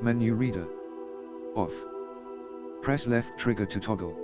Menu reader. Off. Press left trigger to toggle.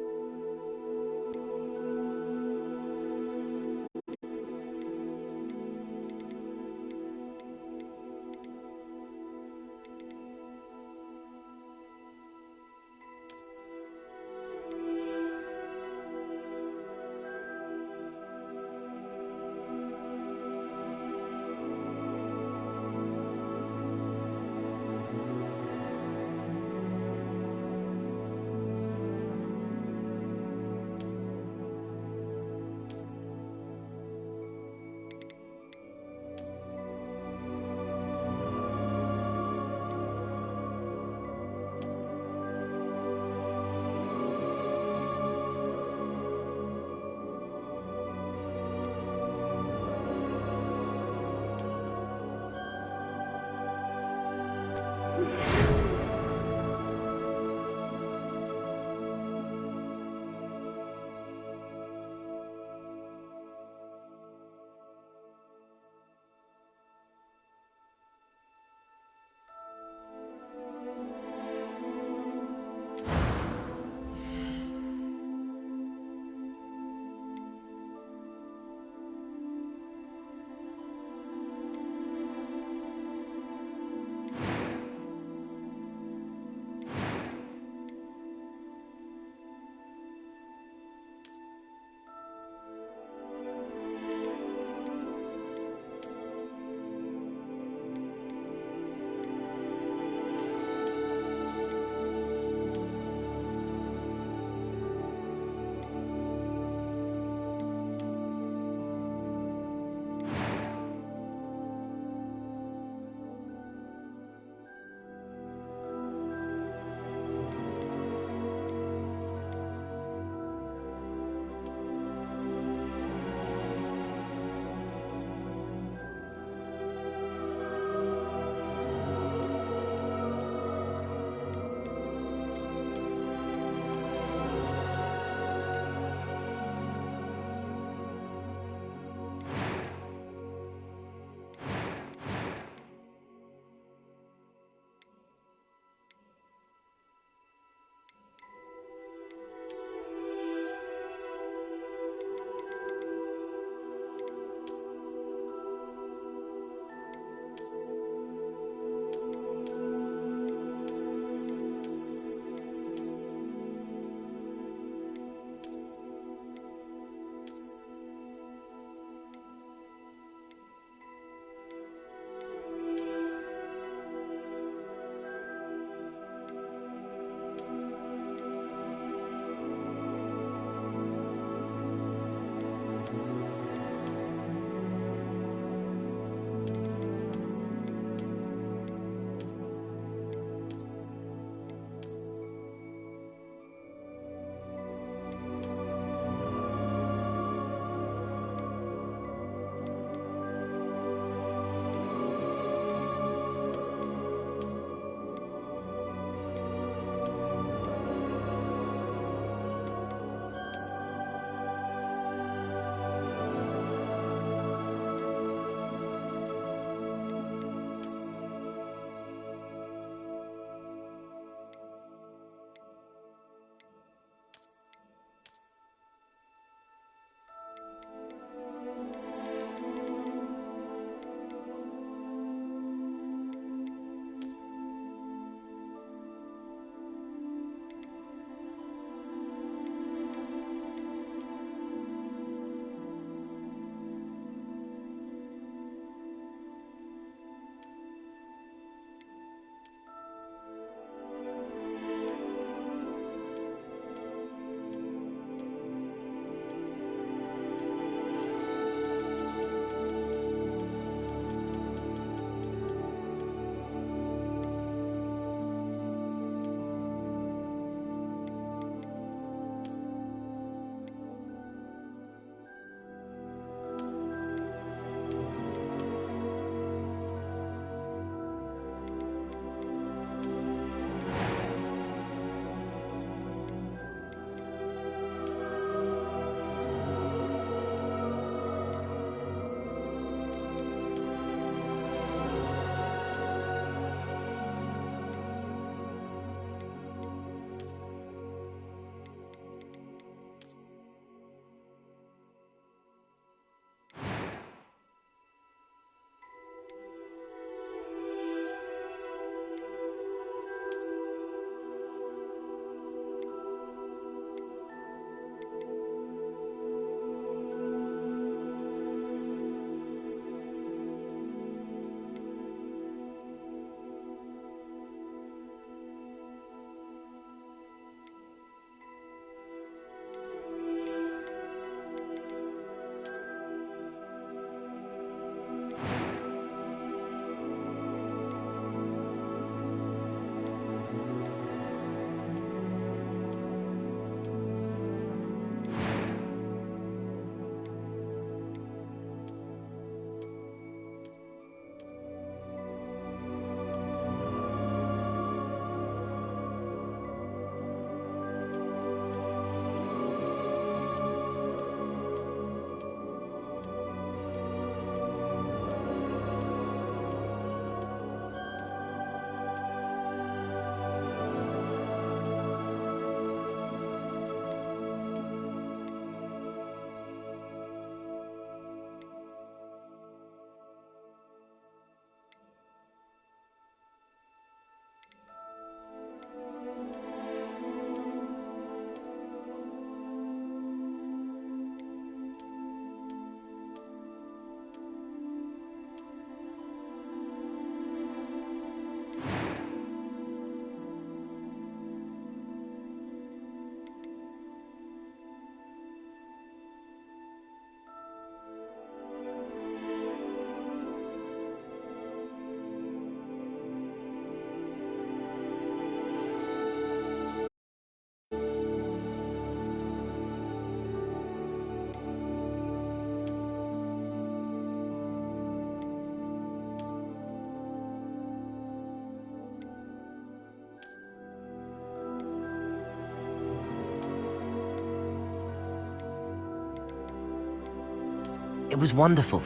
It was wonderful.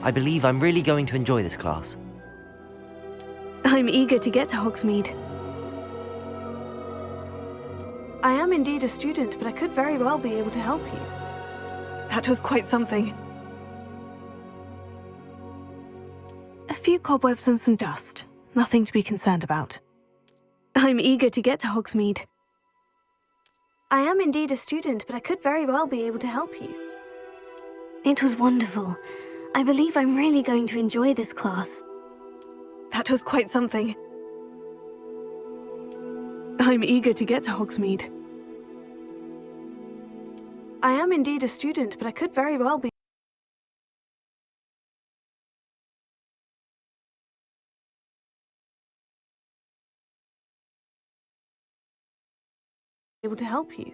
I believe I'm really going to enjoy this class. I'm eager to get to Hogsmeade. I am indeed a student, but I could very well be able to help you. That was quite something. A few cobwebs and some dust. Nothing to be concerned about. I'm eager to get to Hogsmeade. I am indeed a student, but I could very well be able to help you. It was wonderful. I believe I'm really going to enjoy this class. That was quite something. I'm eager to get to Hogsmeade. I am indeed a student, but I could very well be able to help you.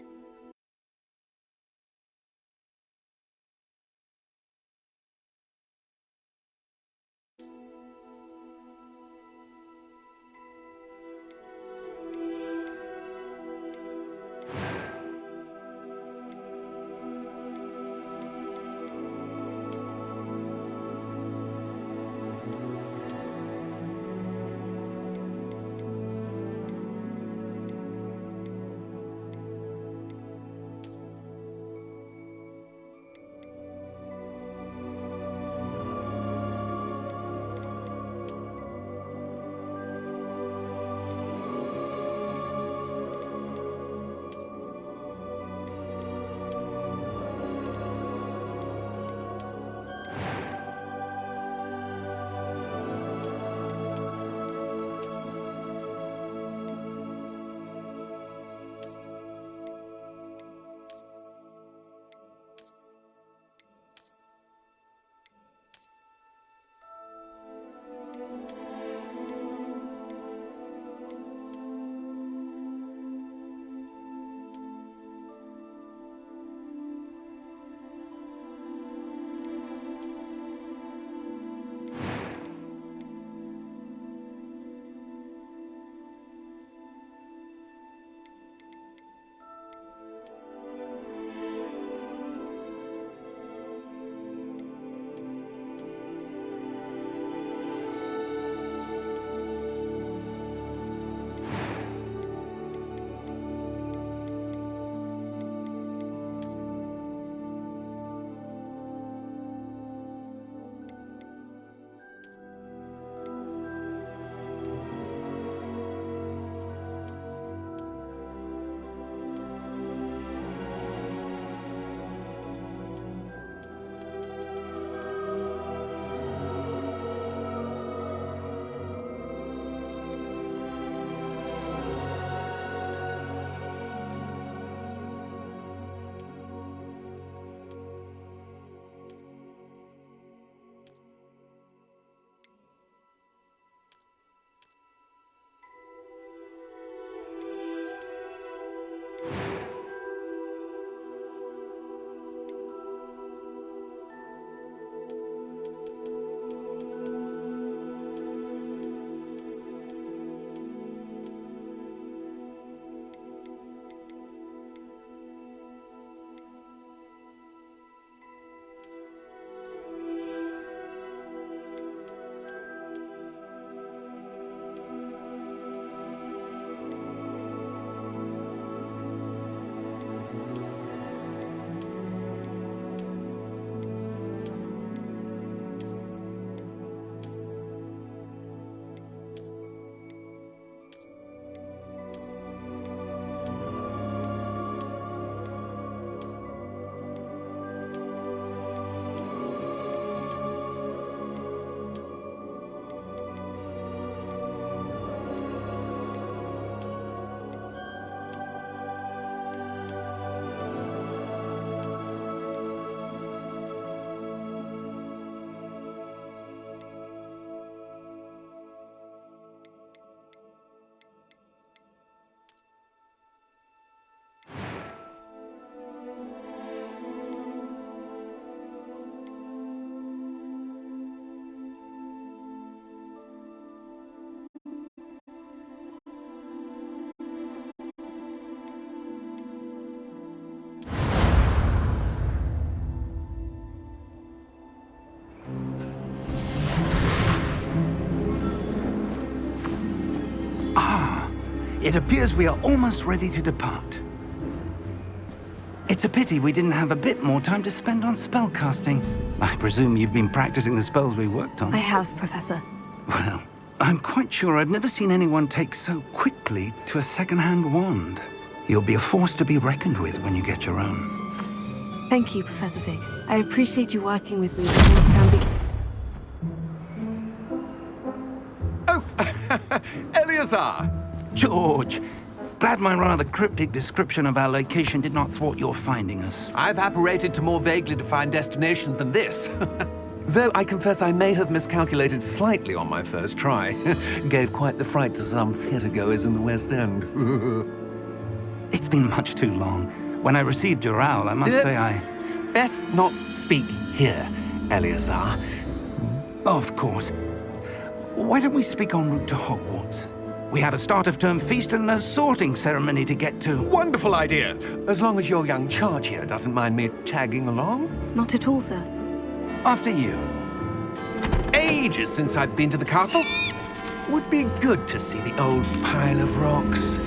It appears we are almost ready to depart. It's a pity we didn't have a bit more time to spend on spellcasting. I presume you've been practicing the spells we worked on. I have, Professor. Well, I'm quite sure I've never seen anyone take so quickly to a second-hand wand. You'll be a force to be reckoned with when you get your own. Thank you, Professor Fig. I appreciate you working with me before the term begins. Oh, Eleazar! George, glad my rather cryptic description of our location did not thwart your finding us. I've apparated to more vaguely defined destinations than this. Though I confess I may have miscalculated slightly on my first try. Gave quite the fright to some theatre-goers in the West End. It's been much too long. When I received your owl, I must say I... Best not speak here, Eleazar. Of course. Why don't we speak en route to Hogwarts? We have a start-of-term feast and a sorting ceremony to get to. Wonderful idea! As long as your young charge here doesn't mind me tagging along. Not at all, sir. After you. Ages since I'd been to the castle. Would be good to see the old pile of rocks.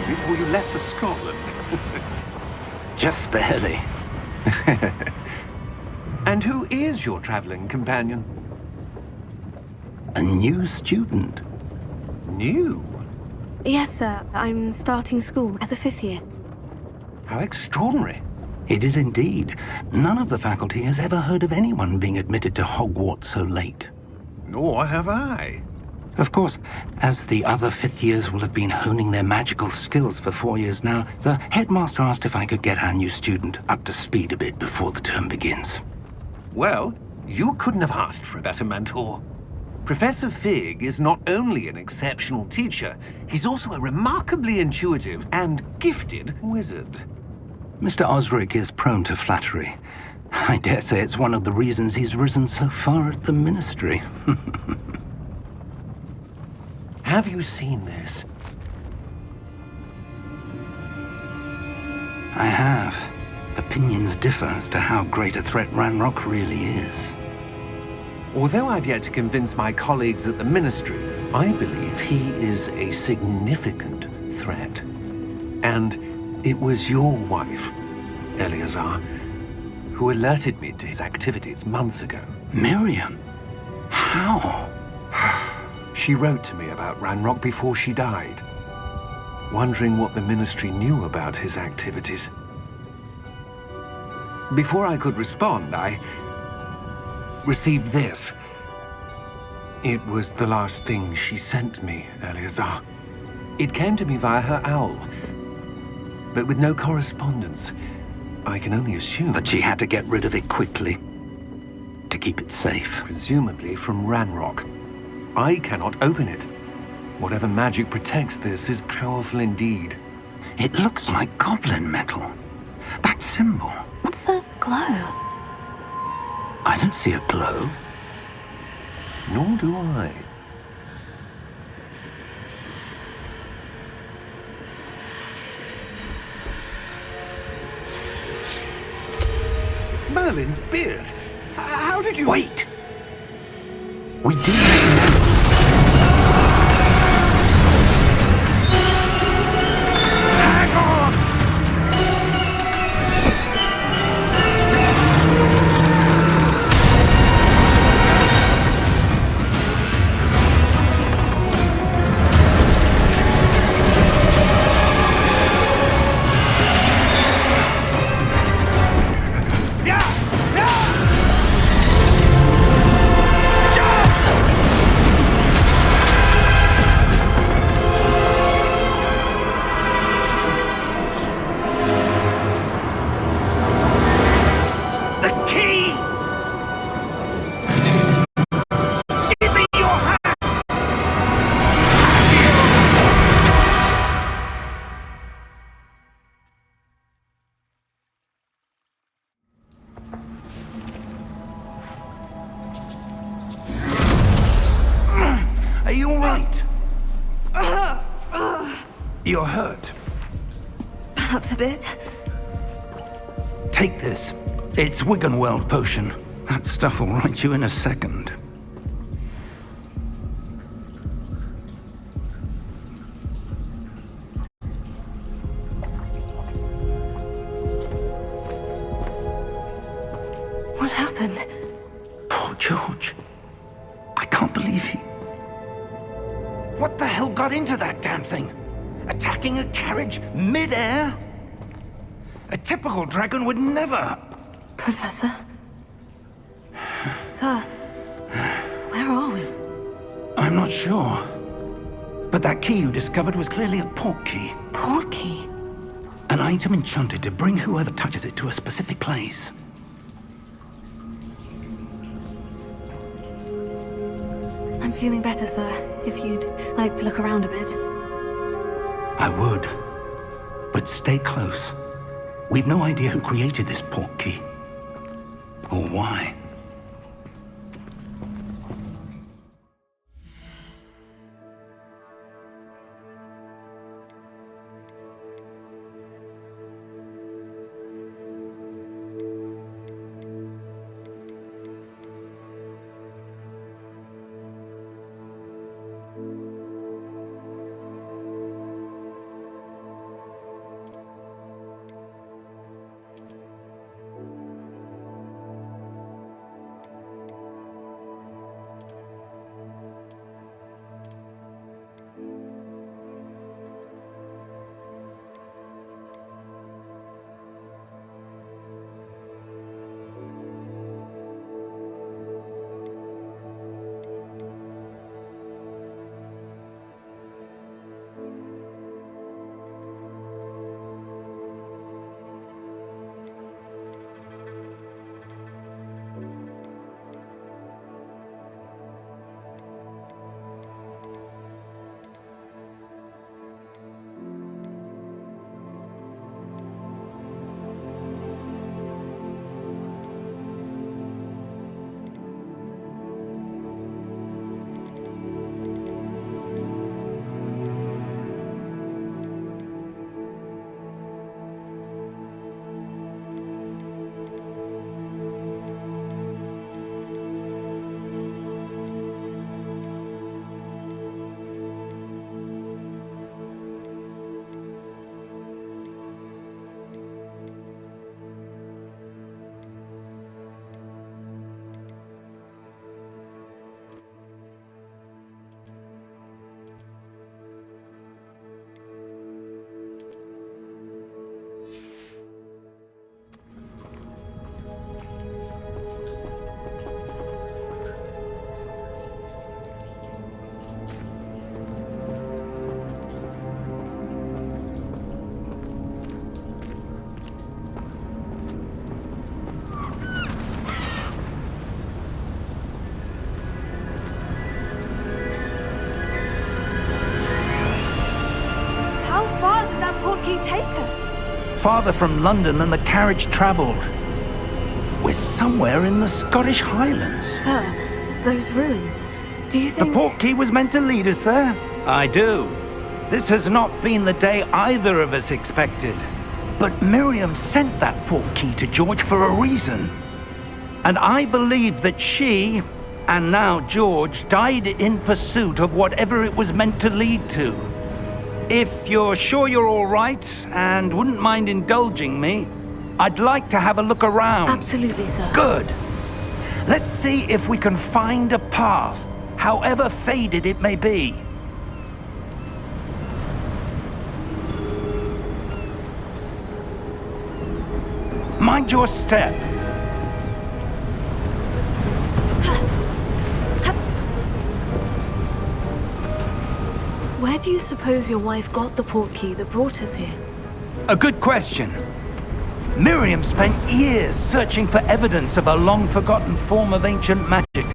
Before you left for Scotland. Just barely. And who is your traveling companion? A new student. New? Yes, sir. I'm starting school as a 5th year. How extraordinary. It is indeed. None of the faculty has ever heard of anyone being admitted to Hogwarts so late. Nor have I. Of course, as the other 5th years will have been honing their magical skills for 4 years now, the headmaster asked if I could get our new student up to speed a bit before the term begins. Well, you couldn't have asked for a better mentor. Professor Fig is not only an exceptional teacher, he's also a remarkably intuitive and gifted wizard. Mr. Osric is prone to flattery. I dare say it's one of the reasons he's risen so far at the ministry. Have you seen this? I have. Opinions differ as to how great a threat Ranrock really is. Although I've yet to convince my colleagues at the Ministry, I believe he is a significant threat. And it was your wife, Eleazar, who alerted me to his activities months ago. Miriam? How? She wrote to me about Ranrock before she died, wondering what the Ministry knew about his activities. Before I could respond, I received this. It was the last thing she sent me, Eleazar. It came to me via her owl, but with no correspondence. I can only assume That she had to get rid of it quickly, to keep it safe. presumably from Ranrock. I cannot open it. Whatever magic protects this is powerful indeed. It looks like goblin metal. That symbol. What's the glow? I don't see a glow. Nor do I. Merlin's beard. How did you... Wait! We did. You're hurt. Perhaps a bit. Take this. It's Wiggenweld potion. That stuff will right you in a second. What happened? Poor George. I can't believe he... What the hell got into that damn thing? Attacking a carriage mid-air? A typical dragon would never... Professor? Sir, where are we? I'm not sure. But that key you discovered was clearly a port key. Port key? An item enchanted to bring whoever touches it to a specific place. I'm feeling better, sir. If you'd like to look around a bit. I would. But stay close. We've no idea who created this port key. Or why. take us? Farther from London than the carriage travelled. We're somewhere in the Scottish Highlands. Sir, those ruins. Do you The think... portkey was meant to lead us there? I do. This has not been the day either of us expected. But Miriam sent that portkey to George for a reason. And I believe that she, and now George, died in pursuit of whatever it was meant to lead to. If you're sure you're all right, and wouldn't mind indulging me, I'd like to have a look around. Absolutely, sir. Good. Let's see if we can find a path, however faded it may be. Mind your step. Where do you suppose your wife got the portkey that brought us here? A good question. Miriam spent years searching for evidence of a long-forgotten form of ancient magic.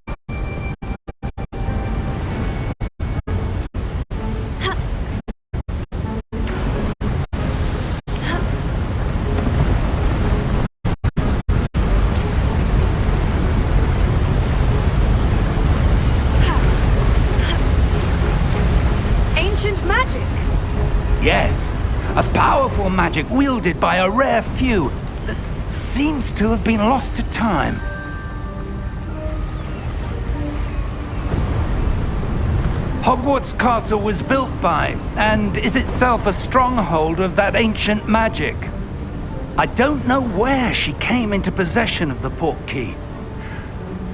Ancient Yes, a powerful magic wielded by a rare few that seems to have been lost to time. Hogwarts Castle was built by, and is itself a stronghold of that ancient magic. I don't know where she came into possession of the portkey,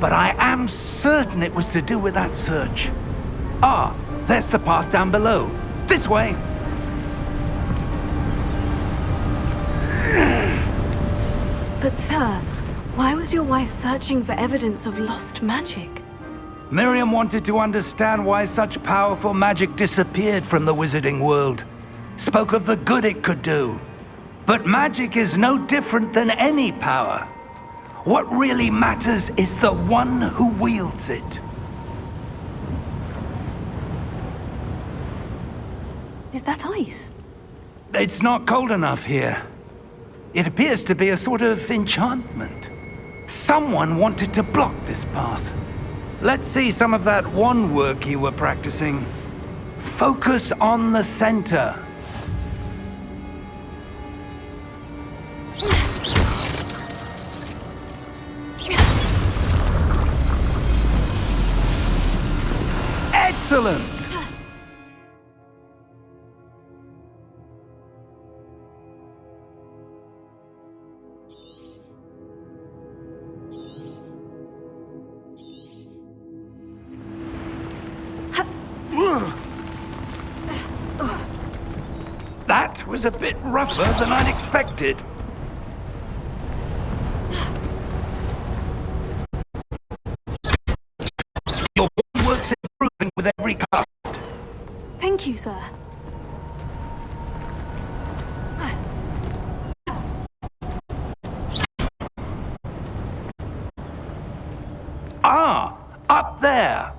but I am certain it was to do with that search. Ah, there's the path down below. This way! But sir, why was your wife searching for evidence of lost magic? Miriam wanted to understand why such powerful magic disappeared from the wizarding world. Spoke of the good it could do. But magic is no different than any power. What really matters is the one who wields it. Is that ice? It's not cold enough here. It appears to be a sort of enchantment. Someone wanted to block this path. Let's see some of that wand work you were practicing. Focus on the center. Excellent! That was a bit rougher than I'd expected. Your work's improving with every cast. Thank you, sir. Ah, up there.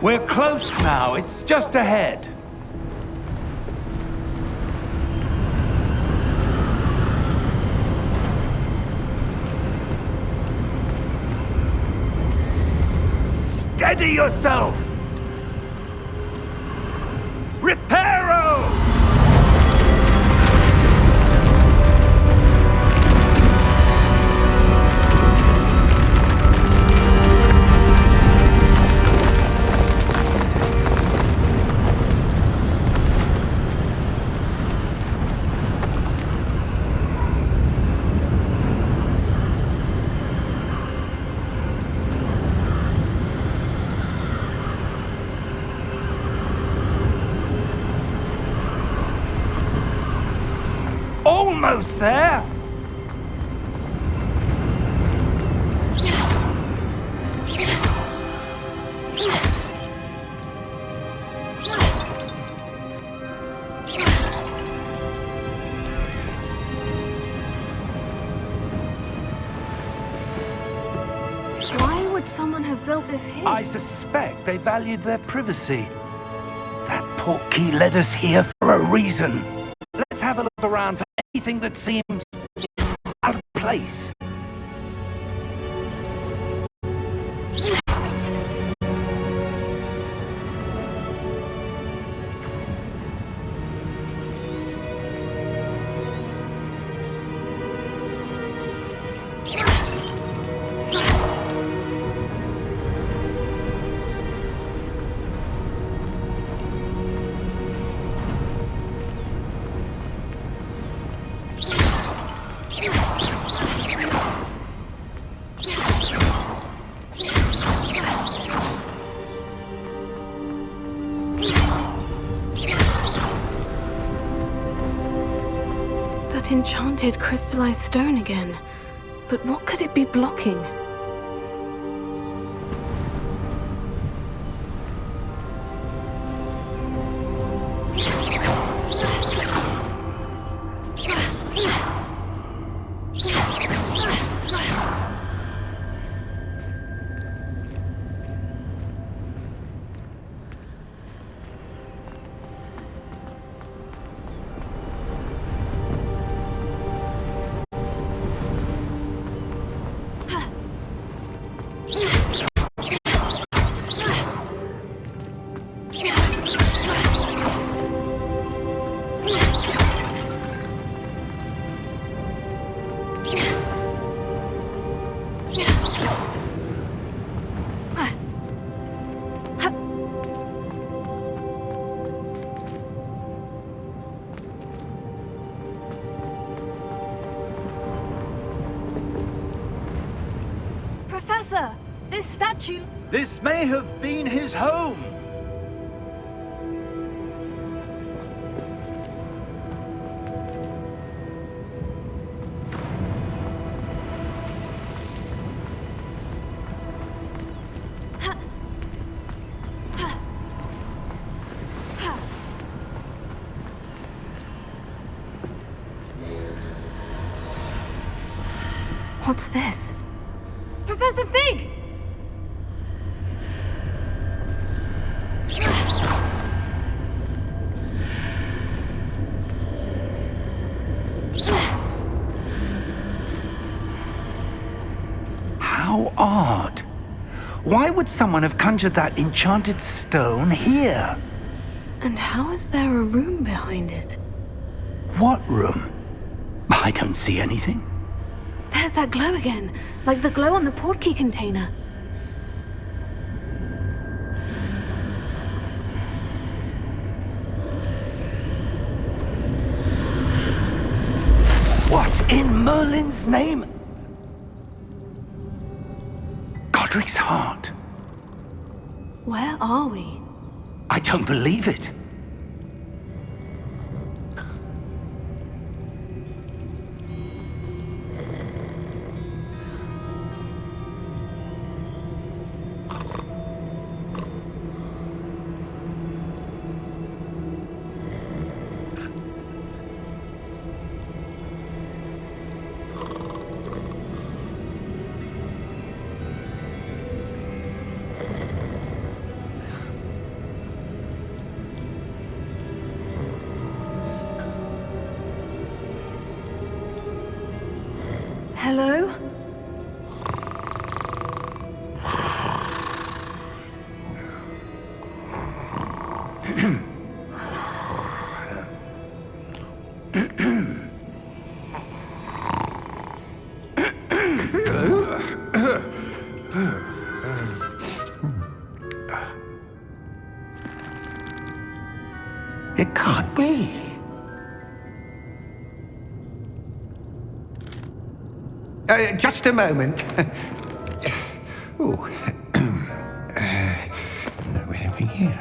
We're close now. It's just ahead. Steady yourself! Reparo! Almost there! Why would someone have built this here? I suspect they valued their privacy. That portkey led us here for a reason. Let's have a look around for anything that seems out of place. haunted crystallized stone again. But what could it be blocking? Professor, this statue... This may have been his home. What's this? Professor Fig! How odd. Why would someone have conjured that enchanted stone here? And how is there a room behind it? What room? I don't see anything. There's that glow again, like the glow on the portkey container. What in Merlin's name? Godric's heart. Where are we? I don't believe it. Hello? It can't be. Just a moment. Ooh. Where are we here?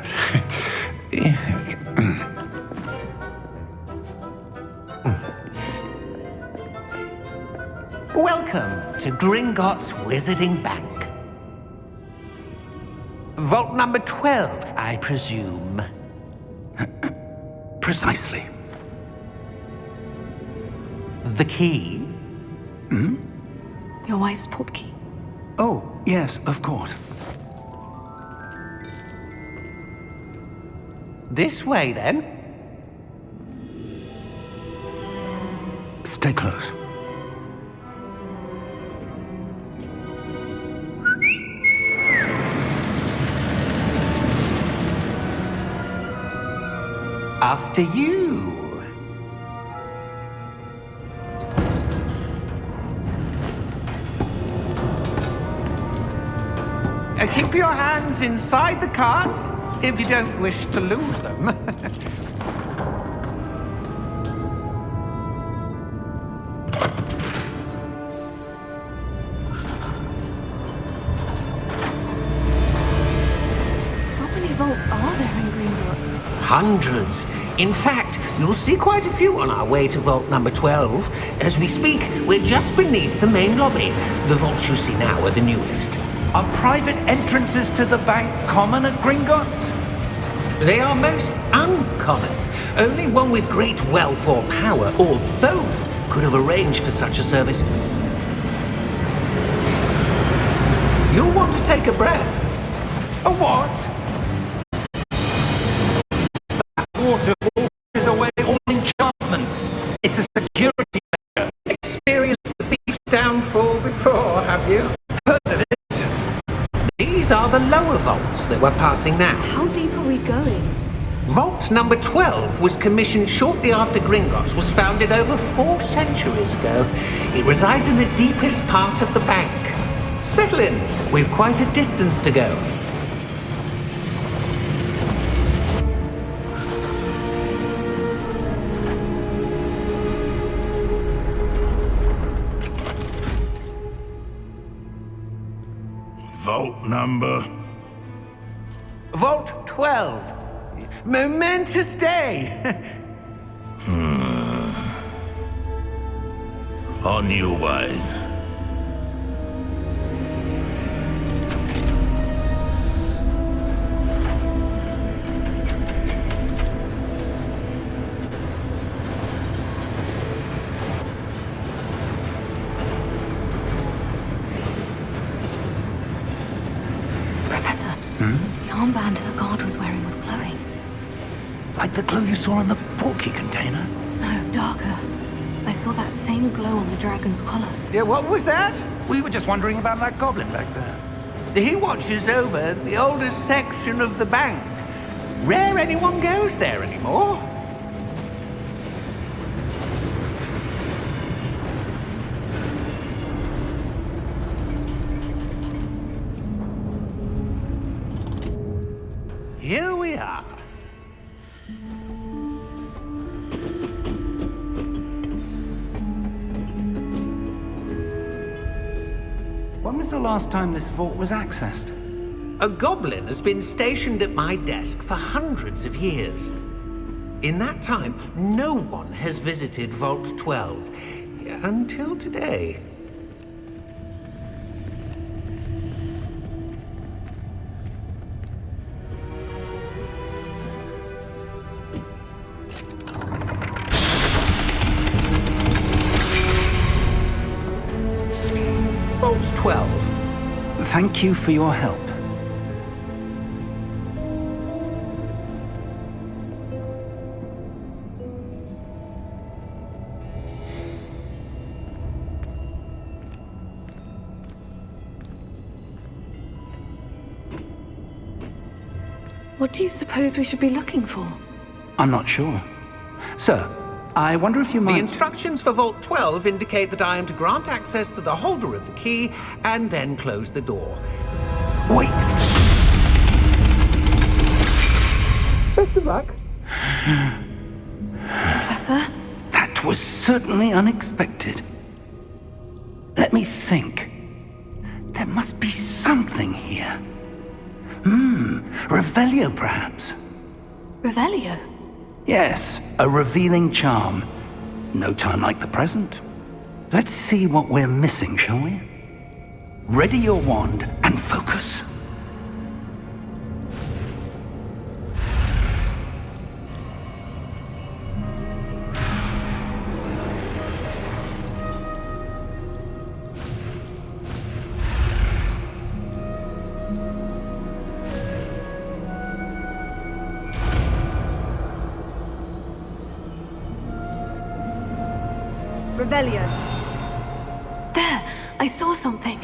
Welcome to Gringotts Wizarding Bank. Vault number 12, I presume. Precisely. The key? Your wife's portkey. Oh, yes, of course. This way, then. Stay close. After you. Keep your hands inside the cart if you don't wish to lose them. How many vaults are there in Gringotts? Hundreds. In fact, You'll see quite a few on our way to Vault number 12. As we speak, we're just beneath the main lobby. The vaults you see now are the newest. Are private entrances to the bank common at Gringotts? They are most uncommon. Only one with great wealth or power, or both, could have arranged for such a service. You'll want to take a breath. A what? That waterfall is away all enchantments. It's a security measure. Experienced the thief's downfall before, have you? Heard of it? These are the lower vaults that we're passing now. How deep are we going? Vault number 12 was commissioned shortly after Gringotts was founded over 4 centuries ago. It resides in the deepest part of the bank. Settle in. We've quite a distance to go. Vault number? Vault 12. Momentous day. On your way. Professor, the armband the guard was wearing was glowing. Like the glow you saw in the portkey container? No, darker. I saw that same glow on the dragon's collar. Yeah, what was that? We were just wondering about that goblin back there. He watches over the oldest section of the bank. Rare anyone goes there anymore. Here we are. When was the last time this vault was accessed? A goblin has been stationed at my desk for hundreds of years. In that time, no one has visited Vault 12. Until today. Vault 12. Thank you for your help. What do you suppose we should be looking for? I'm not sure. Sir, I wonder if you might... The instructions for Vault 12 indicate that I am to grant access to the holder of the key and then close the door. Wait! Best of luck. Professor? That was certainly unexpected. Let me think. There must be something here. Revelio, perhaps? Revelio? Yes, a revealing charm. No time like the present. Let's see what we're missing, shall we? Ready your wand and focus. Revelio. There! I saw something.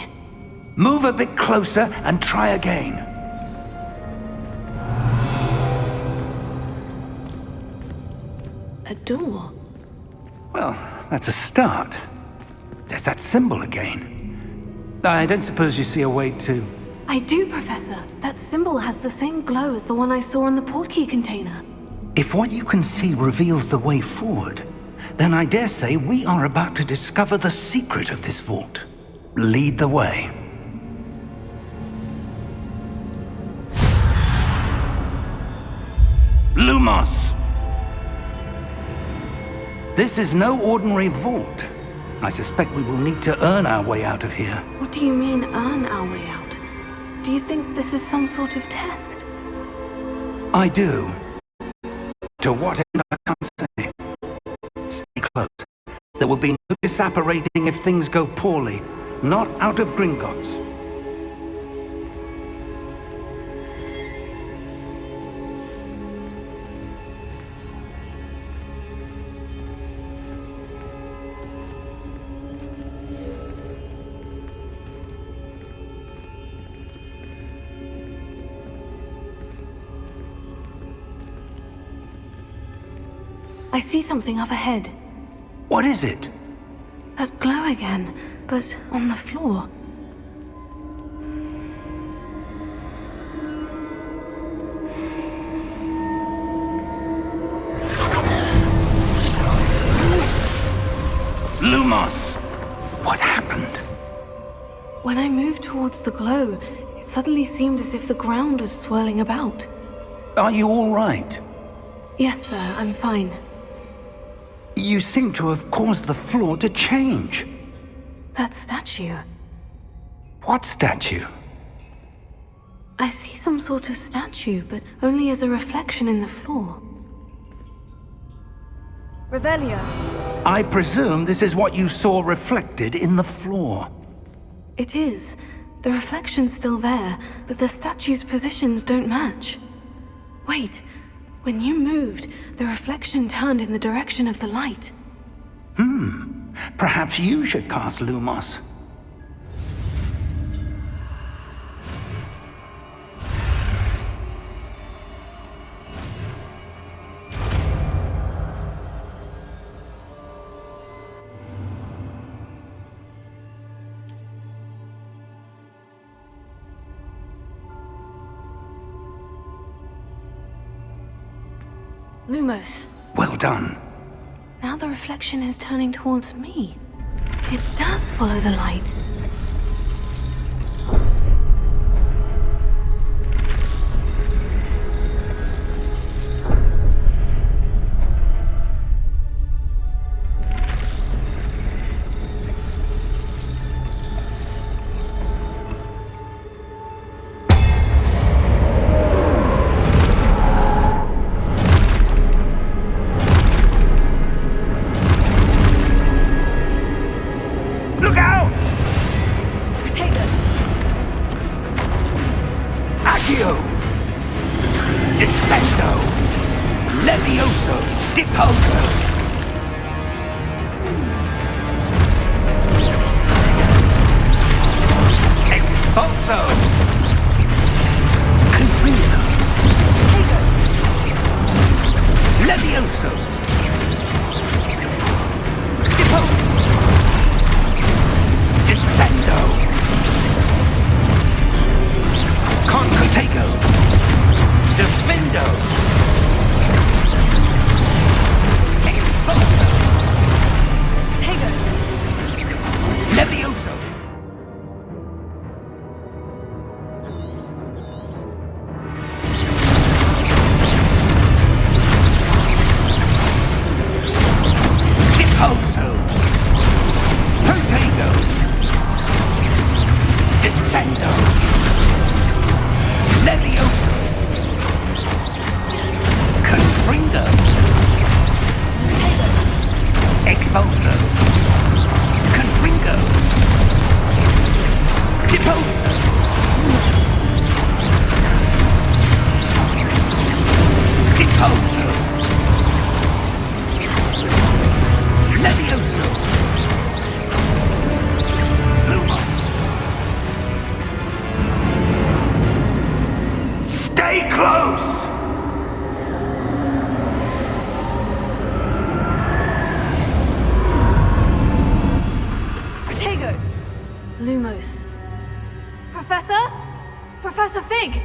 Move a bit closer and try again. A door. Well, that's a start. There's that symbol again. I don't suppose you see a way to... I do, Professor. That symbol has the same glow as the one I saw in the portkey container. If what you can see reveals the way forward, then I dare say we are about to discover the secret of this vault. Lead the way. Lumos! This is no ordinary vault. I suspect we will need to earn our way out of here. What do you mean, earn our way out? Do you think this is some sort of test? I do. To what end, I can't say. Stay close. There will be no disapparating if things go poorly. Not out of Gringotts. I see something up ahead. What is it? That glow again, but on the floor. Lumos! What happened? When I moved towards the glow, it suddenly seemed as if the ground was swirling about. Are you all right? Yes, sir, I'm fine. You seem to have caused the floor to change. That statue. What statue? I see some sort of statue, but only as a reflection in the floor. Revelio. I presume this is what you saw reflected in the floor. It is. The reflection's still there, but the statue's positions don't match. Wait. When you moved, the reflection turned in the direction of the light. Perhaps you should cast Lumos. Lumos. Well done. Now the reflection is turning towards me. It does follow the light. Lumos. Professor? Professor Fig!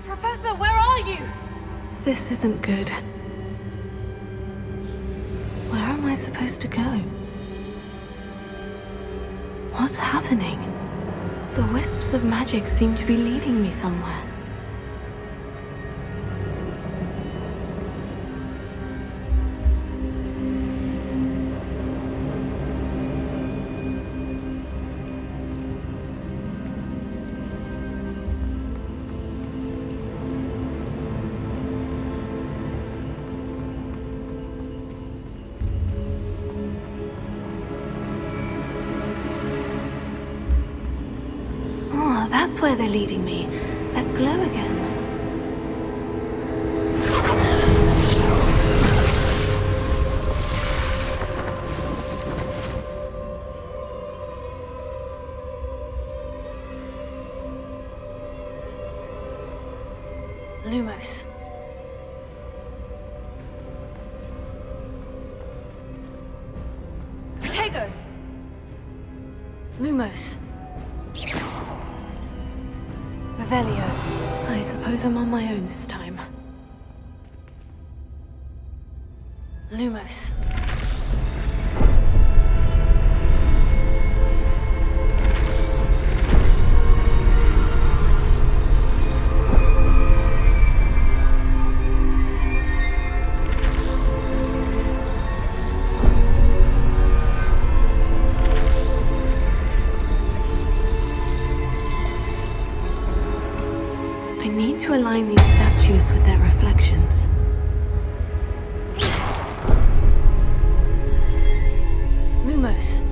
Professor, where are you? This isn't good. Where am I supposed to go? What's happening? The wisps of magic seem to be leading me somewhere. that's where they're leading me. That glow again. Lumos. Protego! Lumos. Revelio. I suppose I'm on my own this time. Lumos. I need to align these statues with their reflections. Lumos.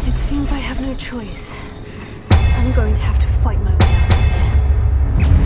It seems I have no choice. I'm going to have to fight my way out of here.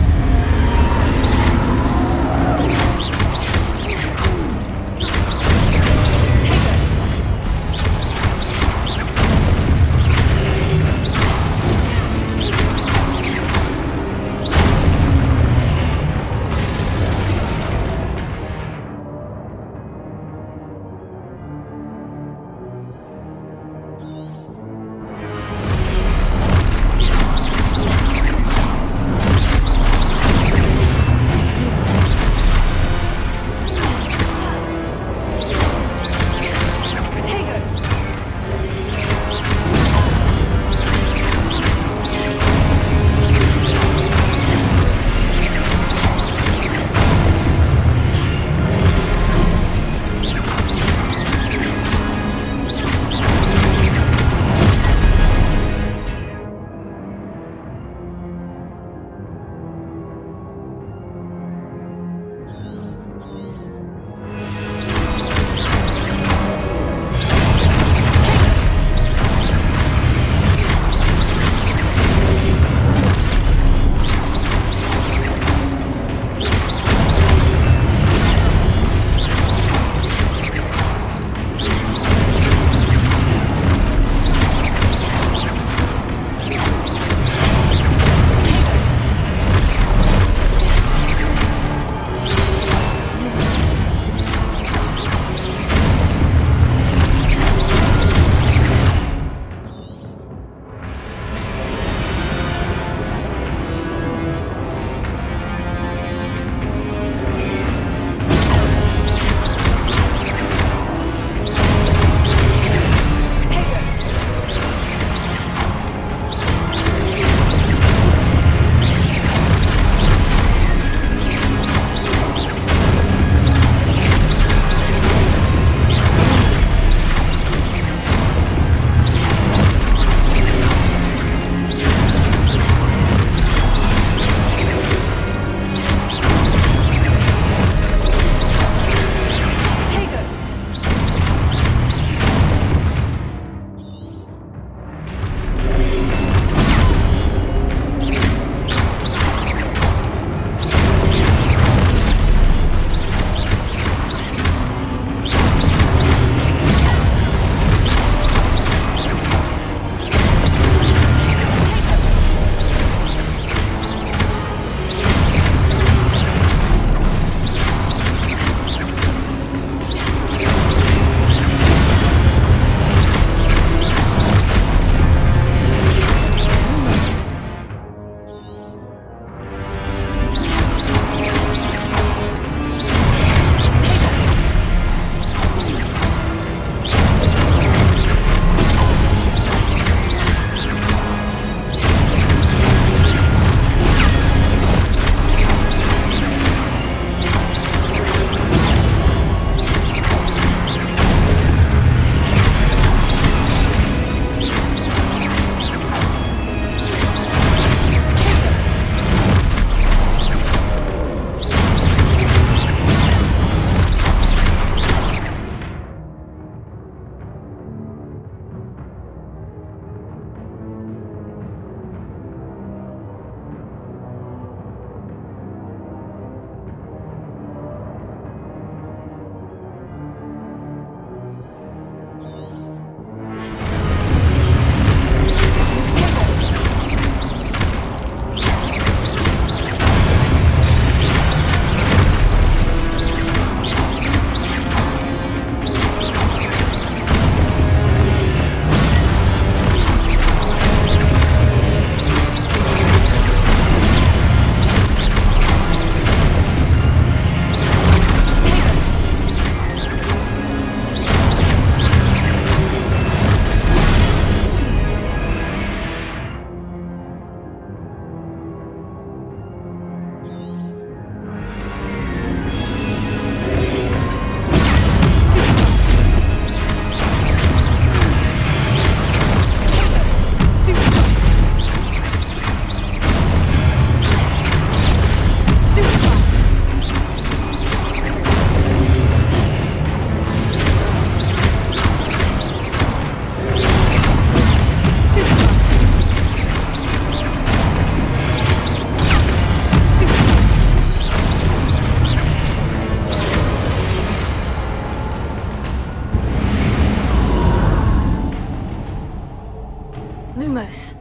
Vamos.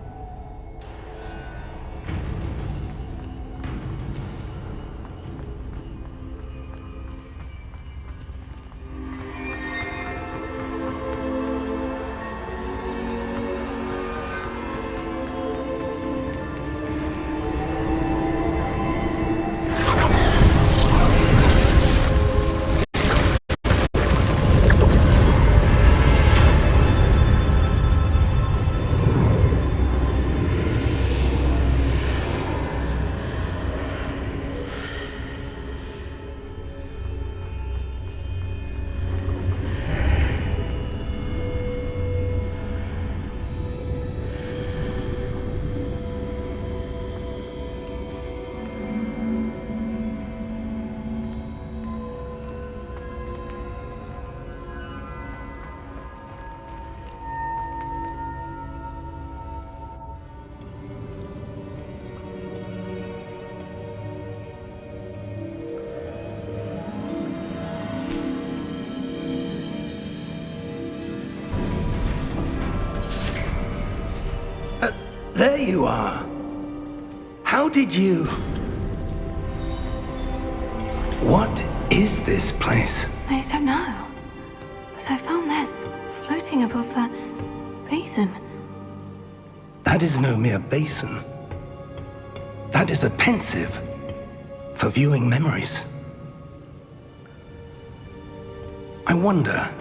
There you are. How did you... What is this place? I don't know. But I found this floating above that basin. That is no mere basin. That is a pensive for viewing memories. I wonder...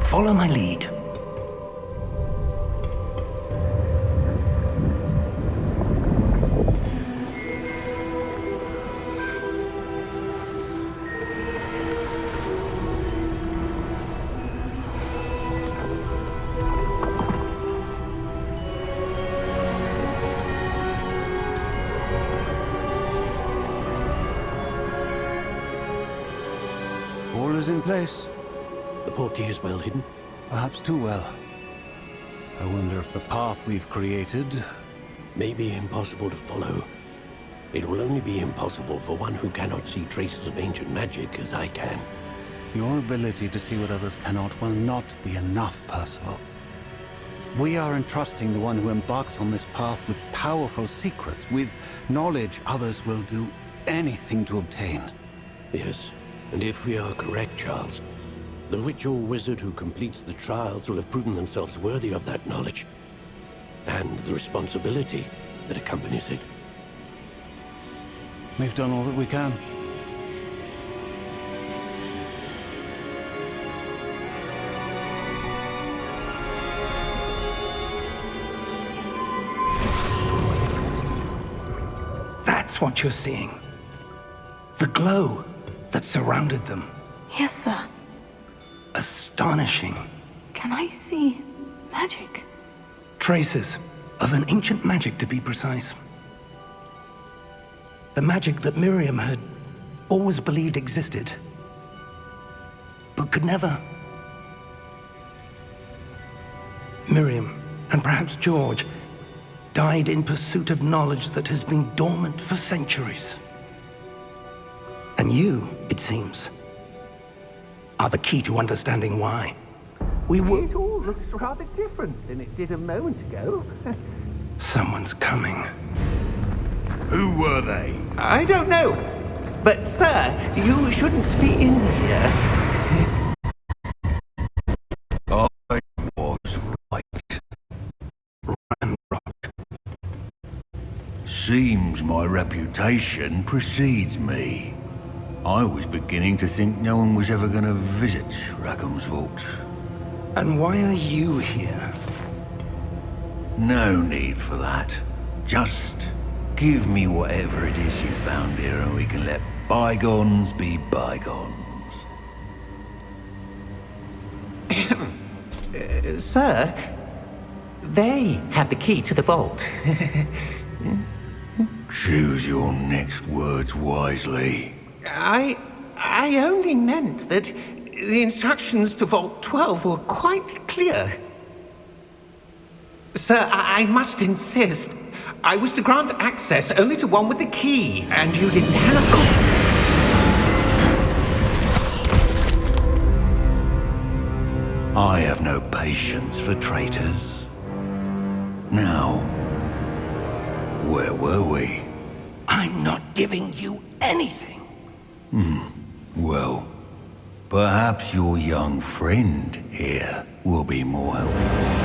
Follow my lead. All is in place. The portkey is well hidden. Perhaps too well. I wonder if the path we've created... May be impossible to follow. It will only be impossible for one who cannot see traces of ancient magic as I can. Your ability to see what others cannot will not be enough, Percival. We are entrusting the one who embarks on this path with powerful secrets, with knowledge others will do anything to obtain. Yes, and if we are correct, Charles, the witch or wizard who completes the trials will have proven themselves worthy of that knowledge, and the responsibility that accompanies it. We've done all that we can. That's what you're seeing. The glow that surrounded them. Yes, sir. Astonishing. Can I see magic? Traces of an ancient magic, to be precise. The magic that Miriam had always believed existed, but could never. Miriam, and perhaps George, died in pursuit of knowledge that has been dormant for centuries. And you, it seems, are the key to understanding why. It all looks rather different than it did a moment ago. Someone's coming. Who were they? I don't know. But, sir, you shouldn't be in here. I was right. Ranrock. Seems my reputation precedes me. I was beginning to think no one was ever going to visit Rackham's Vault. And why are you here? No need for that. Just give me whatever it is you found here and we can let bygones be bygones. Sir, they have the key to the vault. Choose your next words wisely. I only meant that the instructions to Vault 12 were quite clear. Sir, I must insist. I was to grant access only to one with the key, and you didn't have... I have no patience for traitors. Now, where were we? I'm not giving you anything. Well, perhaps your young friend here will be more helpful.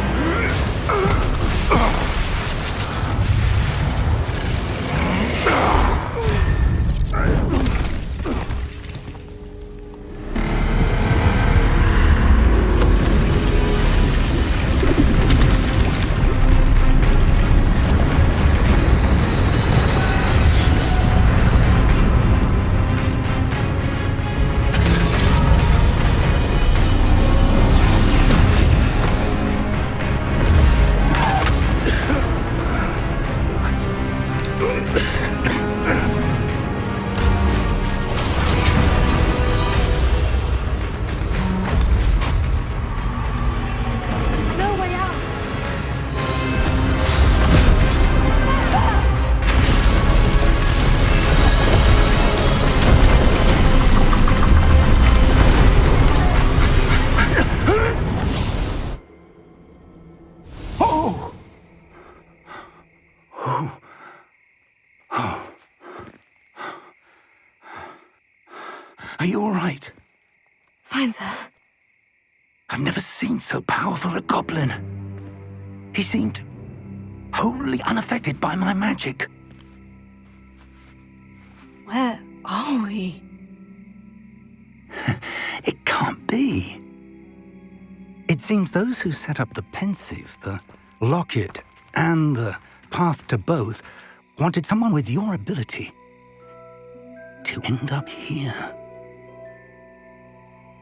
No way out! Are you all right? Fine, sir. I've never seen so powerful a goblin. He seemed wholly unaffected by my magic. Where are we? It can't be. It seems those who set up the pensive, the locket, and the path to both wanted someone with your ability to end up here.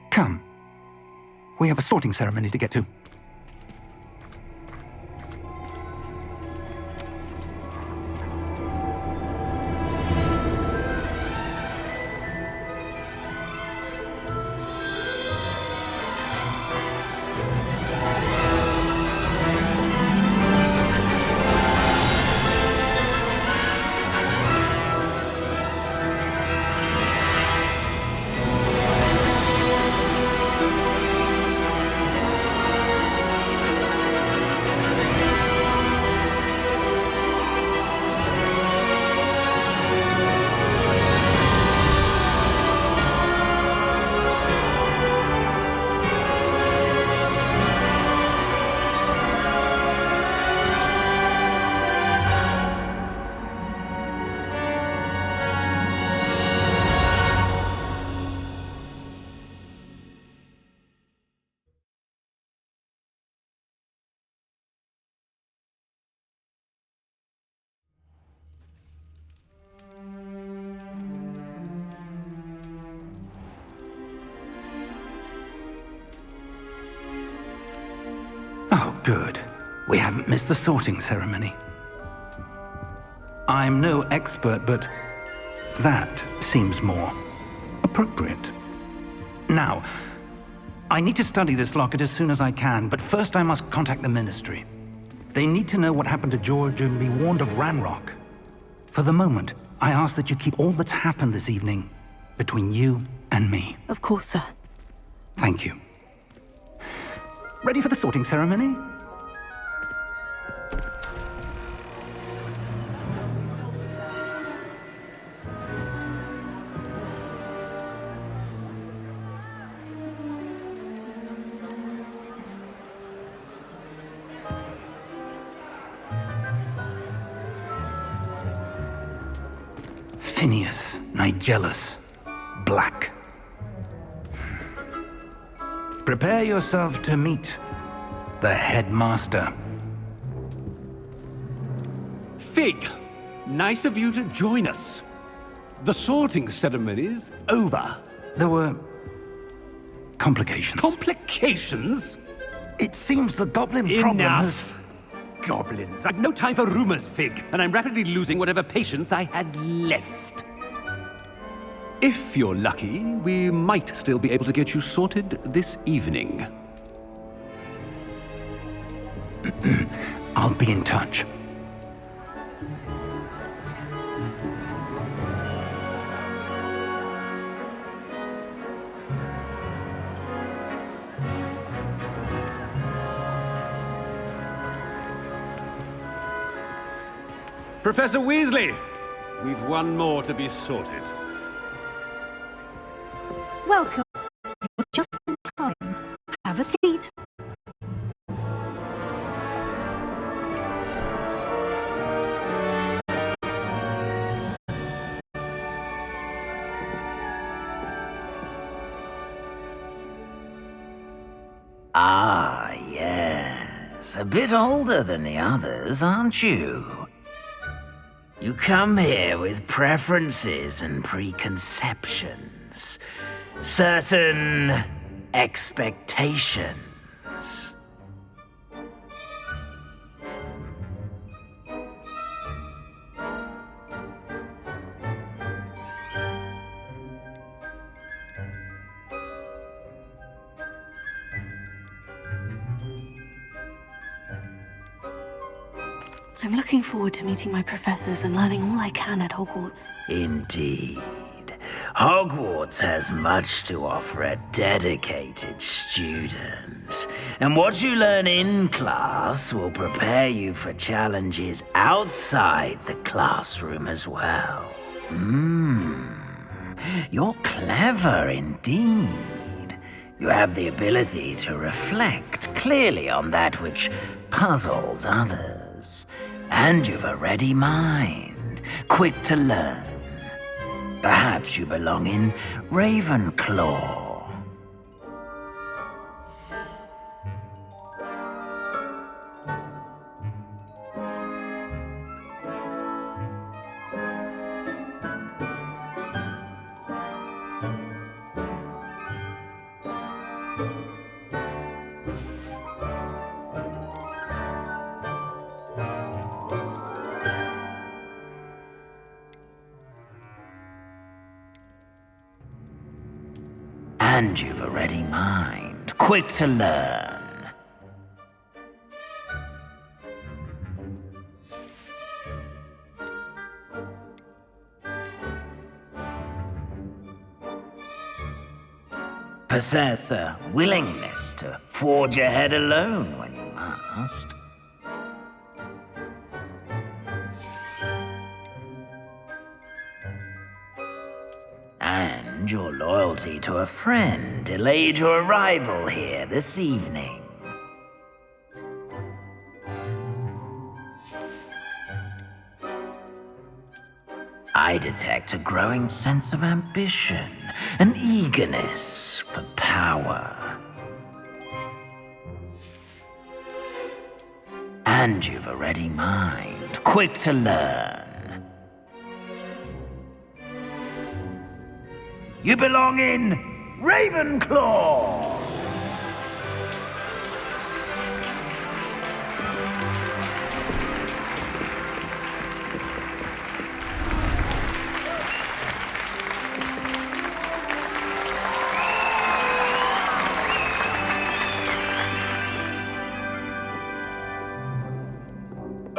Come. We have a sorting ceremony to get to. Oh, good. We haven't missed the sorting ceremony. I'm no expert, but that seems more appropriate. Now, I need to study this locket as soon as I can, but first I must contact the Ministry. They need to know what happened to George and be warned of Ranrock. For the moment, I ask that you keep all that's happened this evening between you and me. Of course, sir. Thank you. Ready for the sorting ceremony? Phineas, Nigellus, Black. Prepare yourself to meet the headmaster. Fig, nice of you to join us. The sorting ceremony's over. There were complications. Complications? It seems the goblin problem has... Enough! Goblins. I've no time for rumors, Fig, and I'm rapidly losing whatever patience I had left. If you're lucky, we might still be able to get you sorted this evening. I'll be in touch. Professor Weasley, we've one more to be sorted. Welcome. You're just in time. Have a seat. Ah, yes. A bit older than the others, aren't you? You come here with preferences and preconceptions. Certain expectations. I'm looking forward to meeting my professors and learning all I can at Hogwarts. Indeed. Hogwarts has much to offer a dedicated student. And what you learn in class will prepare you for challenges outside the classroom as well. You're clever indeed. You have the ability to reflect clearly on that which puzzles others. And you've a ready mind, quick to learn. Perhaps you belong in Ravenclaw. And you've a ready mind, quick to learn. Possess a willingness to forge ahead alone when you must. And your loyalty to a friend delayed your arrival here this evening. I detect a growing sense of ambition, an eagerness for power. And you've a ready mind, quick to learn. You belong in Ravenclaw!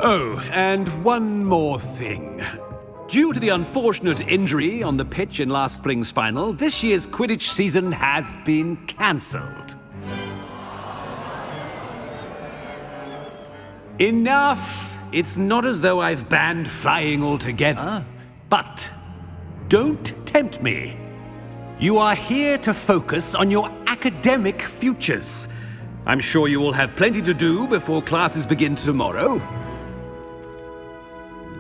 Oh, and one more thing. Due to the unfortunate injury on the pitch in last spring's final, this year's Quidditch season has been cancelled. Enough! It's not as though I've banned flying altogether, but don't tempt me. You are here to focus on your academic futures. I'm sure you will have plenty to do before classes begin tomorrow.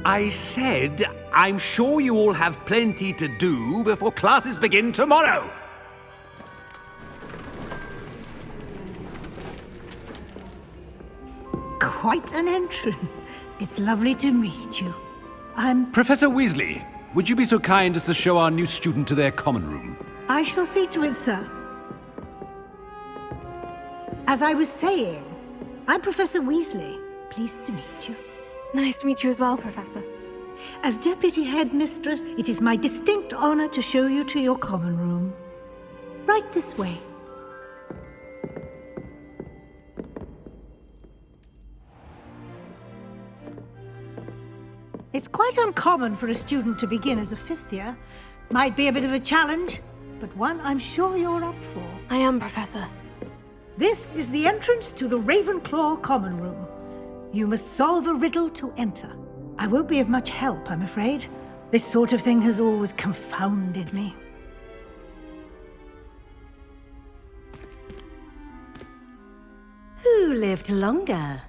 I said, I'm sure you all have plenty to do before classes begin tomorrow. Quite an entrance. It's lovely to meet you. I'm... Professor Weasley, would you be so kind as to show our new student to their common room? I shall see to it, sir. As I was saying, I'm Professor Weasley. Pleased to meet you. Nice to meet you as well, Professor. As Deputy Headmistress, it is my distinct honor to show you to your common room. Right this way. It's quite uncommon for a student to begin as a fifth year. Might be a bit of a challenge, but one I'm sure you're up for. I am, Professor. This is the entrance to the Ravenclaw common room. You must solve a riddle to enter. I won't be of much help, I'm afraid. This sort of thing has always confounded me. Who lived longer?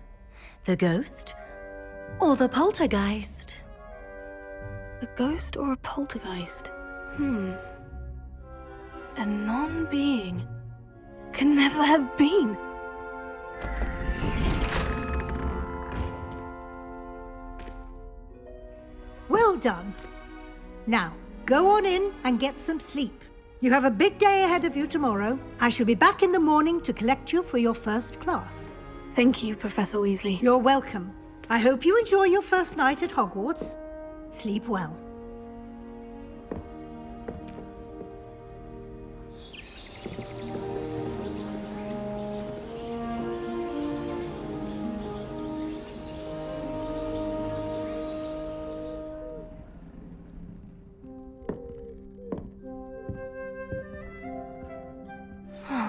The ghost or the poltergeist? A ghost or a poltergeist? A non-being can never have been. Well done. Now, go on in and get some sleep. You have a big day ahead of you tomorrow. I shall be back in the morning to collect you for your first class. Thank you, Professor Weasley. You're welcome. I hope you enjoy your first night at Hogwarts. Sleep well.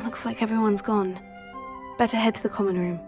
Looks like everyone's gone. Better head to the common room.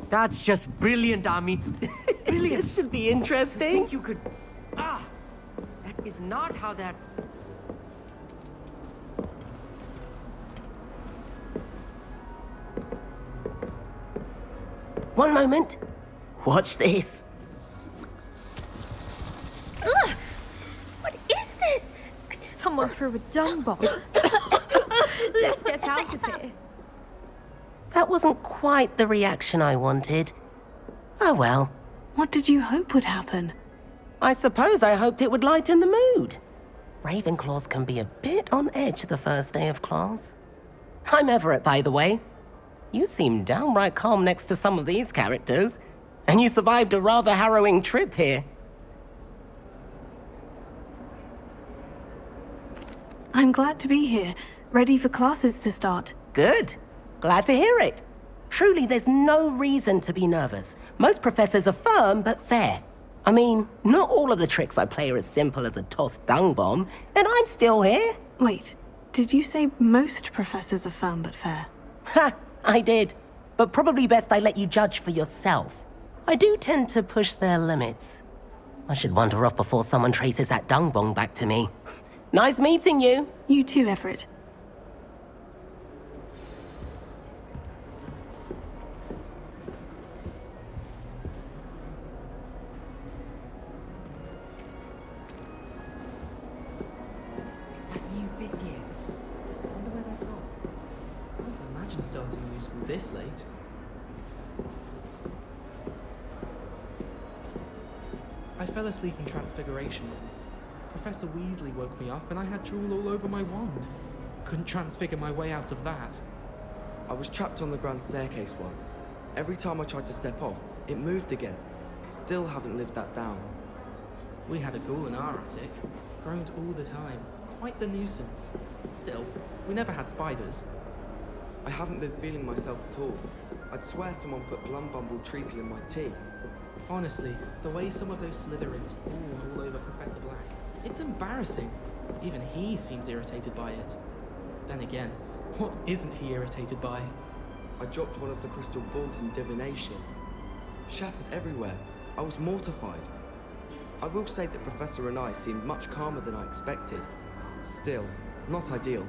That's just brilliant, Amit. Brilliant. This should be interesting. I think you could... That is not how that... One moment. Watch this. Ugh! What is this? Someone threw a dung bomb. Let's get out of here. That wasn't quite the reaction I wanted. Oh well. What did you hope would happen? I suppose I hoped it would lighten the mood. Ravenclaws can be a bit on edge the first day of class. I'm Everett, by the way. You seem downright calm next to some of these characters, and you survived a rather harrowing trip here. I'm glad to be here, ready for classes to start. Good. Glad to hear it. Truly, there's no reason to be nervous. Most professors are firm but fair. I mean, not all of the tricks I play are as simple as a tossed dung bomb, and I'm still here. Wait, did you say most professors are firm but fair? Ha, I did. But probably best I let you judge for yourself. I do tend to push their limits. I should wander off before someone traces that dung bomb back to me. Nice meeting you. You too, Everett. Starting new school this late. I fell asleep in Transfiguration once. Professor Weasley woke me up and I had drool all over my wand. Couldn't transfigure my way out of that. I was trapped on the grand staircase once. Every time I tried to step off, it moved again. Still haven't lived that down. We had a ghoul in our attic. Groaned all the time. Quite the nuisance. Still, we never had spiders. I haven't been feeling myself at all. I'd swear someone put Glumbumble treacle in my tea. Honestly, the way some of those Slytherins fall all over Professor Black, it's embarrassing. Even he seems irritated by it. Then again, what isn't he irritated by? I dropped one of the crystal balls in divination. Shattered everywhere. I was mortified. I will say that Professor and I seemed much calmer than I expected. Still, not ideal.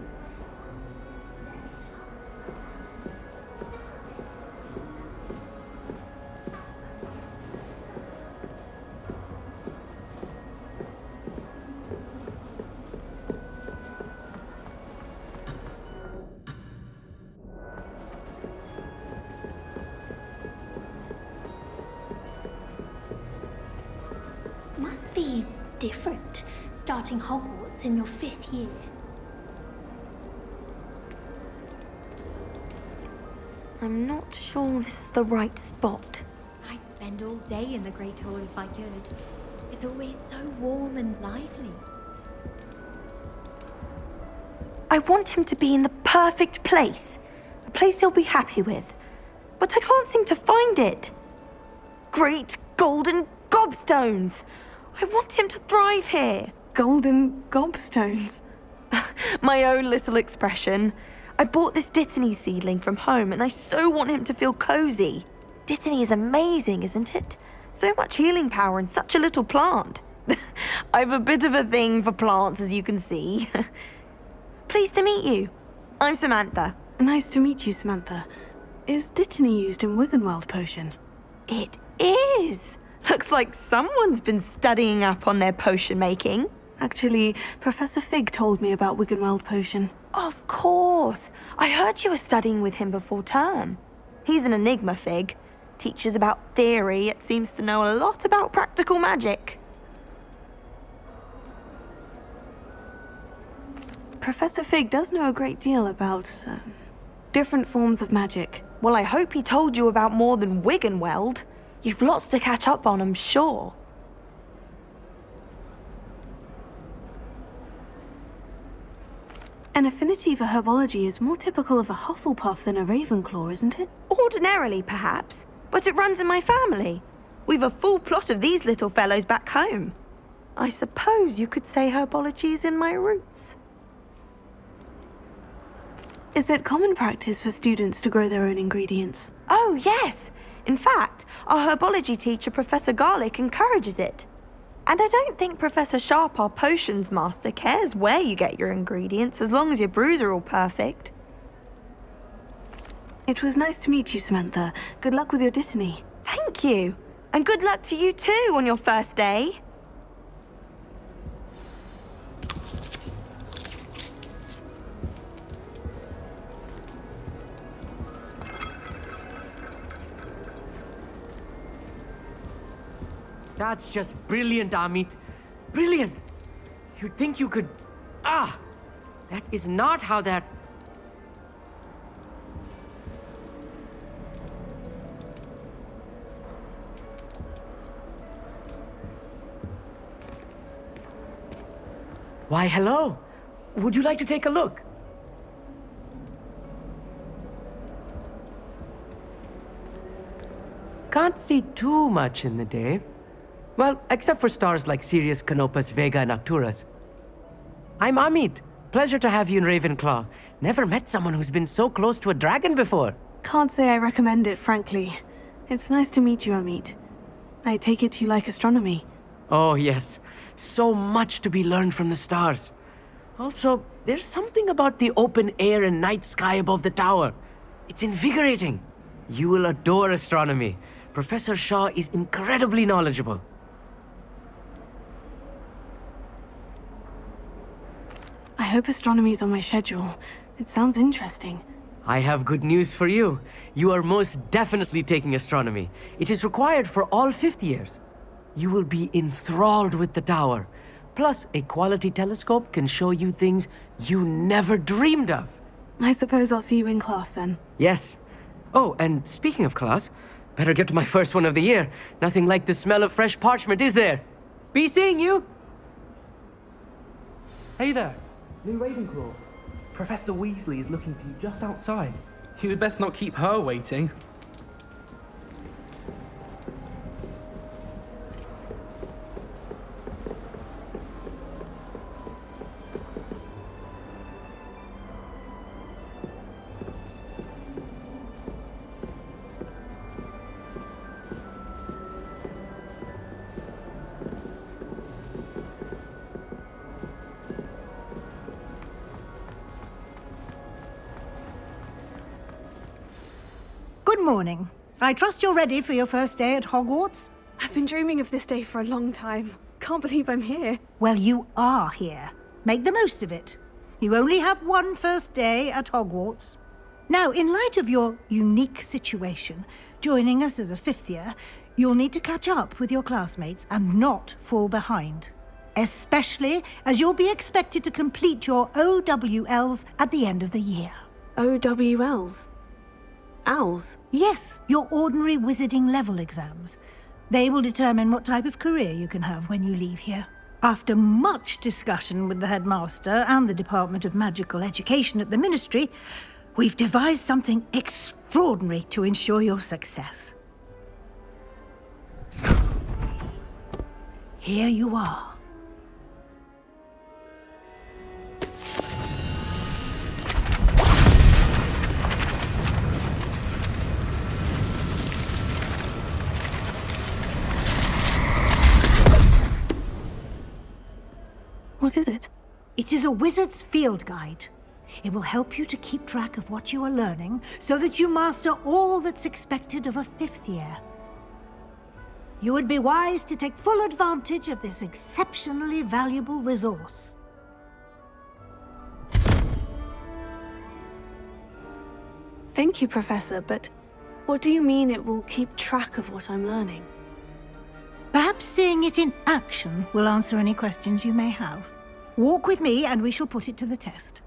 Must be different, starting Hogwarts in your 5th year. I'm not sure this is the right spot. I'd spend all day in the Great Hall if I could. It's always so warm and lively. I want him to be in the perfect place. A place he'll be happy with. But I can't seem to find it. Great golden gobstones! I want him to thrive here. Golden gobstones? My own little expression. I bought this Dittany seedling from home and I so want him to feel cozy. Dittany is amazing, isn't it? So much healing power in such a little plant. I've a bit of a thing for plants, as you can see. Pleased to meet you. I'm Samantha. Nice to meet you, Samantha. Is Dittany used in Wiggenweld potion? It is. Looks like someone's been studying up on their potion making. Actually, Professor Fig told me about Wiggenweld potion. Of course. I heard you were studying with him before term. He's an enigma, Fig. Teaches about theory, yet seems to know a lot about practical magic. Professor Fig does know a great deal about different forms of magic. Well, I hope he told you about more than Wiggenweld. You've lots to catch up on, I'm sure. An affinity for herbology is more typical of a Hufflepuff than a Ravenclaw, isn't it? Ordinarily, perhaps, but it runs in my family. We've a full plot of these little fellows back home. I suppose you could say herbology is in my roots. Is it common practice for students to grow their own ingredients? Oh, yes. In fact, our herbology teacher, Professor Garlick, encourages it. And I don't think Professor Sharp, our potions master, cares where you get your ingredients as long as your brews are all perfect. It was nice to meet you, Samantha. Good luck with your dittany. Thank you. And good luck to you too on your first day. That's just brilliant, Amit. Brilliant! You'd think you could... Ah! That is not how that... Why, hello. Would you like to take a look? Can't see too much in the day. Well, except for stars like Sirius, Canopus, Vega, and Arcturus. I'm Amit. Pleasure to have you in Ravenclaw. Never met someone who's been so close to a dragon before. Can't say I recommend it, frankly. It's nice to meet you, Amit. I take it you like astronomy. Oh, yes. So much to be learned from the stars. Also, there's something about the open air and night sky above the tower. It's invigorating. You will adore astronomy. Professor Shaw is incredibly knowledgeable. I hope astronomy's on my schedule. It sounds interesting. I have good news for you. You are most definitely taking astronomy. It is required for all fifth years. You will be enthralled with the tower. Plus, a quality telescope can show you things you never dreamed of. I suppose I'll see you in class then. Yes. Oh, and speaking of class, better get to my first one of the year. Nothing like the smell of fresh parchment, is there? Be seeing you! Hey there, new Ravenclaw. Professor Weasley is looking for you just outside. You had best not keep her waiting. Good morning. I trust you're ready for your first day at Hogwarts? I've been dreaming of this day for a long time. Can't believe I'm here. Well, you are here. Make the most of it. You only have one first day at Hogwarts. Now, in light of your unique situation, joining us as a fifth year, you'll need to catch up with your classmates and not fall behind. Especially as you'll be expected to complete your OWLs at the end of the year. OWLs? Owls? Yes, your ordinary wizarding level exams. They will determine what type of career you can have when you leave here. After much discussion with the headmaster and the Department of Magical Education at the Ministry, we've devised something extraordinary to ensure your success. Here you are. What is it? It is a wizard's field guide. It will help you to keep track of what you are learning so that you master all that's expected of a fifth year. You would be wise to take full advantage of this exceptionally valuable resource. Thank you, Professor, but what do you mean it will keep track of what I'm learning? Perhaps seeing it in action will answer any questions you may have. Walk with me and we shall put it to the test.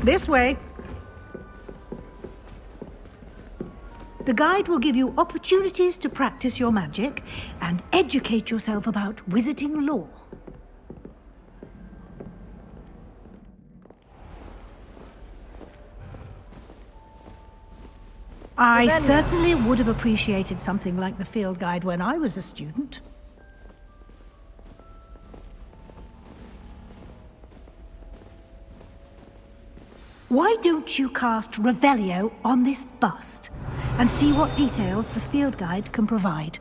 This way. The guide will give you opportunities to practice your magic and educate yourself about wizarding lore. I certainly would have appreciated something like the field guide when I was a student. Why don't you cast Revelio on this bust and see what details the field guide can provide?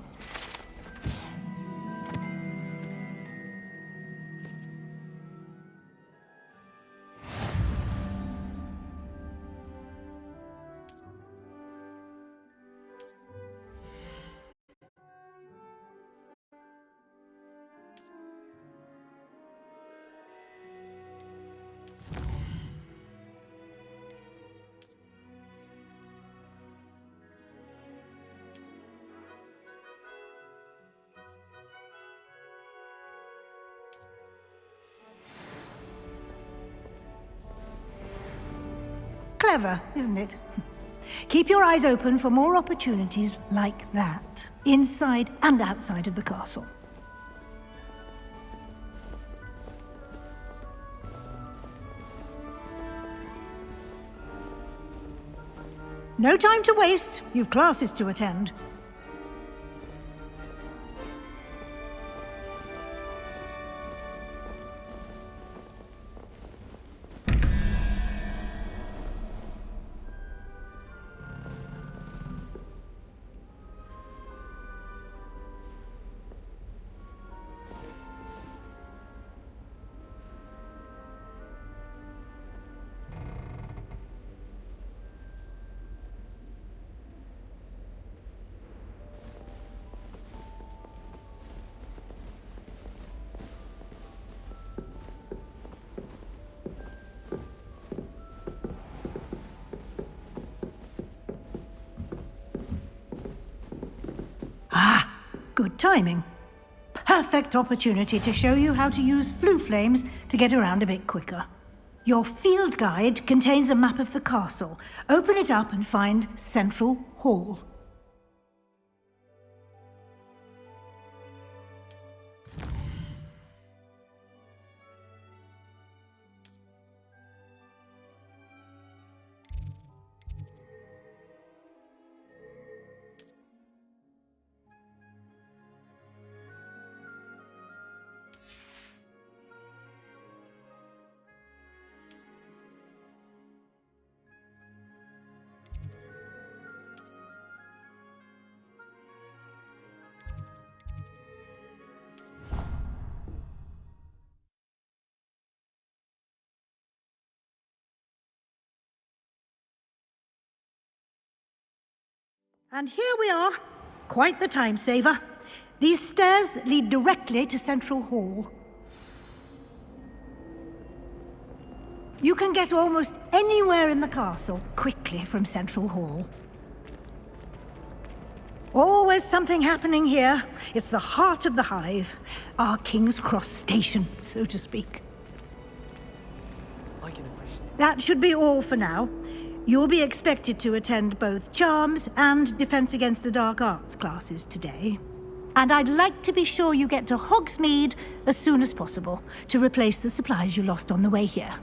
clever, isn't it? Keep your eyes open for more opportunities like that, inside and outside of the castle. No time to waste. You've classes to attend. Good timing. Perfect opportunity to show you how to use flue flames to get around a bit quicker. Your field guide contains a map of the castle. Open it up and find Central Hall. And here we are. Quite the time saver. These stairs lead directly to Central Hall. You can get almost anywhere in the castle quickly from Central Hall. Always something happening here. It's the heart of the hive. Our King's Cross station, so to speak. I can appreciate. That should be all for now. You'll be expected to attend both Charms and Defense Against the Dark Arts classes today. And I'd like to be sure you get to Hogsmeade as soon as possible to replace the supplies you lost on the way here.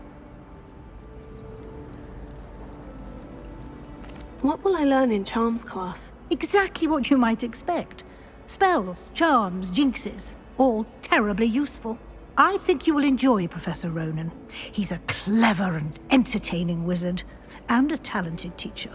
What will I learn in Charms class? Exactly what you might expect. Spells, charms, jinxes, all terribly useful. I think you will enjoy Professor Ronan. He's a clever and entertaining wizard, and a talented teacher.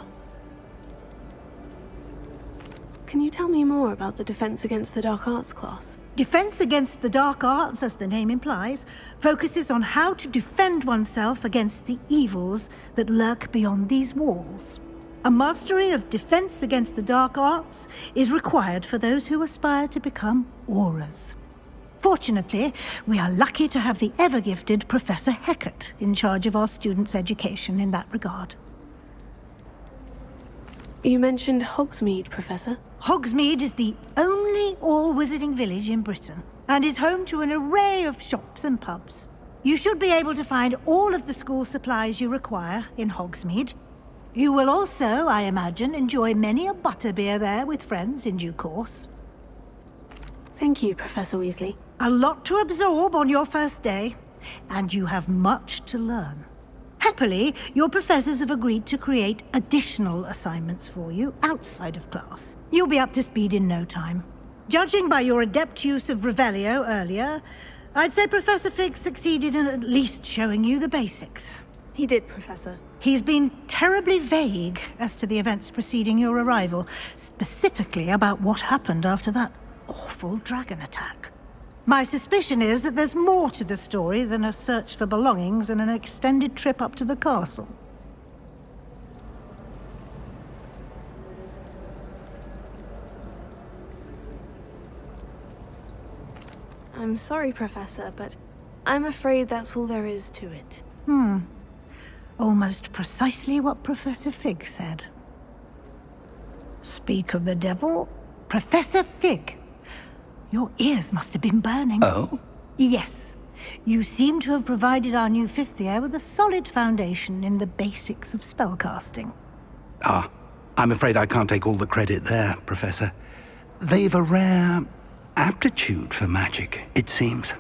Can you tell me more about the Defense Against the Dark Arts class? Defense Against the Dark Arts, as the name implies, focuses on how to defend oneself against the evils that lurk beyond these walls. A mastery of Defense Against the Dark Arts is required for those who aspire to become auras. Fortunately, we are lucky to have the ever-gifted Professor Hecat in charge of our students' education in that regard. You mentioned Hogsmeade, Professor. Hogsmeade is the only all-wizarding village in Britain, and is home to an array of shops and pubs. You should be able to find all of the school supplies you require in Hogsmeade. You will also, I imagine, enjoy many a butterbeer there with friends in due course. Thank you, Professor Weasley. A lot to absorb on your first day, and you have much to learn. Happily, your professors have agreed to create additional assignments for you outside of class. You'll be up to speed in no time. Judging by your adept use of Revelio earlier, I'd say Professor Fig succeeded in at least showing you the basics. He did, Professor. He's been terribly vague as to the events preceding your arrival, specifically about what happened after that awful dragon attack. My suspicion is that there's more to the story than a search for belongings and an extended trip up to the castle. I'm sorry, Professor, but I'm afraid that's all there is to it. Almost precisely what Professor Fig said. Speak of the devil, Professor Fig. Your ears must have been burning. Oh? Yes. You seem to have provided our new fifth year with a solid foundation in the basics of spellcasting. Ah, I'm afraid I can't take all the credit there, Professor. They've a rare aptitude for magic, it seems.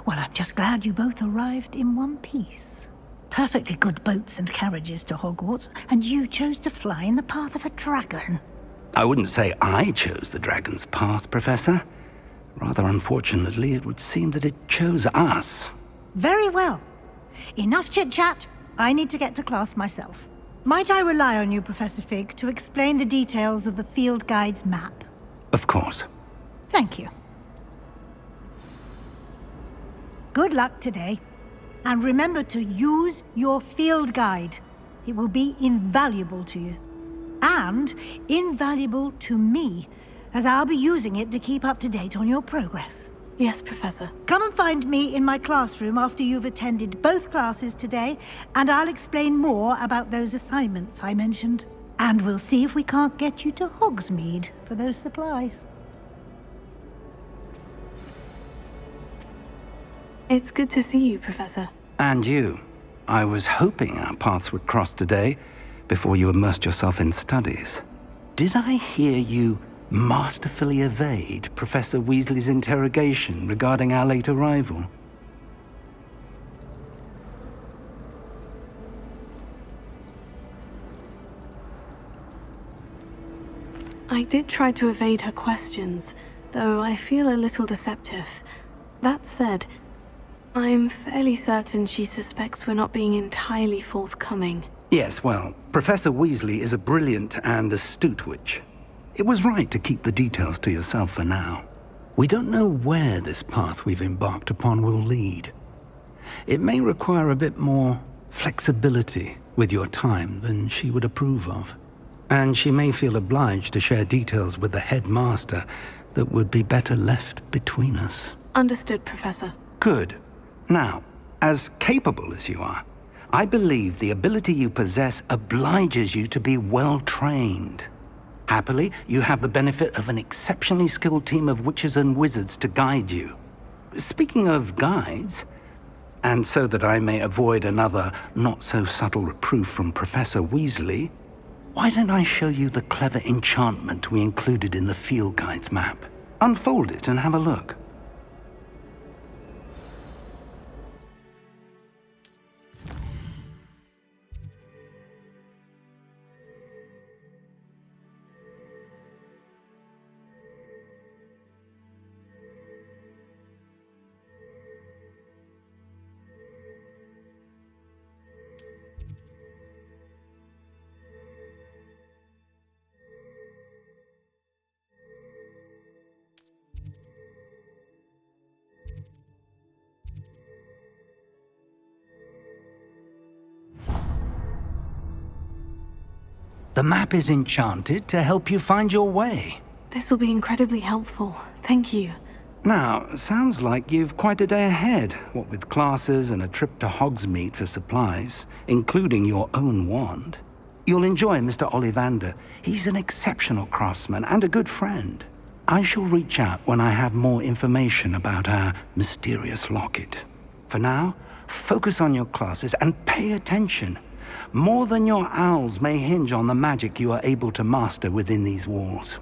Well, I'm just glad you both arrived in one piece. Perfectly good boats and carriages to Hogwarts, and you chose to fly in the path of a dragon. I wouldn't say I chose the dragon's path, Professor. Rather unfortunately, it would seem that it chose us. Very well. Enough chit-chat. I need to get to class myself. Might I rely on you, Professor Fig, to explain the details of the field guide's map? Of course. Thank you. Good luck today. And remember to use your field guide. It will be invaluable to you. And invaluable to me, as I'll be using it to keep up to date on your progress. Yes, Professor. Come and find me in my classroom after you've attended both classes today, and I'll explain more about those assignments I mentioned. And we'll see if we can't get you to Hogsmeade for those supplies. It's good to see you, Professor. And you. I was hoping our paths would cross today, before you immersed yourself in studies. Did I hear you masterfully evade Professor Weasley's interrogation regarding our late arrival? I did try to evade her questions, though I feel a little deceptive. That said, I'm fairly certain she suspects we're not being entirely forthcoming. Yes, well, Professor Weasley is a brilliant and astute witch. It was right to keep the details to yourself for now. We don't know where this path we've embarked upon will lead. It may require a bit more flexibility with your time than she would approve of. And she may feel obliged to share details with the headmaster that would be better left between us. Understood, Professor. Good. Now, as capable as you are, I believe the ability you possess obliges you to be well-trained. Happily, you have the benefit of an exceptionally skilled team of witches and wizards to guide you. Speaking of guides, and so that I may avoid another not-so-subtle reproof from Professor Weasley, why don't I show you the clever enchantment we included in the field guide's map? Unfold it and have a look. The map is enchanted to help you find your way. This will be incredibly helpful. Thank you. Now, sounds like you've quite a day ahead, what with classes and a trip to Hogsmeade for supplies, including your own wand. You'll enjoy Mr. Ollivander. He's an exceptional craftsman and a good friend. I shall reach out when I have more information about our mysterious locket. For now, focus on your classes and pay attention. More than your owls may hinge on the magic you are able to master within these walls.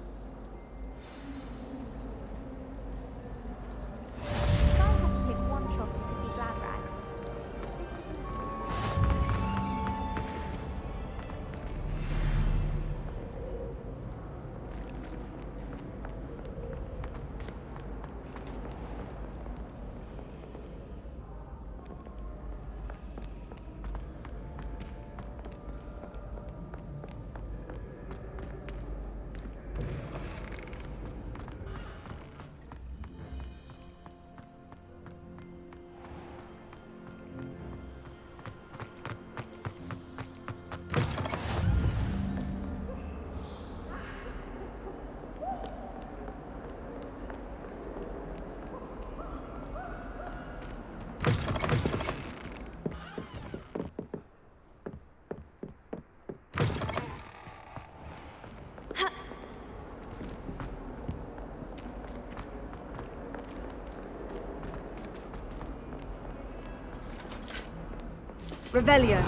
Revelio.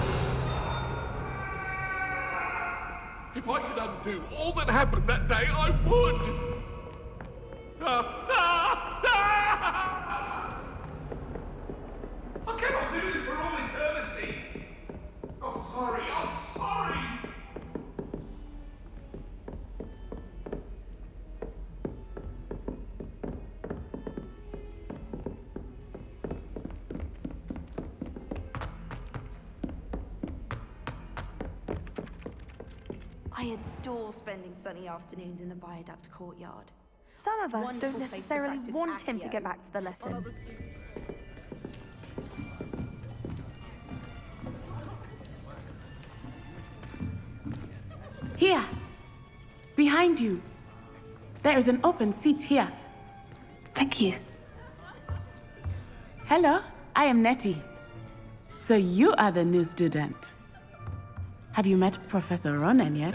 If I could undo all that happened that day, I would! I cannot do this for all eternity! I'm sorry, I'm sorry! I adore spending sunny afternoons in the viaduct courtyard. Some of us don't necessarily want him to get back to the lesson. Here! Behind you! There is an open seat here. Thank you. Hello, I am Nettie. So you are the new student. Have you met Professor Ronan yet?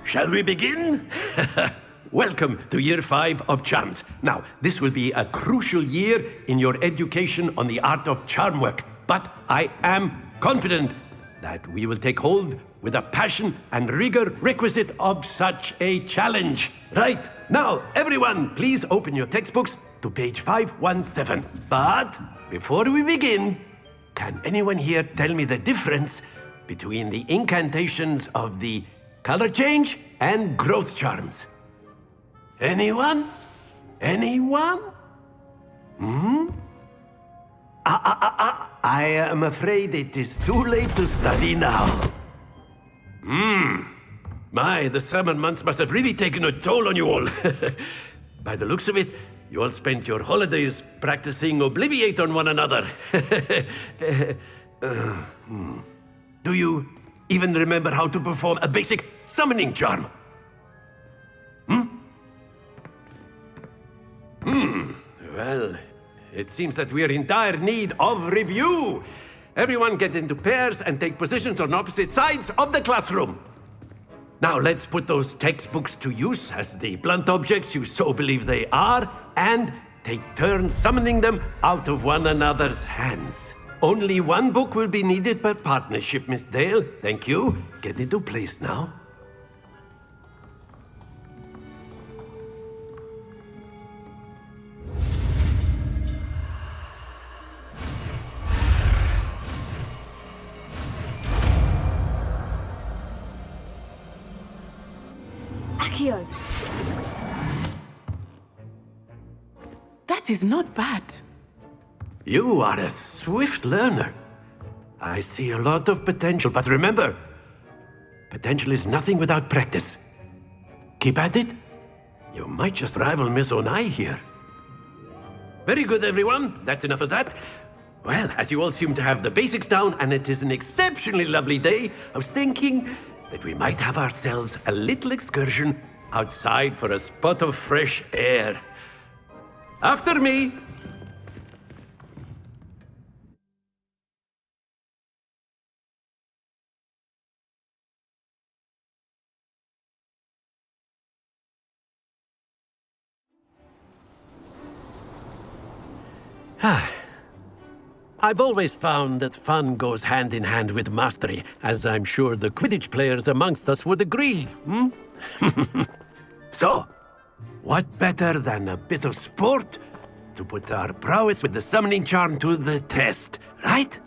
Shall we begin? Welcome to Year 5 of Charms. Now, this will be a crucial year in your education on the art of charm work, but I am confident that we will take hold with the passion and rigor requisite of such a challenge. Right, now, everyone, please open your textbooks to page 517. But before we begin, can anyone here tell me the difference between the incantations of the color change and growth charms? Anyone? Anyone? I am afraid it is too late to study now. My, the summer months must have really taken a toll on you all. By the looks of it, you all spent your holidays practicing Obliviate on one another. Do you even remember how to perform a basic summoning charm? Well, it seems that we are in dire need of review. Everyone get into pairs and take positions on opposite sides of the classroom. Now let's put those textbooks to use as the blunt objects you so believe they are, and take turns summoning them out of one another's hands. Only one book will be needed per partnership, Miss Dale. Thank you. Get into place now. Accio. That is not bad. You are a swift learner. I see a lot of potential, but remember, potential is nothing without practice. Keep at it. You might just rival Miss Onai here. Very good, everyone. That's enough of that. Well, as you all seem to have the basics down, and it is an exceptionally lovely day, I was thinking that we might have ourselves a little excursion outside for a spot of fresh air. After me! I've always found that fun goes hand in hand with mastery, as I'm sure the Quidditch players amongst us would agree, So, what better than a bit of sport to put our prowess with the summoning charm to the test, right?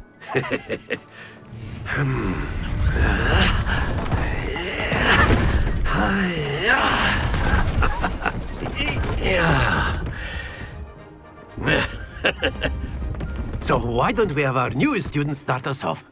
So why don't we have our newest student start us off?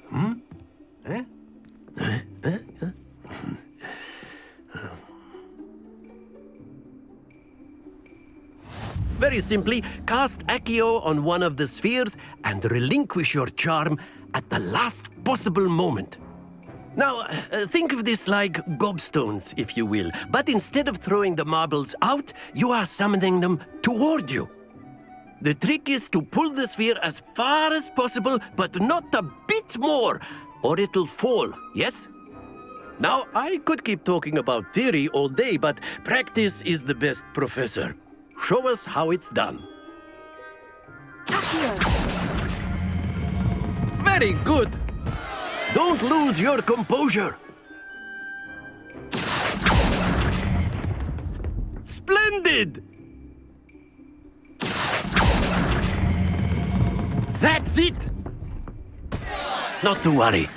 Very simply, cast Accio on one of the spheres and relinquish your charm at the last possible moment. Now, think of this like gobstones, if you will, but instead of throwing the marbles out, you are summoning them toward you. The trick is to pull the sphere as far as possible, but not a bit more, or it'll fall, yes? Now, I could keep talking about theory all day, but practice is the best professor. Show us how it's done. Accio. Very good. Don't lose your composure. Splendid! That's it! Not to worry.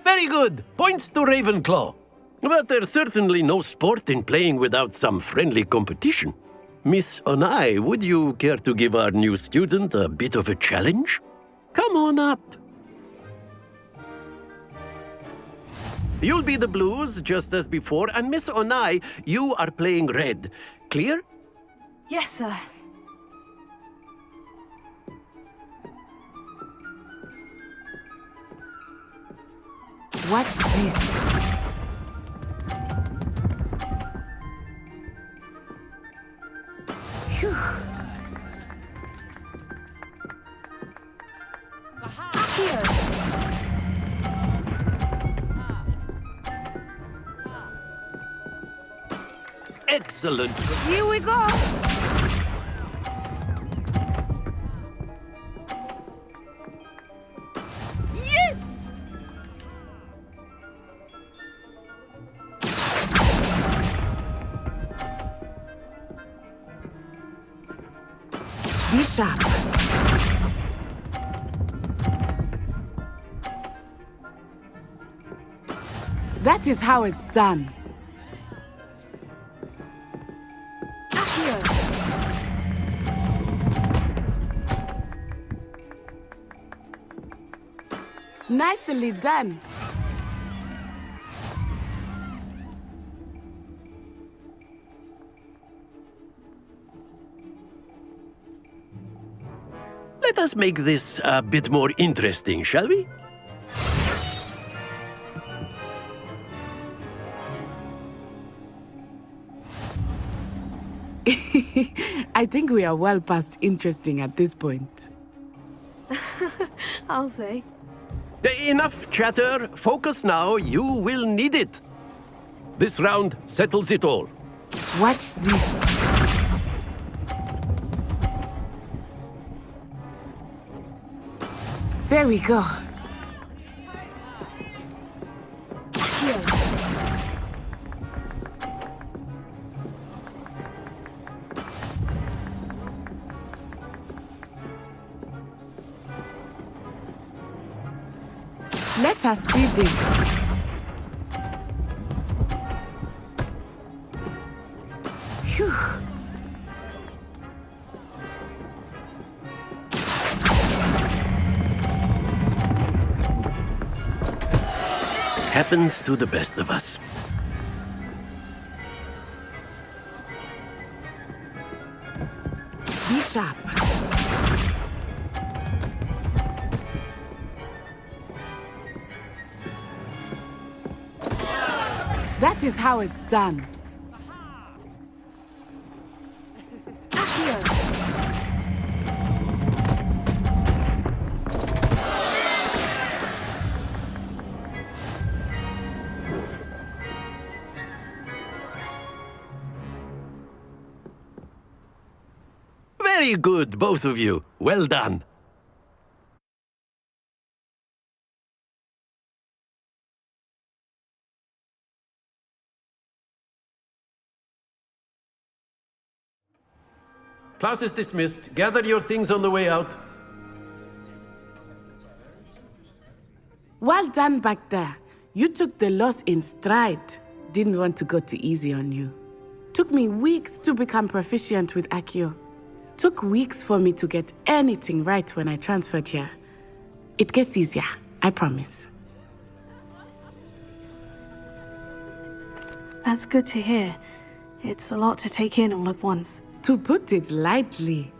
Very good. Points to Ravenclaw. But there's certainly no sport in playing without some friendly competition. Miss Onai, would you care to give our new student a bit of a challenge? Come on up. You'll be the blues, just as before, and Miss Onai, you are playing red. Clear? Yes, sir. Watch this. Phew. Excellent. Here we go. Yes! Be sharp. That is how it's done. Nicely done. Let us make this a bit more interesting, shall we? I think we are well past interesting at this point. I'll say. Enough chatter. Focus now. You will need it. This round settles it all. Watch this. There we go. Let us see this. Phew. Happens to the best of us. Be sharp. That is how it's done. Very good, both of you. Well done. Class is dismissed. Gather your things on the way out. Well done back there. You took the loss in stride. Didn't want to go too easy on you. Took me weeks to become proficient with Accio. Took weeks for me to get anything right when I transferred here. It gets easier, I promise. That's good to hear. It's a lot to take in all at once. To put it lightly,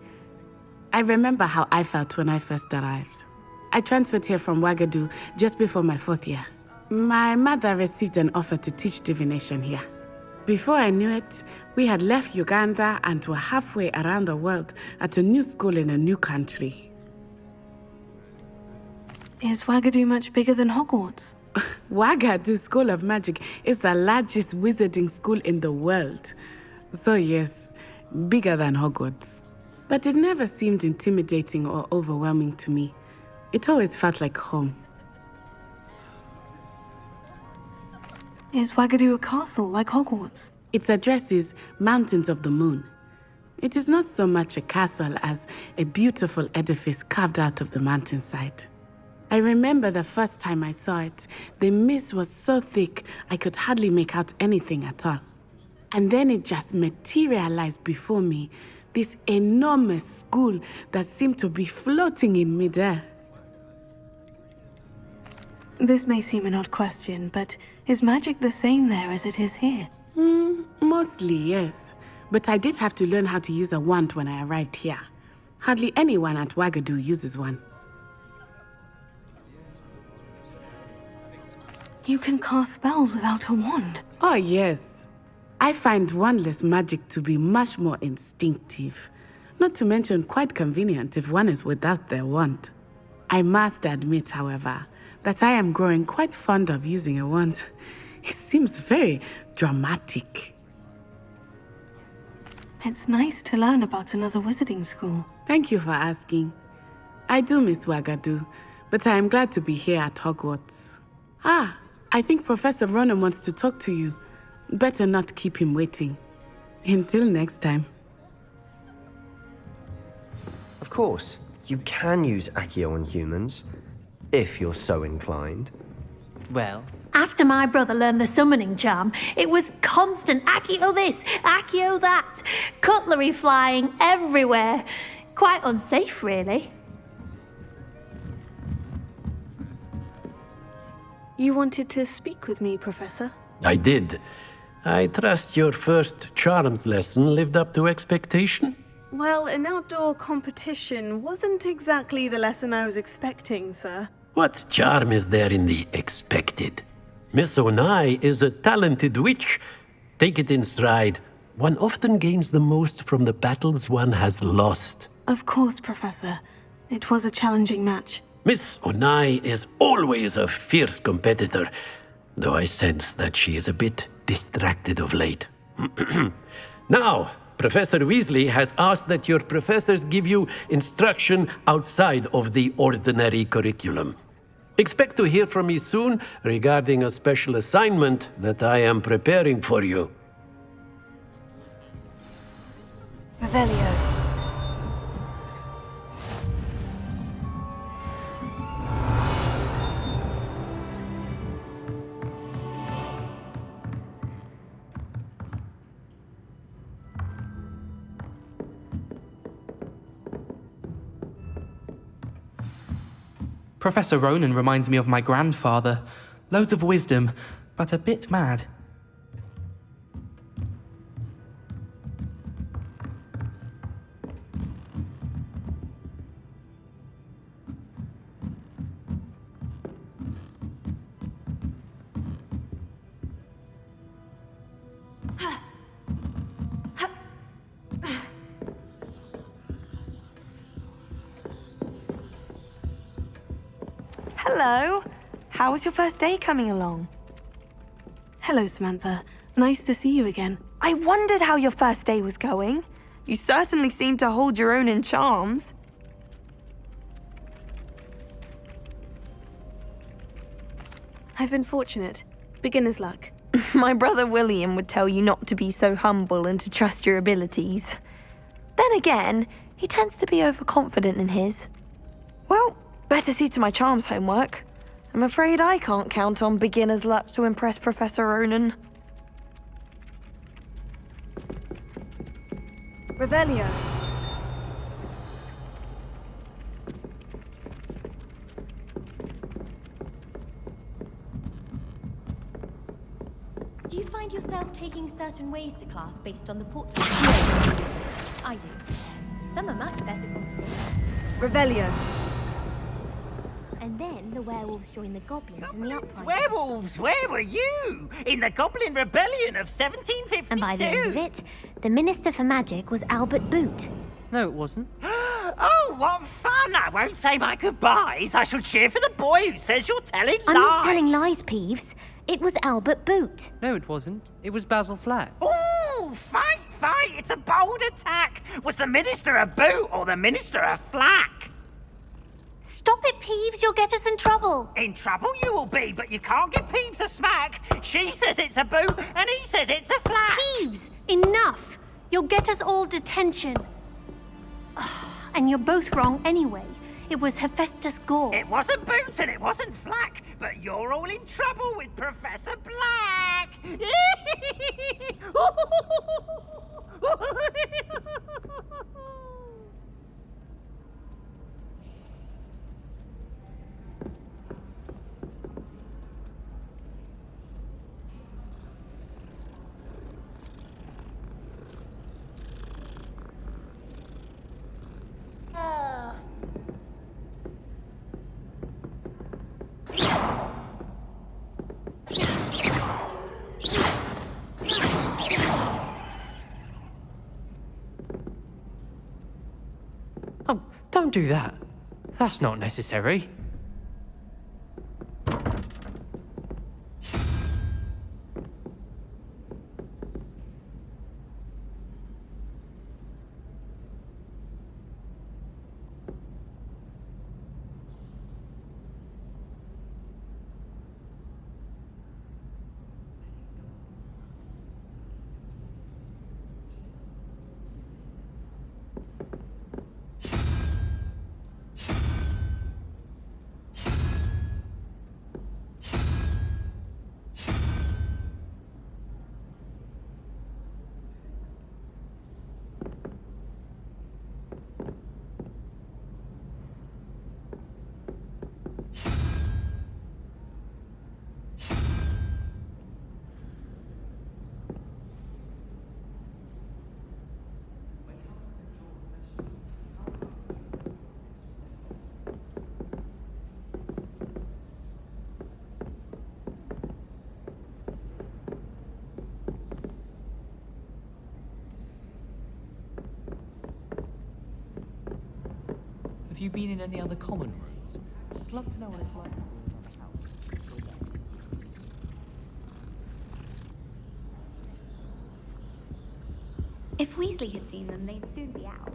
I remember how I felt when I first arrived. I transferred here from Ouagadougou just before my 4th year. My mother received an offer to teach divination here. Before I knew it, we had left Uganda and were halfway around the world at a new school in a new country. Is Ouagadougou much bigger than Hogwarts? Ouagadougou School of Magic is the largest wizarding school in the world. So yes, bigger than Hogwarts. But it never seemed intimidating or overwhelming to me. It always felt like home. Is Wagadu a castle like Hogwarts? Its address is Mountains of the Moon. It is not so much a castle as a beautiful edifice carved out of the mountainside. I remember the first time I saw it, the mist was so thick I could hardly make out anything at all. And then it just materialized before me, this enormous school that seemed to be floating in midair. This may seem an odd question, but is magic the same there as it is here? Mostly, yes. But I did have to learn how to use a wand when I arrived here. Hardly anyone at Wagadu uses one. You can cast spells without a wand? Oh, yes. I find wandless magic to be much more instinctive. Not to mention quite convenient if one is without their wand. I must admit, however, that I am growing quite fond of using a wand. It seems very dramatic. It's nice to learn about another wizarding school. Thank you for asking. I do miss Wagadu, but I am glad to be here at Hogwarts. I think Professor Ronan wants to talk to you. Better not keep him waiting. Until next time. Of course, you can use Accio on humans, if you're so inclined. Well, After my brother learned the summoning charm, it was constant Accio this, Accio that, cutlery flying everywhere. Quite unsafe, really. You wanted to speak with me, Professor? I did. I trust your first charms lesson lived up to expectation? Well, an outdoor competition wasn't exactly the lesson I was expecting, sir. What charm is there in the expected? Miss Onai is a talented witch. Take it in stride. One often gains the most from the battles one has lost. Of course, Professor. It was a challenging match. Miss Onai is always a fierce competitor, though I sense that she is a bit distracted of late. Now, Professor Weasley has asked that your professors give you instruction outside of the ordinary curriculum. Expect to hear from me soon regarding a special assignment that I am preparing for you. Revelio. Professor Ronan reminds me of my grandfather. Loads of wisdom, but a bit mad. Hello. How was your first day coming along? Hello, Samantha. Nice to see you again. I wondered how your first day was going. You certainly seem to hold your own in charms. I've been fortunate. Beginner's luck. My brother William would tell you not to be so humble and to trust your abilities. Then again, he tends to be overconfident in his. Well, better see to my charms homework. I'm afraid I can't count on beginner's luck to impress Professor Ronan. Revelio. Do you find yourself taking certain ways to class based on the portrait? I do. Some are much better. Revelio. And then the werewolves join the goblins in the uprising. Werewolves, where were you? In the Goblin Rebellion of 1752. And by the end of it, the Minister for Magic was Albert Boot. No, it wasn't. Oh, what fun! I won't say my goodbyes. I shall cheer for the boy who says you're telling lies. I'm not telling lies, Peeves. It was Albert Boot. No, it wasn't. It was Basil Flack. Oh, fight, fight! It's a bold attack. Was the Minister a boot or the Minister a flack? Stop it, Peeves. You'll get us in trouble. In trouble you will be, but you can't give Peeves a smack. She says it's a boot, and he says it's a flat. Peeves, enough. You'll get us all detention. And you're both wrong anyway. It was Hephaestus Gore. It wasn't boot and it wasn't flack, but you're all in trouble with Professor Black. Oh, don't do that. That's not necessary. Have you been in any other common rooms? I'd love to know what it's like. If Weasley had seen them, they'd soon be out.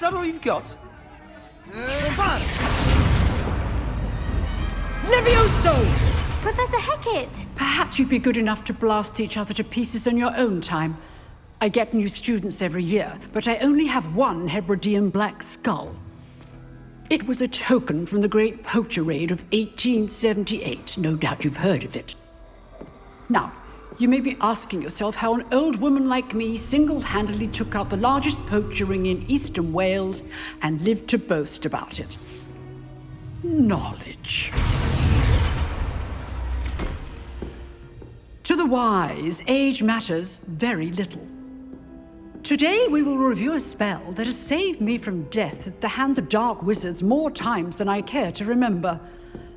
that all you've got? Levioso! Professor Hecat! Perhaps you'd be good enough to blast each other to pieces in your own time. I get new students every year, but I only have one Hebridean black skull. It was a token from the Great Poacher Raid of 1878. No doubt you've heard of it. Now, you may be asking yourself how an old woman like me single-handedly took out the largest poacher ring in eastern Wales and lived to boast about it. Knowledge. To the wise, age matters very little. Today we will review a spell that has saved me from death at the hands of dark wizards more times than I care to remember.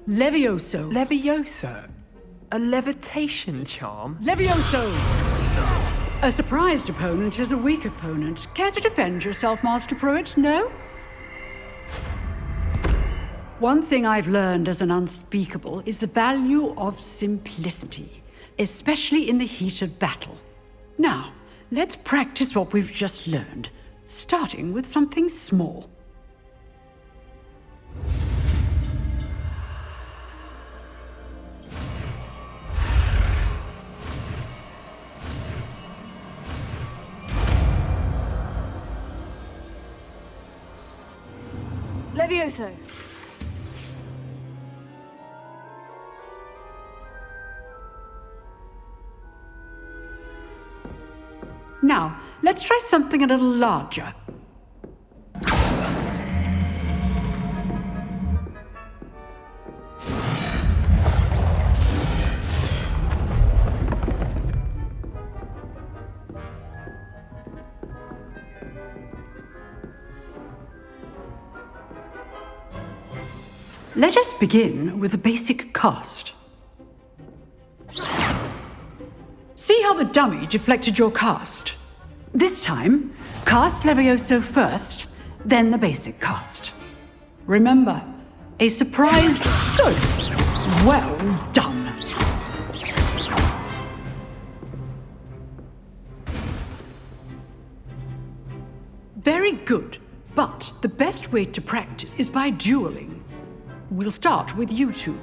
Levioso. Levioso? A levitation charm? Levioso! A surprised opponent is a weak opponent. Care to defend yourself, Master Pruitt? No? One thing I've learned as an unspeakable is the value of simplicity, especially in the heat of battle. Now, let's practice what we've just learned, starting with something small. Levioso. Now, let's try something a little larger. Let us begin with the basic cast. See how the dummy deflected your cast? This time, cast Levioso first, then the basic cast. Remember, a surprise... Good. Well done. Very good, but the best way to practice is by dueling. We'll start with you two.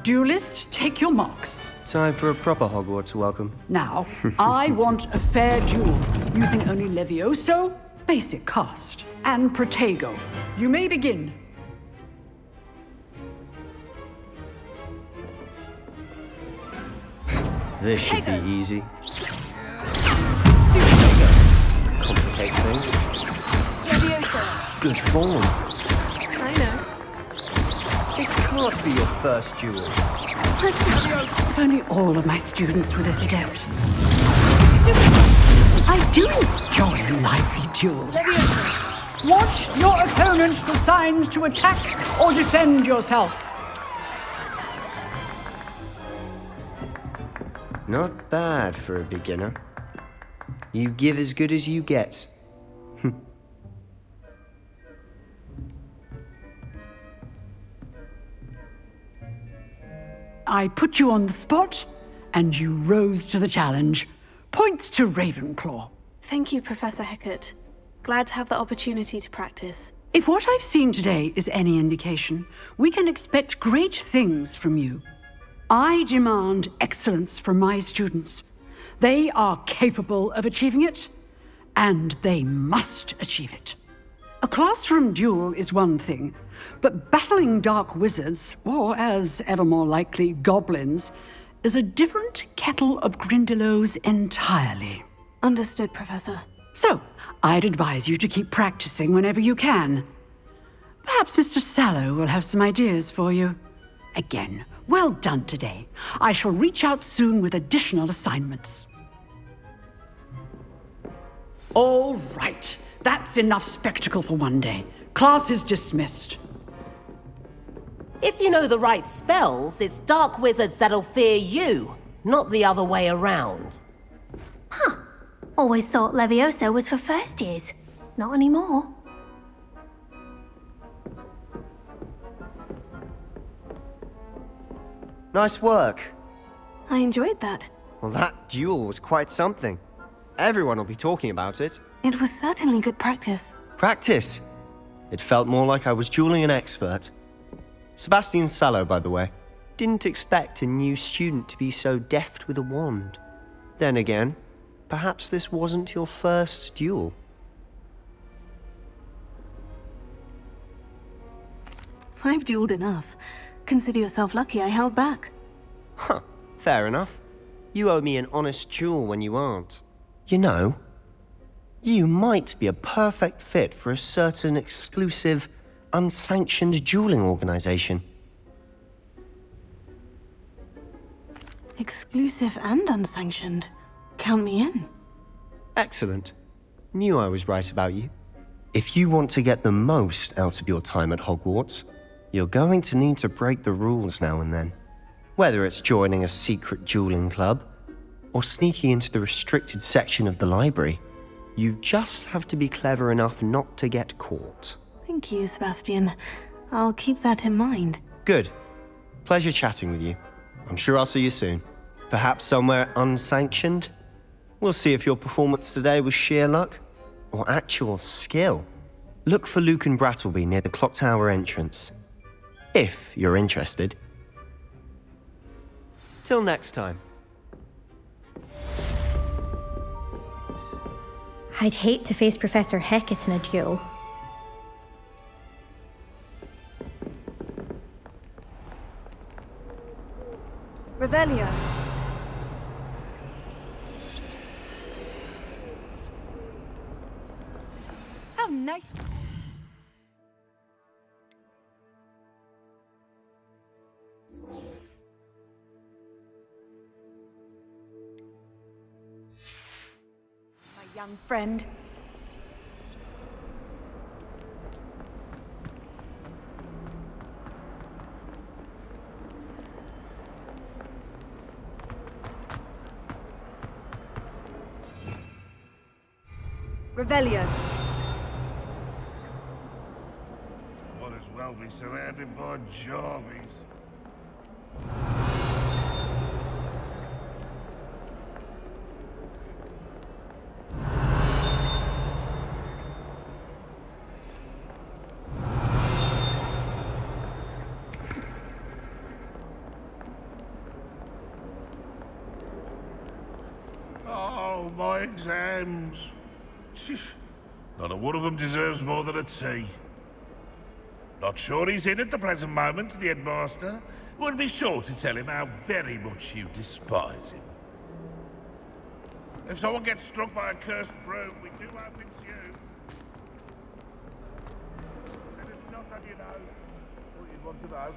Duelists, take your marks. Time for a proper Hogwarts welcome. Now, I want a fair duel, using only Levioso, basic cast, and Protego. You may begin. This should be easy. Complicates things. Levioso. Good form. I know. It can't be your first duel. If only all of my students were this adept. I do enjoy a lively duel. Watch your opponent for signs to attack or defend yourself. Not bad for a beginner. You give as good as you get. I put you on the spot, and you rose to the challenge. Points to Ravenclaw. Thank you, Professor Hecat. Glad to have the opportunity to practice. If what I've seen today is any indication, we can expect great things from you. I demand excellence from my students. They are capable of achieving it, and they must achieve it. A classroom duel is one thing, but battling dark wizards, or as ever more likely, goblins, is a different kettle of Grindylows entirely. Understood, Professor. So, I'd advise you to keep practicing whenever you can. Perhaps Mr. Sallow will have some ideas for you. Again, well done today. I shall reach out soon with additional assignments. All right. That's enough spectacle for one day. Class is dismissed. If you know the right spells, it's dark wizards that'll fear you, not the other way around. Huh. Always thought Levioso was for first years. Not anymore. Nice work. I enjoyed that. Well, that duel was quite something. Everyone will be talking about it. It was certainly good practice. Practice? It felt more like I was dueling an expert. Sebastian Sallow, by the way. Didn't expect a new student to be so deft with a wand. Then again, perhaps this wasn't your first duel. I've dueled enough. Consider yourself lucky I held back. Huh, fair enough. You owe me an honest duel when you aren't. You know, you might be a perfect fit for a certain exclusive, unsanctioned dueling organization. Exclusive and unsanctioned. Count me in. Excellent. Knew I was right about you. If you want to get the most out of your time at Hogwarts, you're going to need to break the rules now and then. Whether it's joining a secret dueling club, or sneaking into the restricted section of the library, you just have to be clever enough not to get caught. Thank you, Sebastian. I'll keep that in mind. Good. Pleasure chatting with you. I'm sure I'll see you soon. Perhaps somewhere unsanctioned? We'll see if your performance today was sheer luck or actual skill. Look for Luke and Brattleby near the clock tower entrance. If you're interested. Till next time. I'd hate to face Professor Hecat in a duel. Revelio. How nice. My young friend. Revelio. Might as well be surrounded by Jarvies. Oh, my exams. Not a one of them deserves more than a tea. Not sure he's in at the present moment, the headmaster. Would be sure to tell him how very much you despise him. If someone gets struck by a cursed broom, we do hope it's you. And it's not on your nose. What you'd want to know.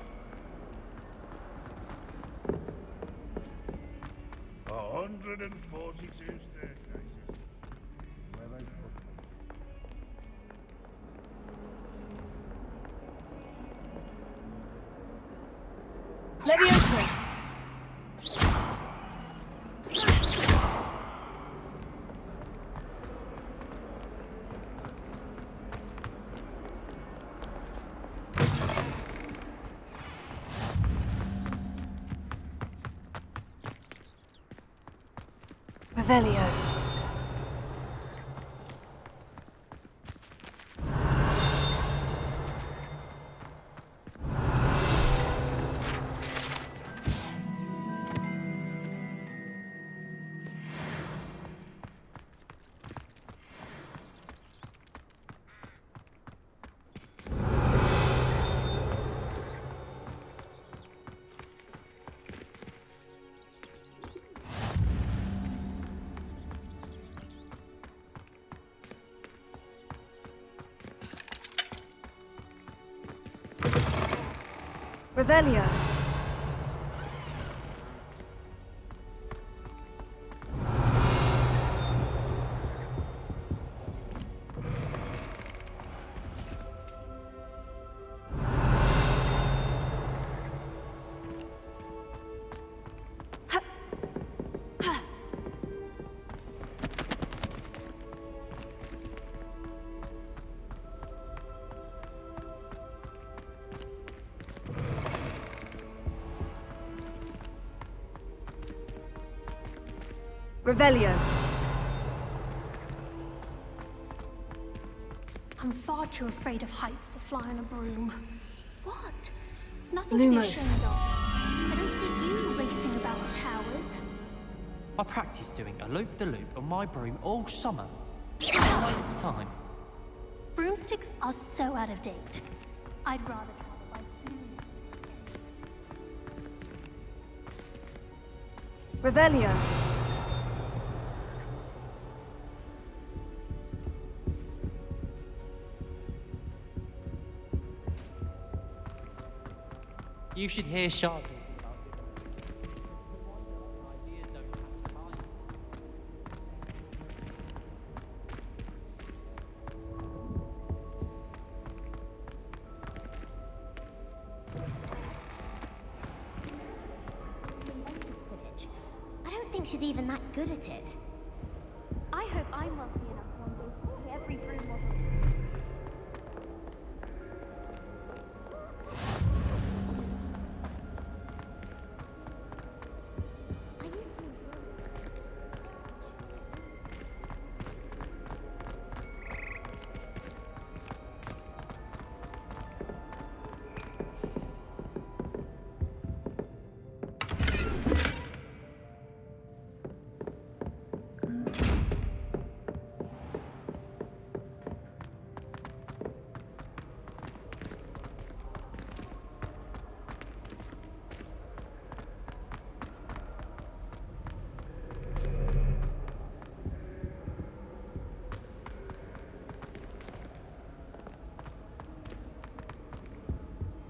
142 staircases. Where they put them. Leviosa. Revelio. Revelio. I'm far too afraid of heights to fly on a broom. What? It's nothing Lumos. to be ashamed of. I don't see you racing about towers. I practiced doing a loop-de-loop on my broom all summer. It's a waste of time. Broomsticks are so out of date. I'd rather travel by Revelio. You should hear Charlotte. I don't think she's even that good at it. I hope I'm wealthy enough one day to buy every broom model.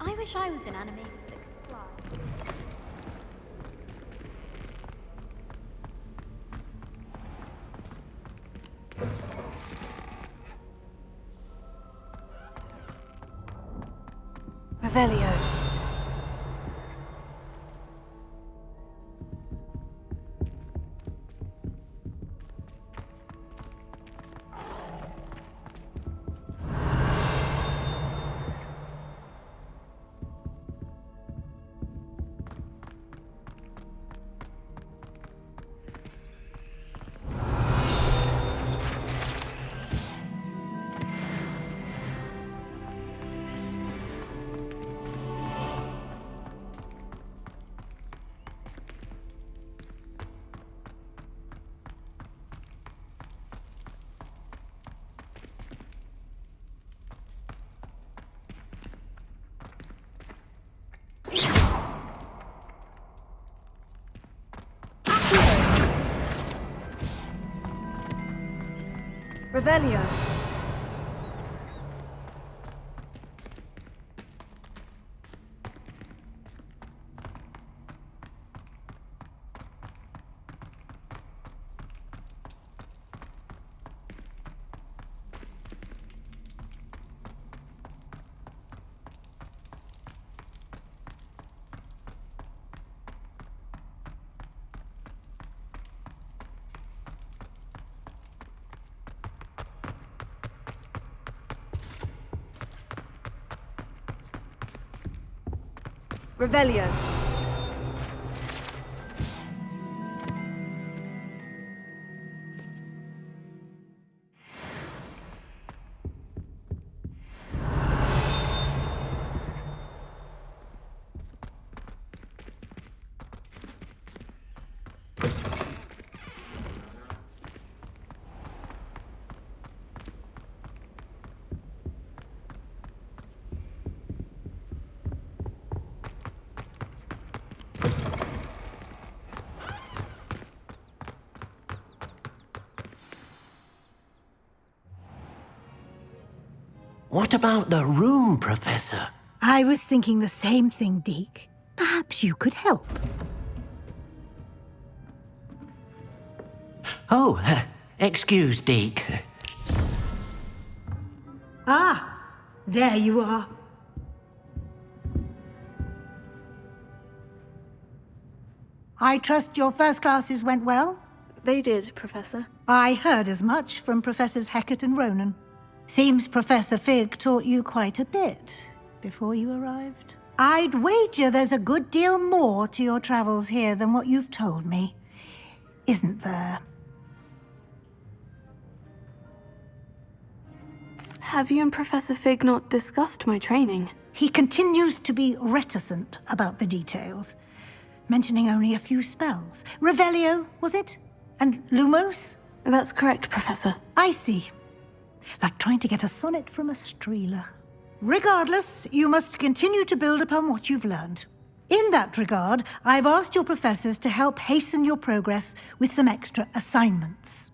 I wish I was an animator that could fly. Revelio. Revelio. Revelio. What about the room, Professor? I was thinking the same thing, Deke. Perhaps you could help. Oh, excuse, Deke. Ah, there you are. I trust your first classes went well? They did, Professor. I heard as much from Professors Hecat and Ronan. Seems Professor Fig taught you quite a bit before you arrived. I'd wager there's a good deal more to your travels here than what you've told me, isn't there? Have you and Professor Fig not discussed my training? He continues to be reticent about the details, mentioning only a few spells. Revelio, was it? And Lumos? That's correct, Professor. I see. Like trying to get a sonnet from a streeler. Regardless, you must continue to build upon what you've learned. In that regard, I've asked your professors to help hasten your progress with some extra assignments.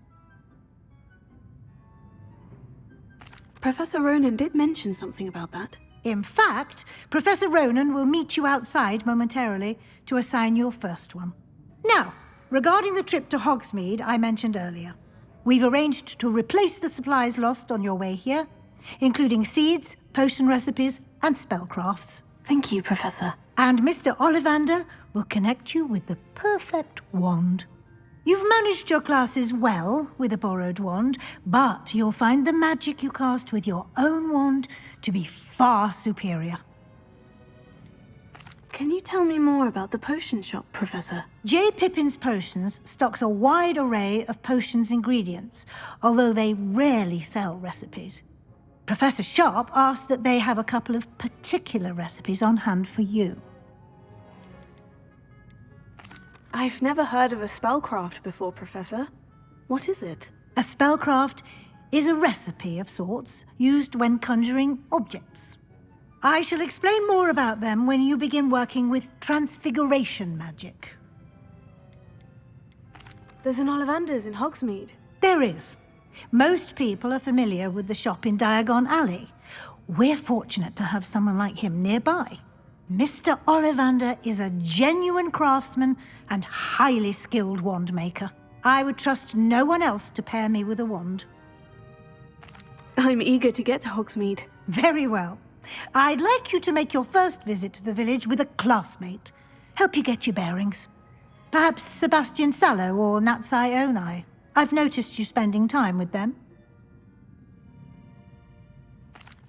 Professor Ronan did mention something about that. In fact, Professor Ronan will meet you outside momentarily to assign your first one. Now, regarding the trip to Hogsmeade I mentioned earlier, we've arranged to replace the supplies lost on your way here, including seeds, potion recipes, and spellcrafts. Thank you, Professor. And Mr. Ollivander will connect you with the perfect wand. You've managed your classes well with a borrowed wand, but you'll find the magic you cast with your own wand to be far superior. Can you tell me more about the potion shop, Professor? J. Pippin's Potions stocks a wide array of potions ingredients, although they rarely sell recipes. Professor Sharp asked that they have a couple of particular recipes on hand for you. I've never heard of a spellcraft before, Professor. What is it? A spellcraft is a recipe of sorts used when conjuring objects. I shall explain more about them when you begin working with transfiguration magic. There's an Ollivander's in Hogsmeade. There is. Most people are familiar with the shop in Diagon Alley. We're fortunate to have someone like him nearby. Mr. Ollivander is a genuine craftsman and highly skilled wand maker. I would trust no one else to pair me with a wand. I'm eager to get to Hogsmeade. Very well. I'd like you to make your first visit to the village with a classmate. Help you get your bearings. Perhaps Sebastian Sallow or Natsai Onai. I've noticed you spending time with them.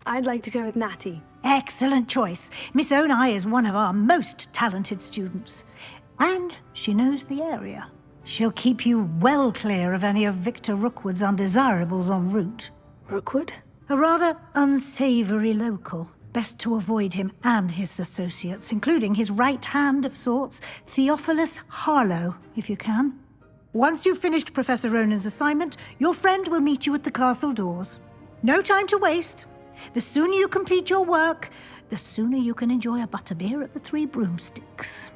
I'd like to go with Natty. Excellent choice. Miss Onai is one of our most talented students. And she knows the area. She'll keep you well clear of any of Victor Rookwood's undesirables en route. Rookwood? A rather unsavory local. Best to avoid him and his associates, including his right hand of sorts, Theophilus Harlow, if you can. Once you've finished Professor Ronan's assignment, your friend will meet you at the castle doors. No time to waste. The sooner you complete your work, the sooner you can enjoy a butterbeer at the Three Broomsticks.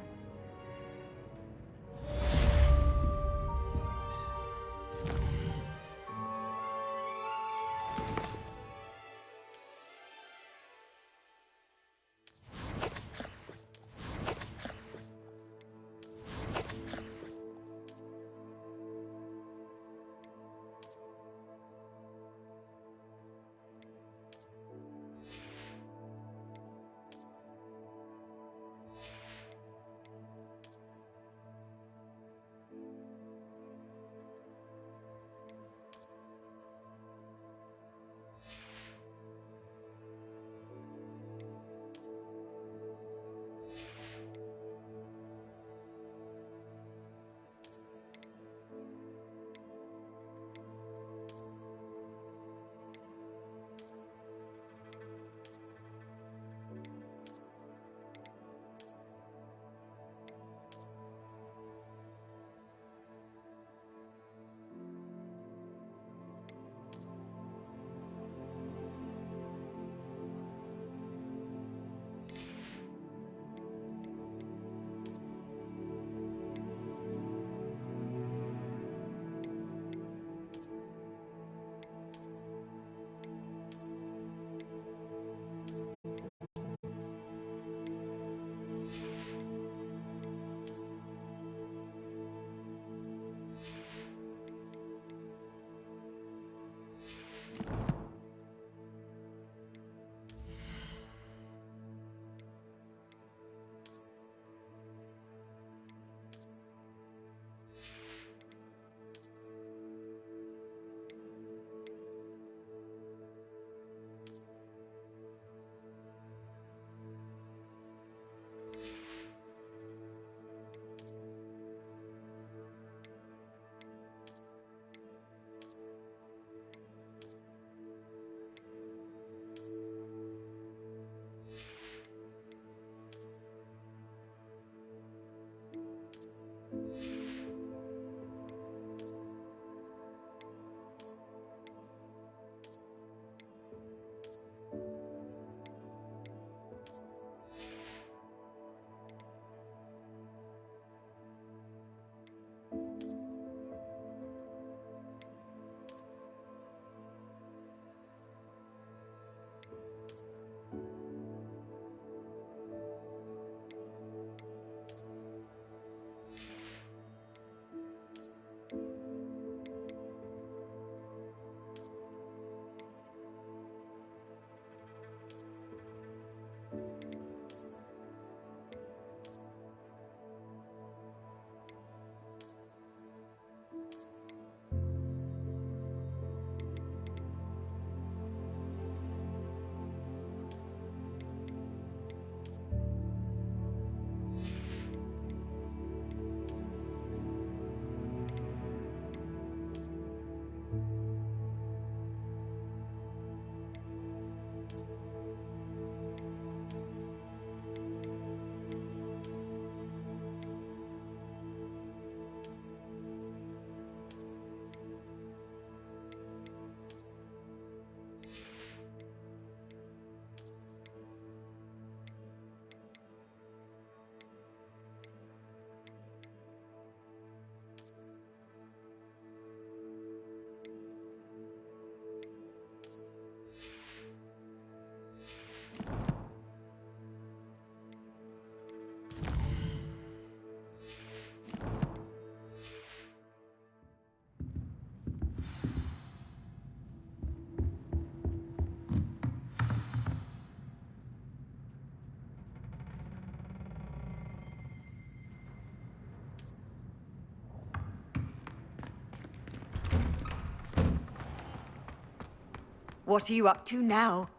What are you up to now?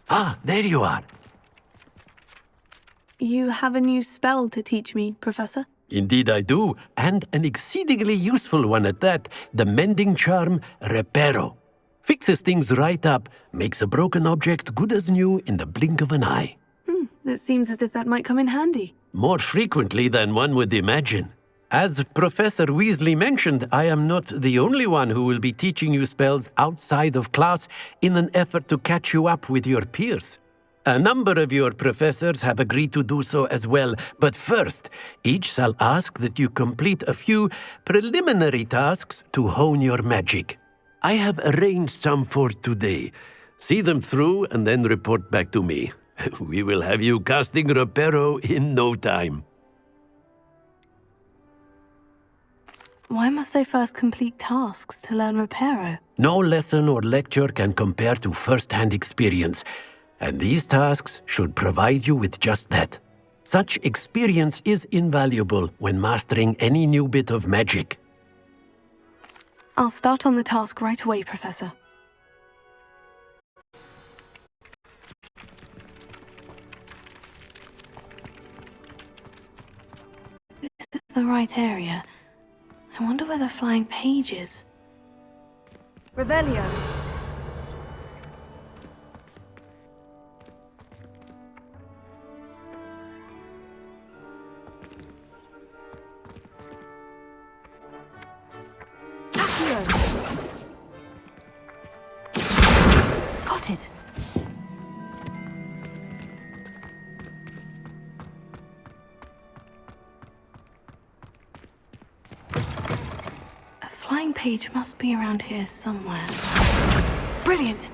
Ah, there you are. You have a new spell to teach me, Professor? Indeed I do, and an exceedingly useful one at that. The mending charm, Reparo. Fixes things right up, makes a broken object good as new in the blink of an eye. It seems as if that might come in handy. More frequently than one would imagine. As Professor Weasley mentioned, I am not the only one who will be teaching you spells outside of class in an effort to catch you up with your peers. A number of your professors have agreed to do so as well, but first, each shall ask that you complete a few preliminary tasks to hone your magic. I have arranged some for today. See them through and then report back to me. We will have you casting Reparo in no time. Why must I first complete tasks to learn Reparo? No lesson or lecture can compare to first-hand experience, and these tasks should provide you with just that. Such experience is invaluable when mastering any new bit of magic. I'll start on the task right away, Professor. This is the right area. I wonder where the flying page is. Revelio. Got it. A flying page must be around here somewhere. Brilliant!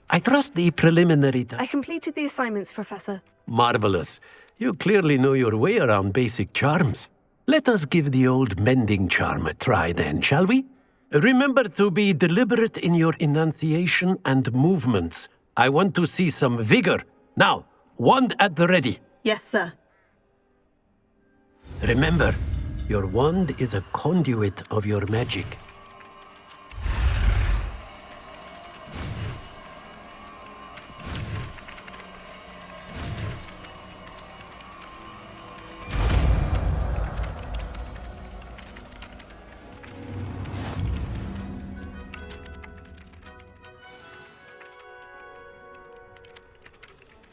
I trust the preliminary I completed the assignments, Professor. Marvelous. You clearly know your way around basic charms. Let us give the old mending charm a try then, shall we? Remember to be deliberate in your enunciation and movements. I want to see some vigor. Now, wand at the ready. Yes, sir. Remember, your wand is a conduit of your magic.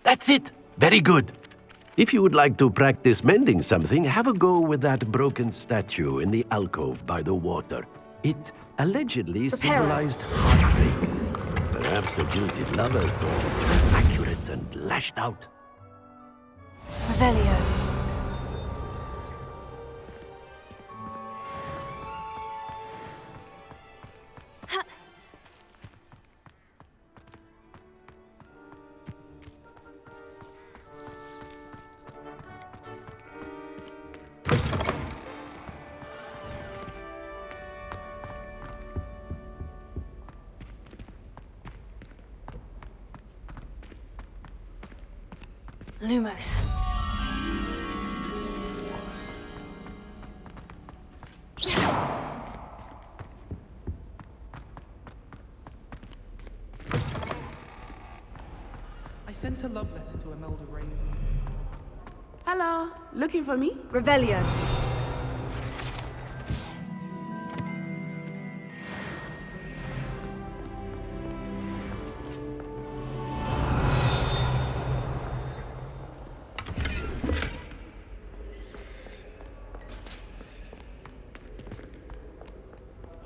That's it! Very good. If you would like to practice mending something, have a go with that broken statue in the alcove by the water. It allegedly symbolized heartbreak. Perhaps a jilted lover thought it was accurate and lashed out. Revelio. Lumos. I sent a love letter to Imelda Raven. Hello, looking for me? Revelio.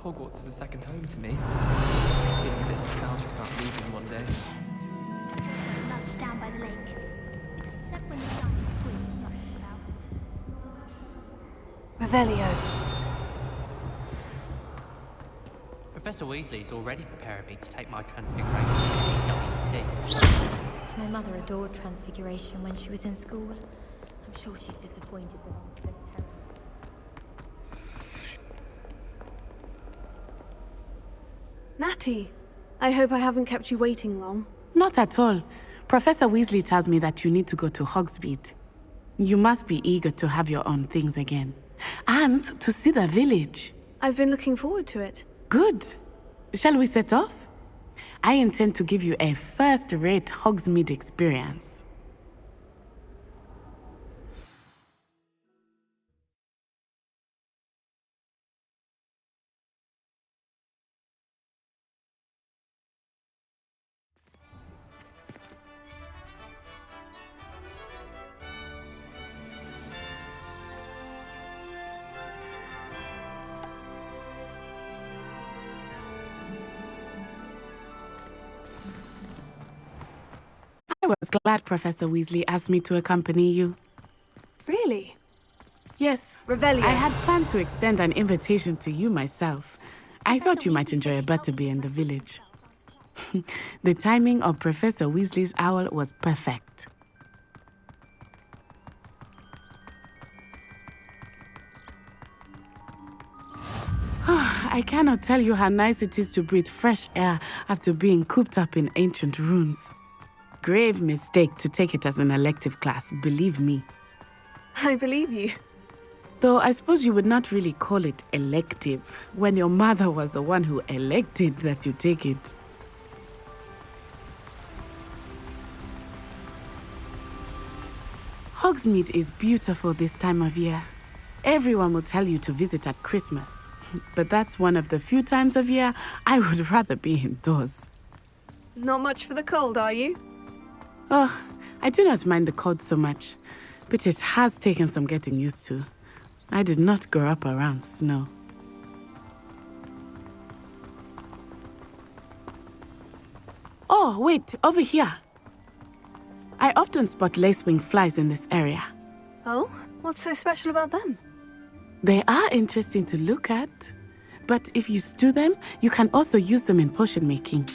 Hogwarts is a second home to me. Feeling a bit nostalgic about leaving one day. Lunch down by the lake. Except when you find the queen not about. Revelio. Professor Weasley's already preparing me to take my transfiguration to WT. My mother adored transfiguration when she was in school. I'm sure she's disappointed that I'm so terrible. Natty, I hope I haven't kept you waiting long. Not at all. Professor Weasley tells me that you need to go to Hogsmeade. You must be eager to have your own things again. And to see the village. I've been looking forward to it. Good. Shall we set off? I intend to give you a first-rate Hogsmeade experience. I was glad Professor Weasley asked me to accompany you. Really? Yes. Revelio. I had planned to extend an invitation to you myself. I thought you might enjoy a butterbeer in the village. The timing of Professor Weasley's owl was perfect. I cannot tell you how nice it is to breathe fresh air after being cooped up in ancient rooms. Grave mistake to take it as an elective class, believe me. I believe you. Though I suppose you would not really call it elective when your mother was the one who elected that you take it. Hogsmeade is beautiful this time of year. Everyone will tell you to visit at Christmas, but that's one of the few times of year I would rather be indoors. Not much for the cold, are you? Oh, I do not mind the cold so much, but it has taken some getting used to. I did not grow up around snow. Oh, wait, over here. I often spot lacewing flies in this area. Oh? What's so special about them? They are interesting to look at, but if you stew them, you can also use them in potion making.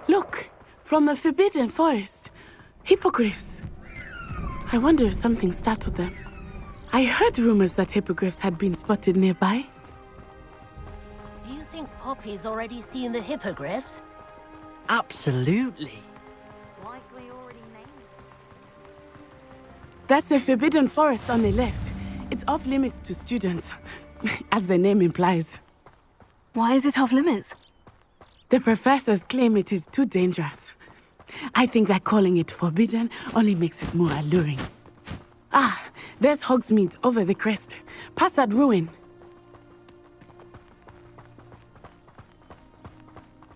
Look, from the Forbidden Forest. Hippogriffs. I wonder if something startled them. I heard rumors that hippogriffs had been spotted nearby. Do you think Poppy's already seen the hippogriffs? Absolutely. That's the Forbidden Forest on the left. It's off limits to students, as the name implies. Why is it off limits? The professors claim it is too dangerous. I think that calling it forbidden only makes it more alluring. Ah, there's Hogsmeade over the crest. Past that ruin.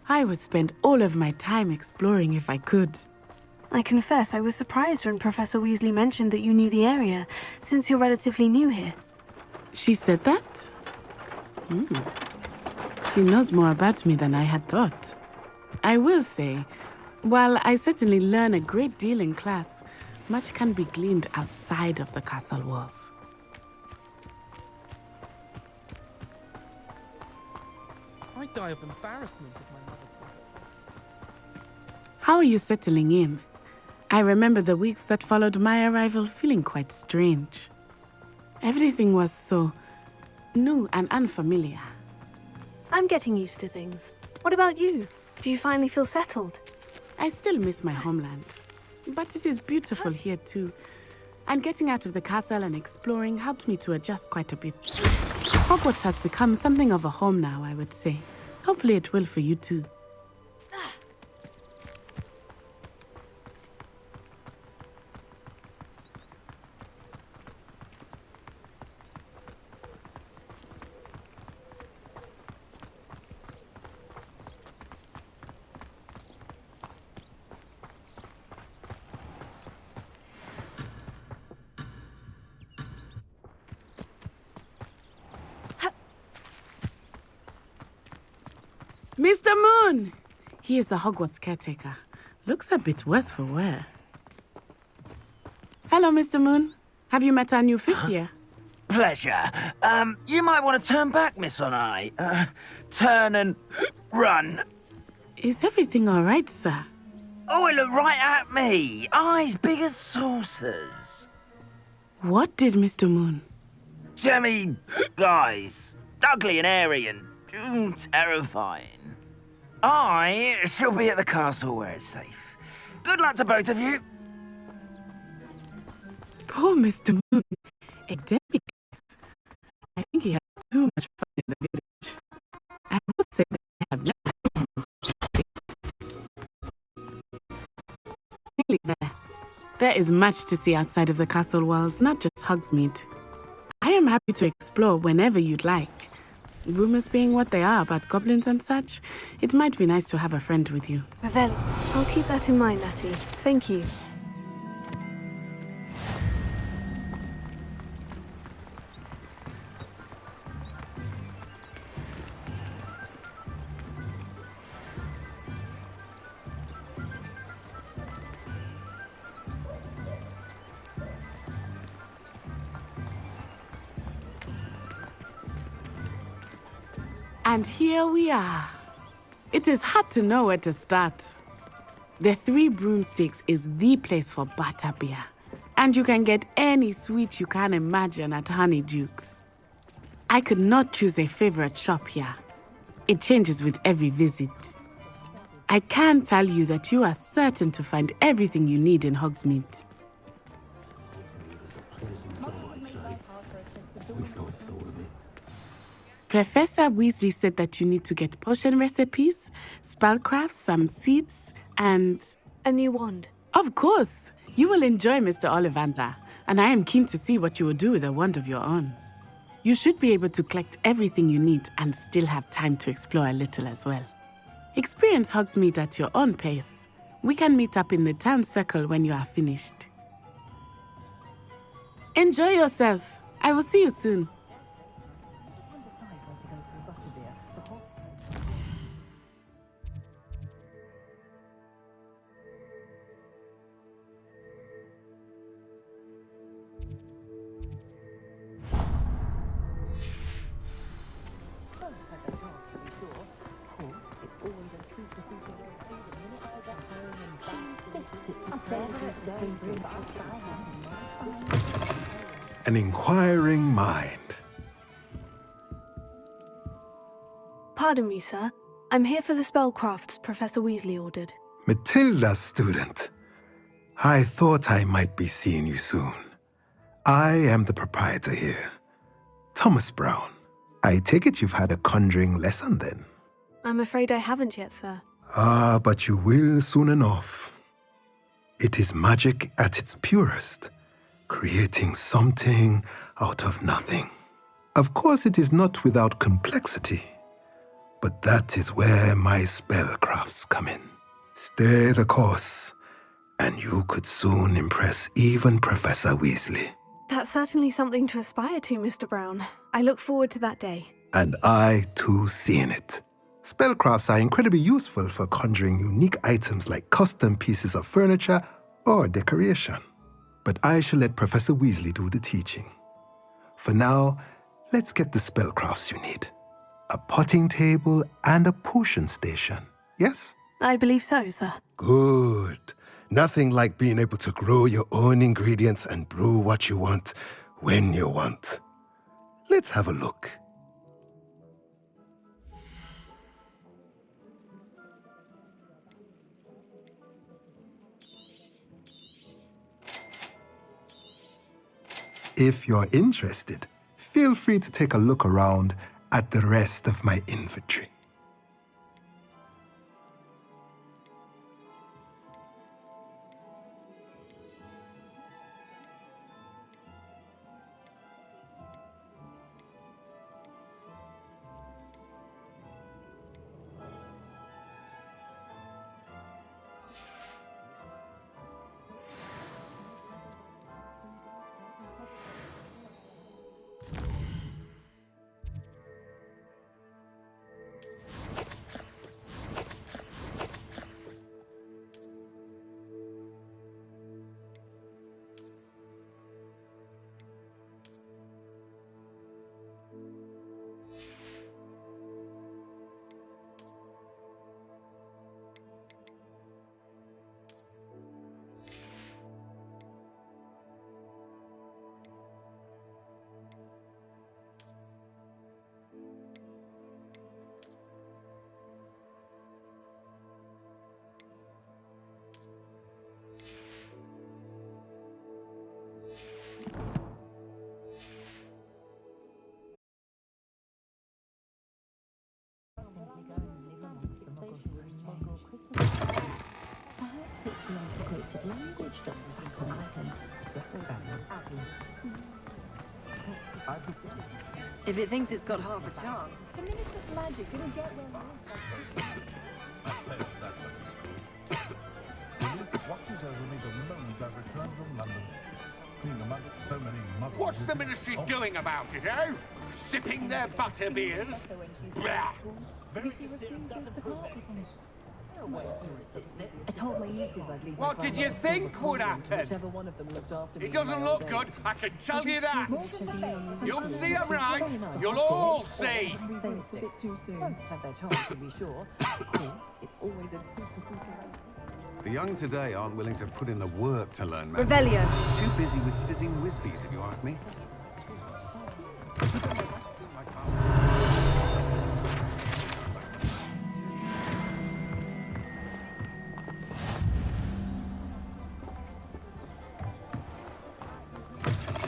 I would spend all of my time exploring if I could. I confess I was surprised when Professor Weasley mentioned that you knew the area, since you're relatively new here. She said that? She knows more about me than I had thought. I will say, while I certainly learn a great deal in class, much can be gleaned outside of the castle walls. I die of embarrassment if my mother... How are you settling in? I remember the weeks that followed my arrival feeling quite strange. Everything was so new and unfamiliar. I'm getting used to things. What about you? Do you finally feel settled? I still miss my homeland, but it is beautiful here too. And getting out of the castle and exploring helped me to adjust quite a bit. Hogwarts has become something of a home now, I would say. Hopefully it will for you too. Mr. Moon! He is the Hogwarts caretaker. Looks a bit worse for wear. Hello, Mr. Moon. Have you met our new fifth year? Pleasure. You might want to turn back, Miss Onai. Turn and run. Is everything all right, sir? Oh, it looked right at me. Eyes big as saucers. What did Mr. Moon? Jemmy, guys. Ugly and airy and terrifying. I shall be at the castle where it's safe. Good luck to both of you. Poor Mr. Moon. A demiguise. I think he had too much fun in the village. I must say that I have nearly there. There is much to see outside of the castle walls, not just Hogsmeade. I am happy to explore whenever you'd like. Rumors being what they are about goblins and such, it might be nice to have a friend with you. Ravelli, I'll keep that in mind, Natty. Thank you. And here we are. It is hard to know where to start. The Three Broomsticks is the place for butterbeer. And you can get any sweet you can imagine at Honeydukes. I could not choose a favorite shop here. It changes with every visit. I can tell you that you are certain to find everything you need in Hogsmeade. Professor Weasley said that you need to get potion recipes, spellcrafts, some seeds, and... a new wand. Of course! You will enjoy Mr. Ollivander, and I am keen to see what you will do with a wand of your own. You should be able to collect everything you need and still have time to explore a little as well. Experience Hogsmeade at your own pace. We can meet up in the town circle when you are finished. Enjoy yourself. I will see you soon. An inquiring mind. Pardon me, sir. I'm here for the spellcrafts Professor Weasley ordered. Matilda's student. I thought I might be seeing you soon. I am the proprietor here, Thomas Brown. I take it you've had a conjuring lesson then? I'm afraid I haven't yet, sir. Ah, but you will soon enough. It is magic at its purest, creating something out of nothing. Of course, it is not without complexity, but that is where my spellcrafts come in. Stay the course, and you could soon impress even Professor Weasley. That's certainly something to aspire to, Mr. Brown. I look forward to that day. And I, too, seeing it. Spellcrafts are incredibly useful for conjuring unique items like custom pieces of furniture or decoration. But I shall let Professor Weasley do the teaching. For now, let's get the spellcrafts you need. A potting table and a potion station, yes? I believe so, sir. Good. Nothing like being able to grow your own ingredients and brew what you want when you want. Let's have a look. If you're interested, feel free to take a look around at the rest of my inventory. If it thinks it's got half a chance, the Minister's magic didn't get well. What's the Ministry doing about it, eh? Sipping their butter beers? Blah! I told my nieces I'd leave. What did you think would happen? One of them looked after It doesn't look good, I can tell you that. You'll see I'm right. You'll all see. Saying it's a bit too soon. Have their chance to be sure. Of course, it's always a The young today aren't willing to put in the work to learn magic. Revelio. Too busy with fizzing whizbees, if you ask me.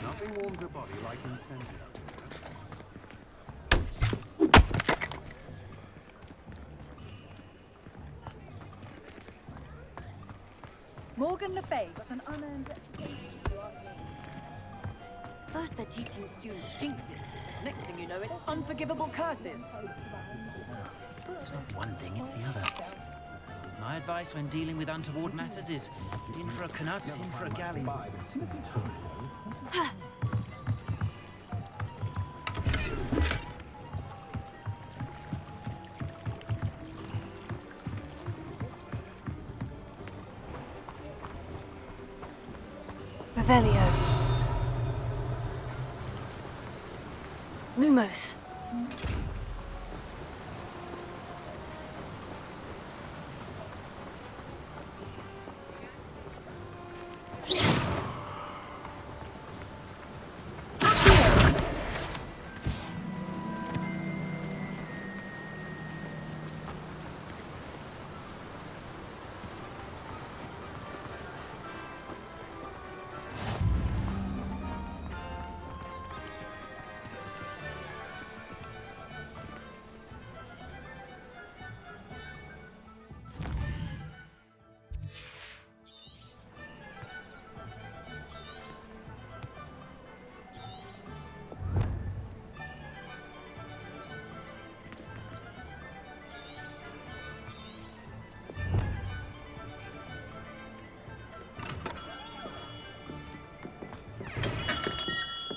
Nothing warms a body like incendio. Morgan Le Fay got an unearned reputation. First they're teaching students jinxes. Next thing you know, it's unforgivable curses. It's not one thing, it's the other. My advice when dealing with untoward matters is in for a canut, in for a galley. Revelio. Lumos.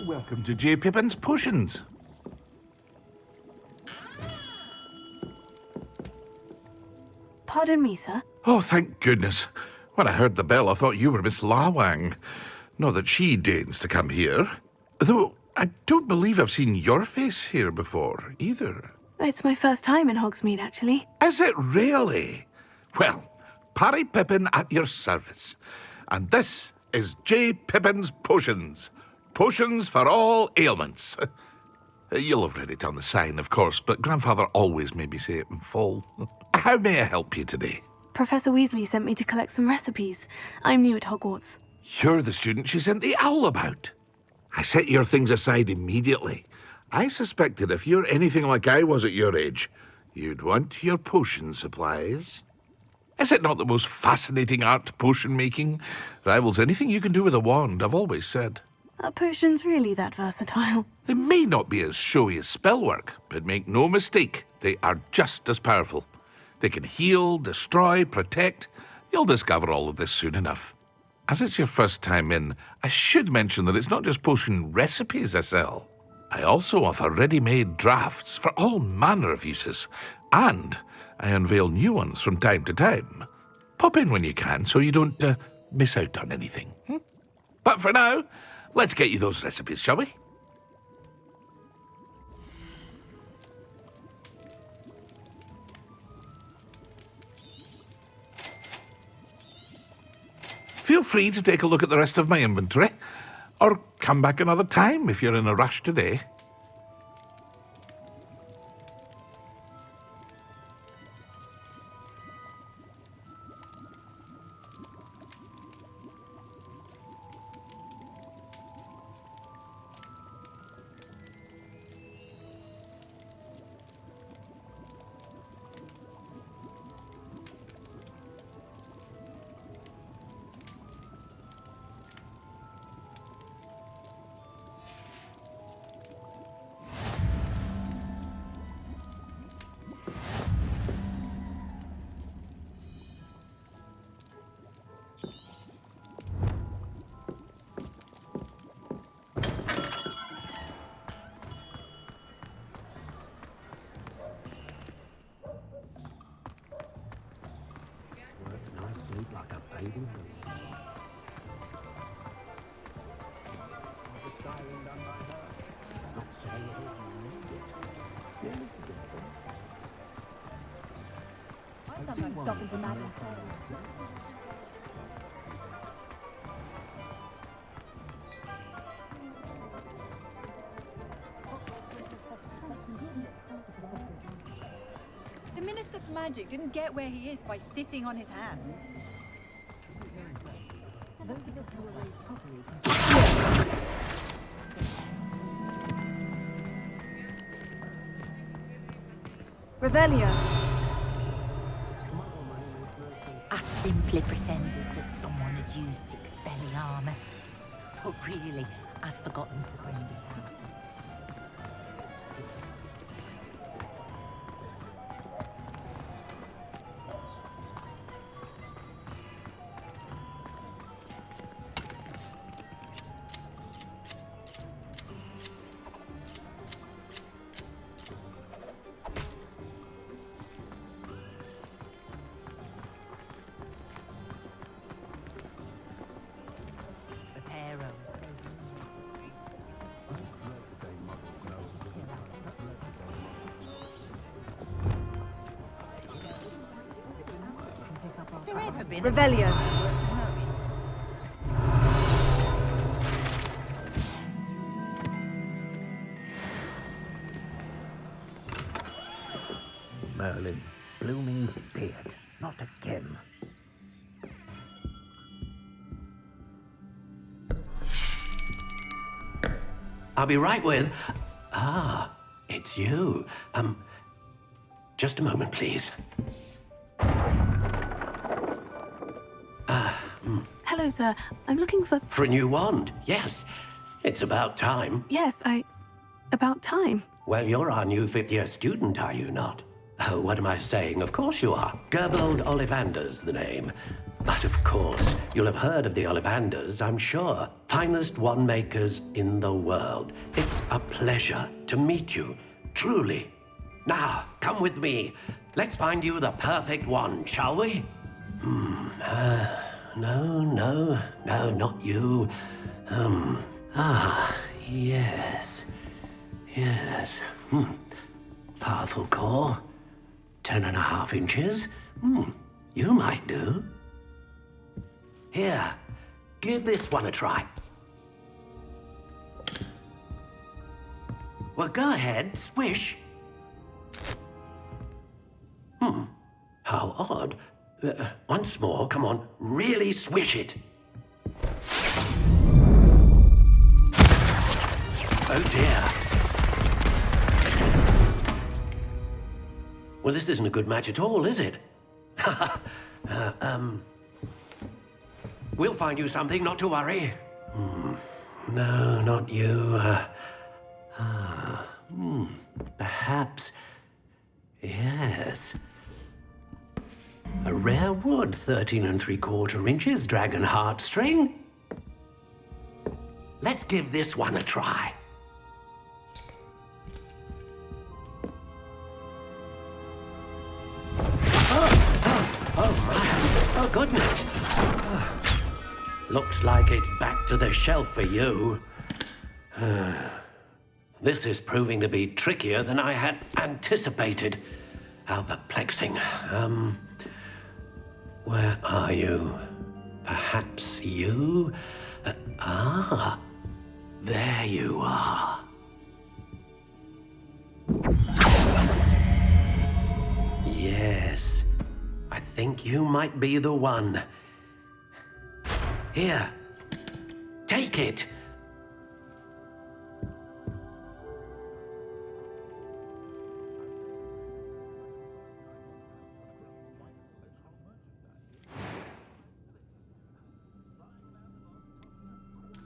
Welcome to J. Pippin's Potions. Pardon me, sir. Oh, thank goodness. When I heard the bell, I thought you were Miss Lawang. Not that she deigns to come here. Though I don't believe I've seen your face here before, either. It's my first time in Hogsmeade, actually. Is it really? Well, Parry Pippin at your service. And this is J. Pippin's Potions. Potions for all ailments. You'll have read it on the sign, of course, but Grandfather always made me say it in full. How may I help you today? Professor Weasley sent me to collect some recipes. I'm new at Hogwarts. You're the student she sent the owl about. I set your things aside immediately. I suspected if you're anything like I was at your age, you'd want your potion supplies. Is it not the most fascinating art, potion making? Rivals anything you can do with a wand, I've always said. Are potions really that versatile? They may not be as showy as spellwork, but make no mistake, they are just as powerful. They can heal, destroy, protect. You'll discover all of this soon enough. As it's your first time in, I should mention that it's not just potion recipes I sell. I also offer ready-made drafts for all manner of uses, and I unveil new ones from time to time. Pop in when you can so you don't miss out on anything. But for now, let's get you those recipes, shall we? Feel free to take a look at the rest of my inventory, or come back another time if you're in a rush today. like a baby. Sometimes stop into Madame The Minister for Magic didn't get where he is by sitting on his hands. Revelio. I simply pretended that someone had used Expelliarmus. But really, I'd forgotten to bring it out. Revelio. Merlin, blooming beard, not again. I'll be right with... Ah, it's you. Just a moment, please. Hello, sir. I'm looking for... For a new wand, yes. It's about time. Yes, about time. Well, you're our new fifth-year student, are you not? Oh, what am I saying? Of course you are. Gerbold Ollivander's the name. But of course, you'll have heard of the Ollivanders, I'm sure. Finest wand makers in the world. It's a pleasure to meet you, truly. Now, come with me. Let's find you the perfect wand, shall we? No, not you. Yes. Powerful core. 10.5 inches. You might do. Here, give this one a try. Well, go ahead, swish. How odd. Once more, come on, really swish it. Oh dear. Well, this isn't a good match at all, is it? We'll find you something, not to worry. No, not you. Perhaps. Yes. A rare wood, 13 3/4 inches, dragon heartstring. Let's give this one a try. Oh my, oh goodness. Looks like it's back to the shelf for you. This is proving to be trickier than I had anticipated. How perplexing. Where are you? Perhaps you? There you are. Yes, I think you might be the one. Here, take it.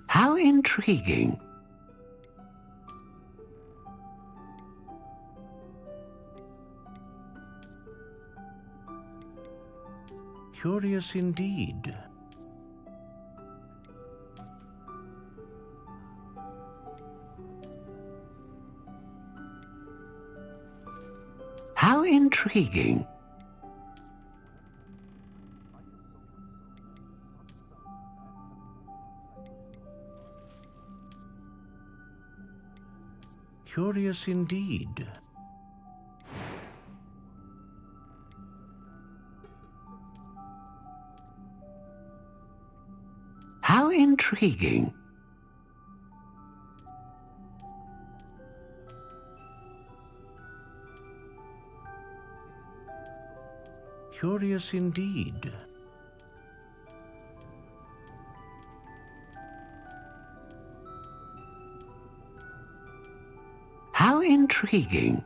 How intriguing. Curious indeed. How intriguing. Curious indeed. How intriguing. Curious indeed. How intriguing.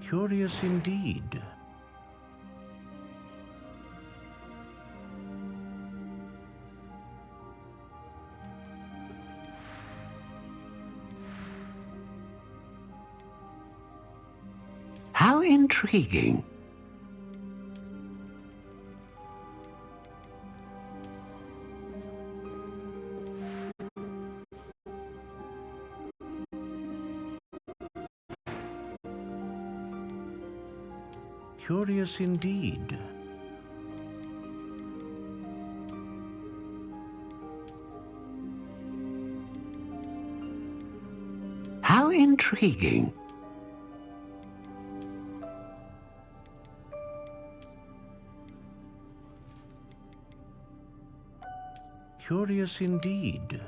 Curious indeed. How intriguing. Curious indeed. How intriguing. Curious indeed.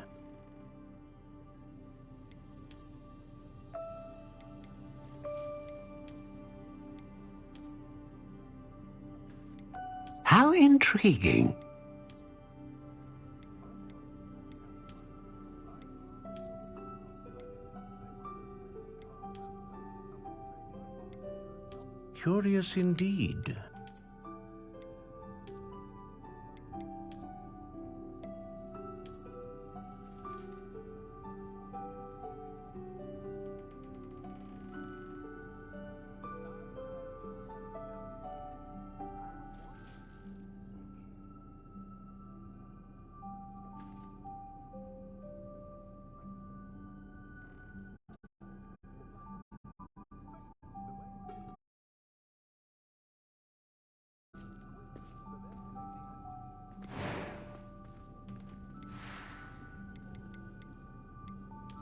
How intriguing. Curious indeed.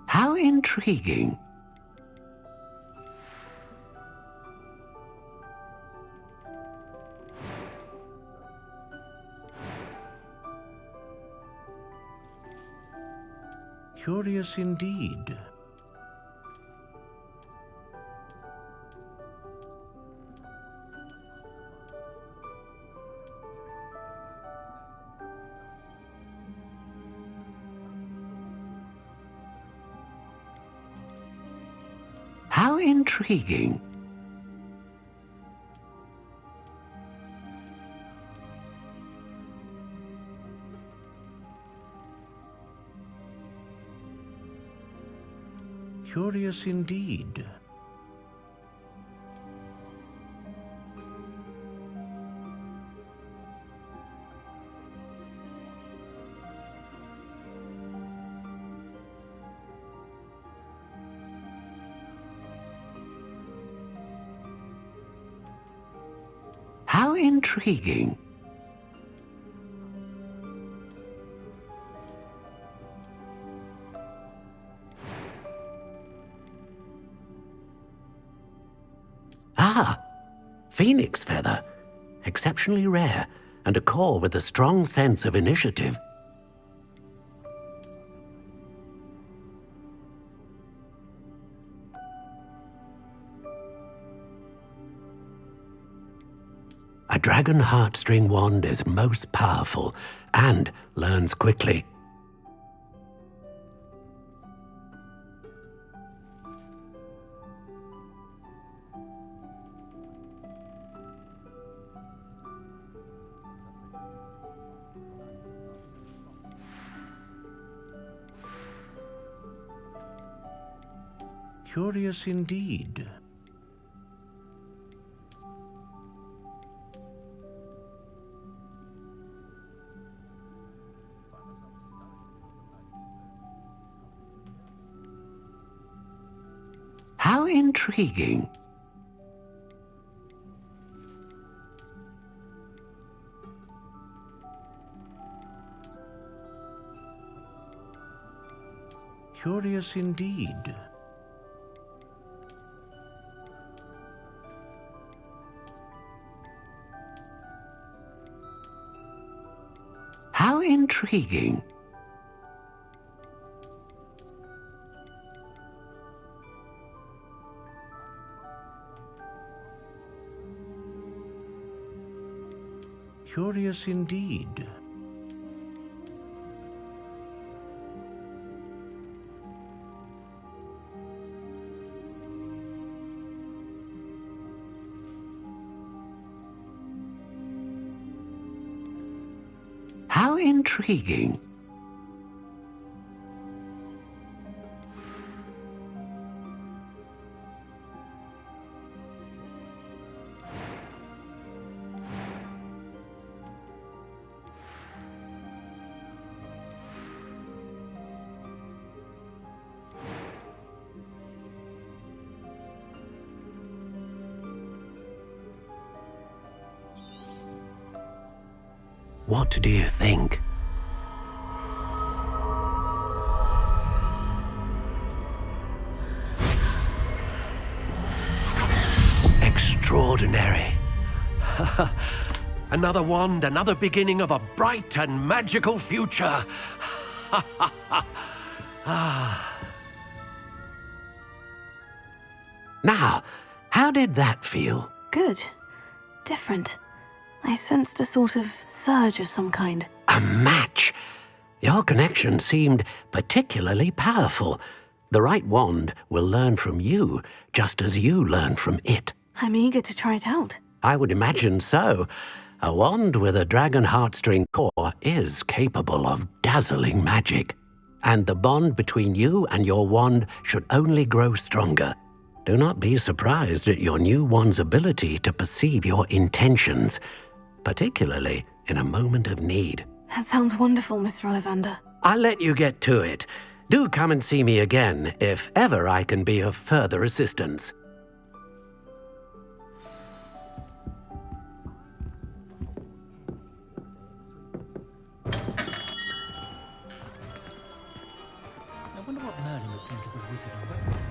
How intriguing. Curious indeed. How intriguing. Curious indeed. How intriguing. Ah, phoenix feather. Exceptionally rare, and a core with a strong sense of initiative. A dragon heartstring wand is most powerful and learns quickly. Curious indeed. How intriguing. Curious indeed. How intriguing. Curious indeed. How intriguing. What do you think? Extraordinary. Another wand, another beginning of a bright and magical future. Now, how did that feel? Good. Different. I sensed a sort of surge of some kind. A match! Your connection seemed particularly powerful. The right wand will learn from you, just as you learn from it. I'm eager to try it out. I would imagine so. A wand with a dragon heartstring core is capable of dazzling magic. And the bond between you and your wand should only grow stronger. Do not be surprised at your new wand's ability to perceive your intentions, particularly in a moment of need. That sounds wonderful, Mr. Ollivander. I'll let you get to it. Do come and see me again if ever I can be of further assistance. I wonder what Merlin would think of the wizard on Wellington.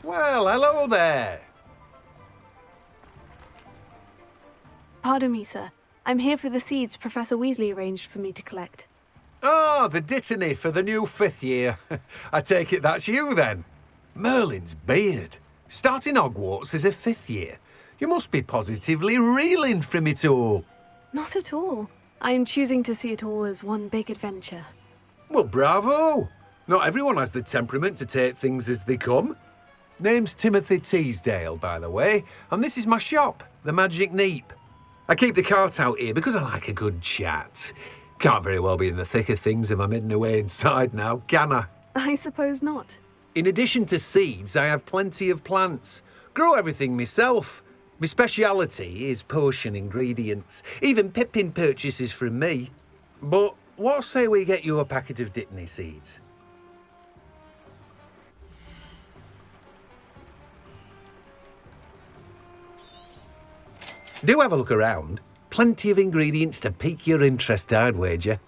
Well, hello there. Pardon me, sir. I'm here for the seeds Professor Weasley arranged for me to collect. Ah, the dittany for the new 5th year. I take it that's you, then. Merlin's beard. Starting Hogwarts as a 5th year. You must be positively reeling from it all. Not at all. I'm choosing to see it all as one big adventure. Well, bravo. Not everyone has the temperament to take things as they come. Name's Timothy Teasdale, by the way, and this is my shop, the Magic Neep. I keep the cart out here because I like a good chat. Can't very well be in the thick of things if I'm hidden away inside now, can I? I suppose not. In addition to seeds, I have plenty of plants. Grow everything myself. My speciality is potion ingredients. Even Pippin purchases from me. But what say we get you a packet of Dittany seeds? Do have a look around. Plenty of ingredients to pique your interest, I'd wager.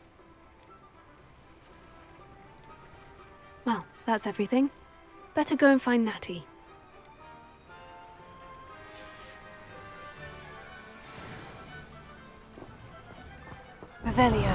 Well, that's everything. Better go and find Natty. Revelio.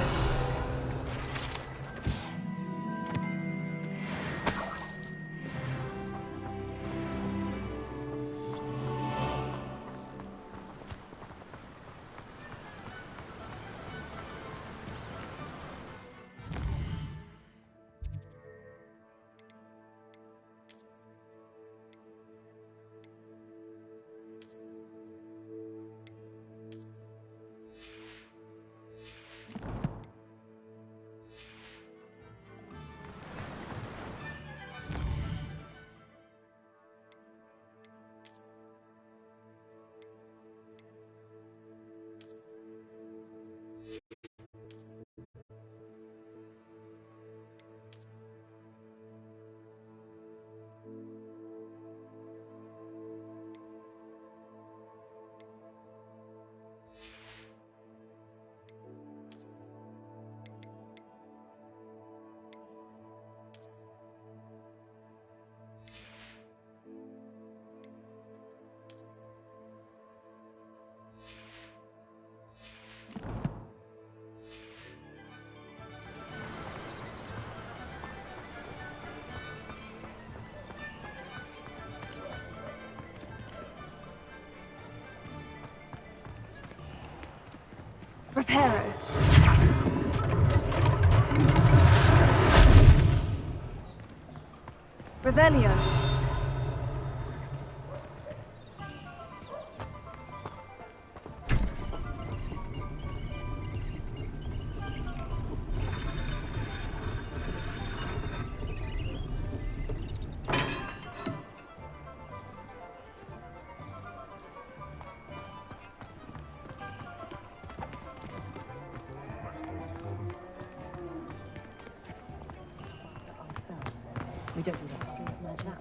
Reparo. Revelio. We don't do that straight like that.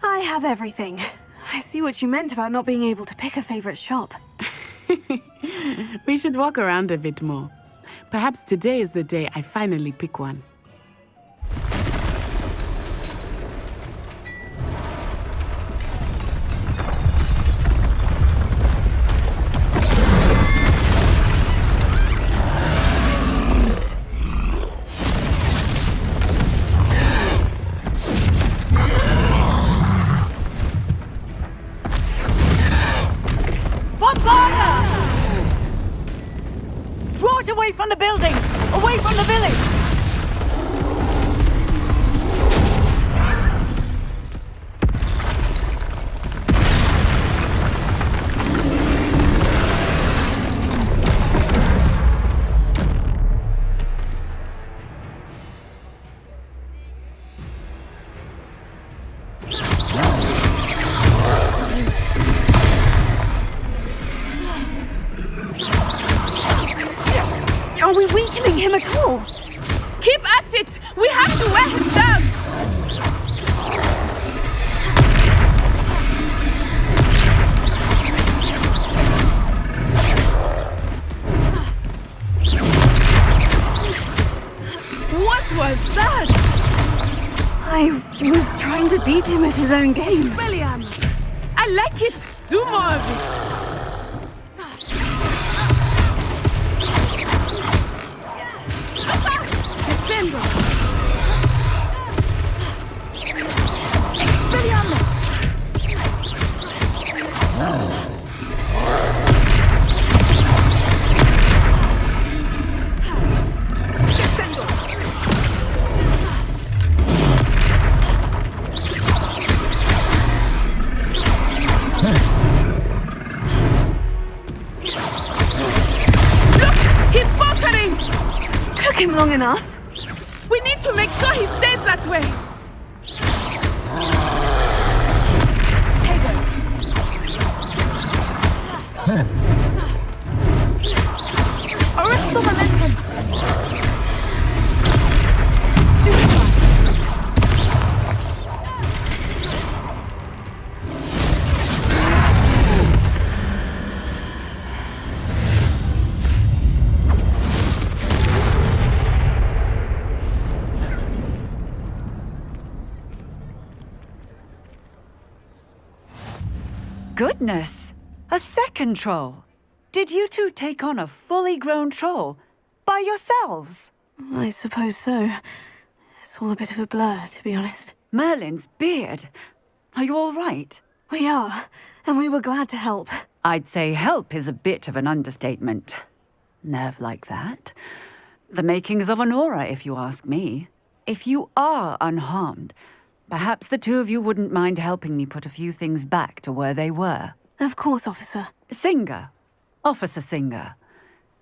I have everything. I see what you meant about not being able to pick a favorite shop. We should walk around a bit more. Perhaps today is the day I finally pick one. Draw it away from the buildings! Away from the village! Are we weakening him at all? Keep at it! We have to wear him down! What was that? I was trying to beat him at his own game. William! I like it! Do more of it! Defendo! Expelliarmus! Defendo! him long enough. We need to make sure he stays that way. Arrest the momentum. Goodness! A second troll! Did you two take on a fully grown troll? By yourselves? I suppose so. It's all a bit of a blur, to be honest. Merlin's beard. Are you all right? We are, and we were glad to help. I'd say help is a bit of an understatement. Nerve like that. The makings of an aura, if you ask me. If you are unharmed, perhaps the two of you wouldn't mind helping me put a few things back to where they were. Of course, officer. Singer. Officer Singer.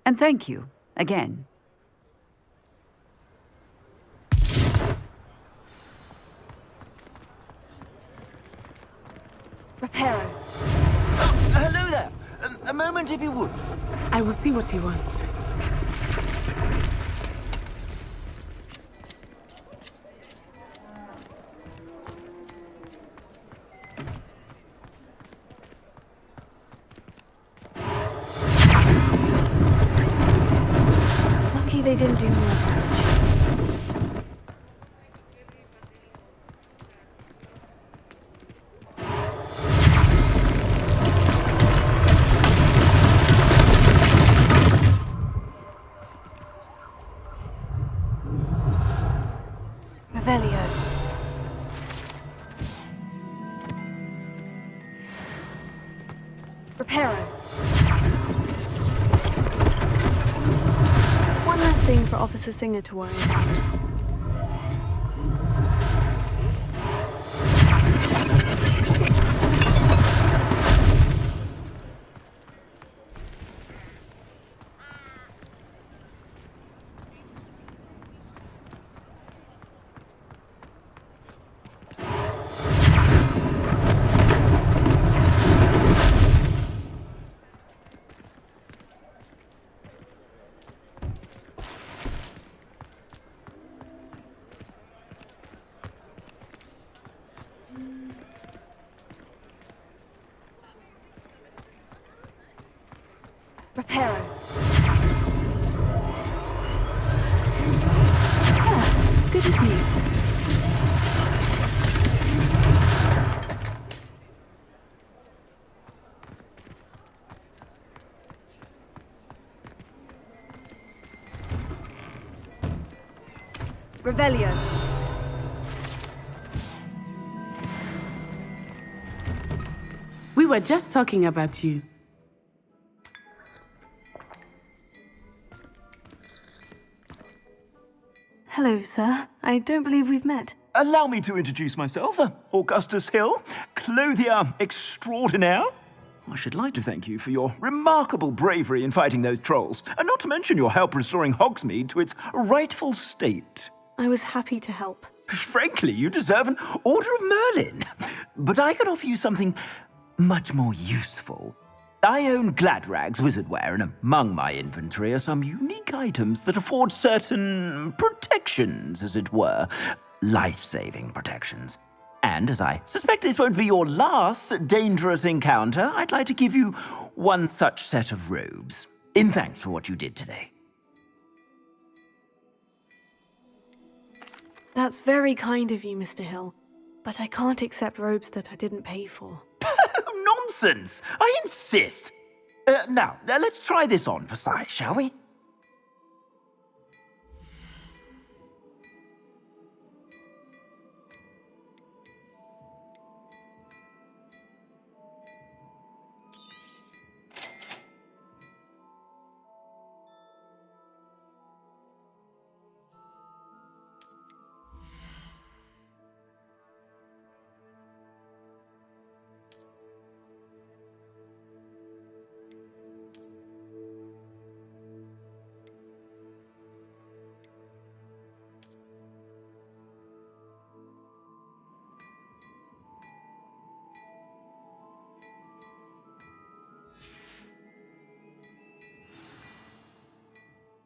And thank you, again. Reparo. Hello there. A moment, if you would. I will see what he wants. Lucky they didn't do more damage. Revelio. Reparo. One last thing for Officer Singer to worry about. Reparo. Ah, good as new. Revelio. We were just talking about you. Hello, sir. I don't believe we've met. Allow me to introduce myself. Augustus Hill, clothier extraordinaire. I should like to thank you for your remarkable bravery in fighting those trolls, and not to mention your help restoring Hogsmeade to its rightful state. I was happy to help. Frankly, you deserve an Order of Merlin. But I can offer you something much more useful. I own Gladrag's wizardware, and among my inventory are some unique items that afford certain protections, as it were. Life-saving protections. And as I suspect this won't be your last dangerous encounter, I'd like to give you one such set of robes, in thanks for what you did today. That's very kind of you, Mr. Hill. But I can't accept robes that I didn't pay for. Nonsense! I insist! Now, let's try this on for size, shall we?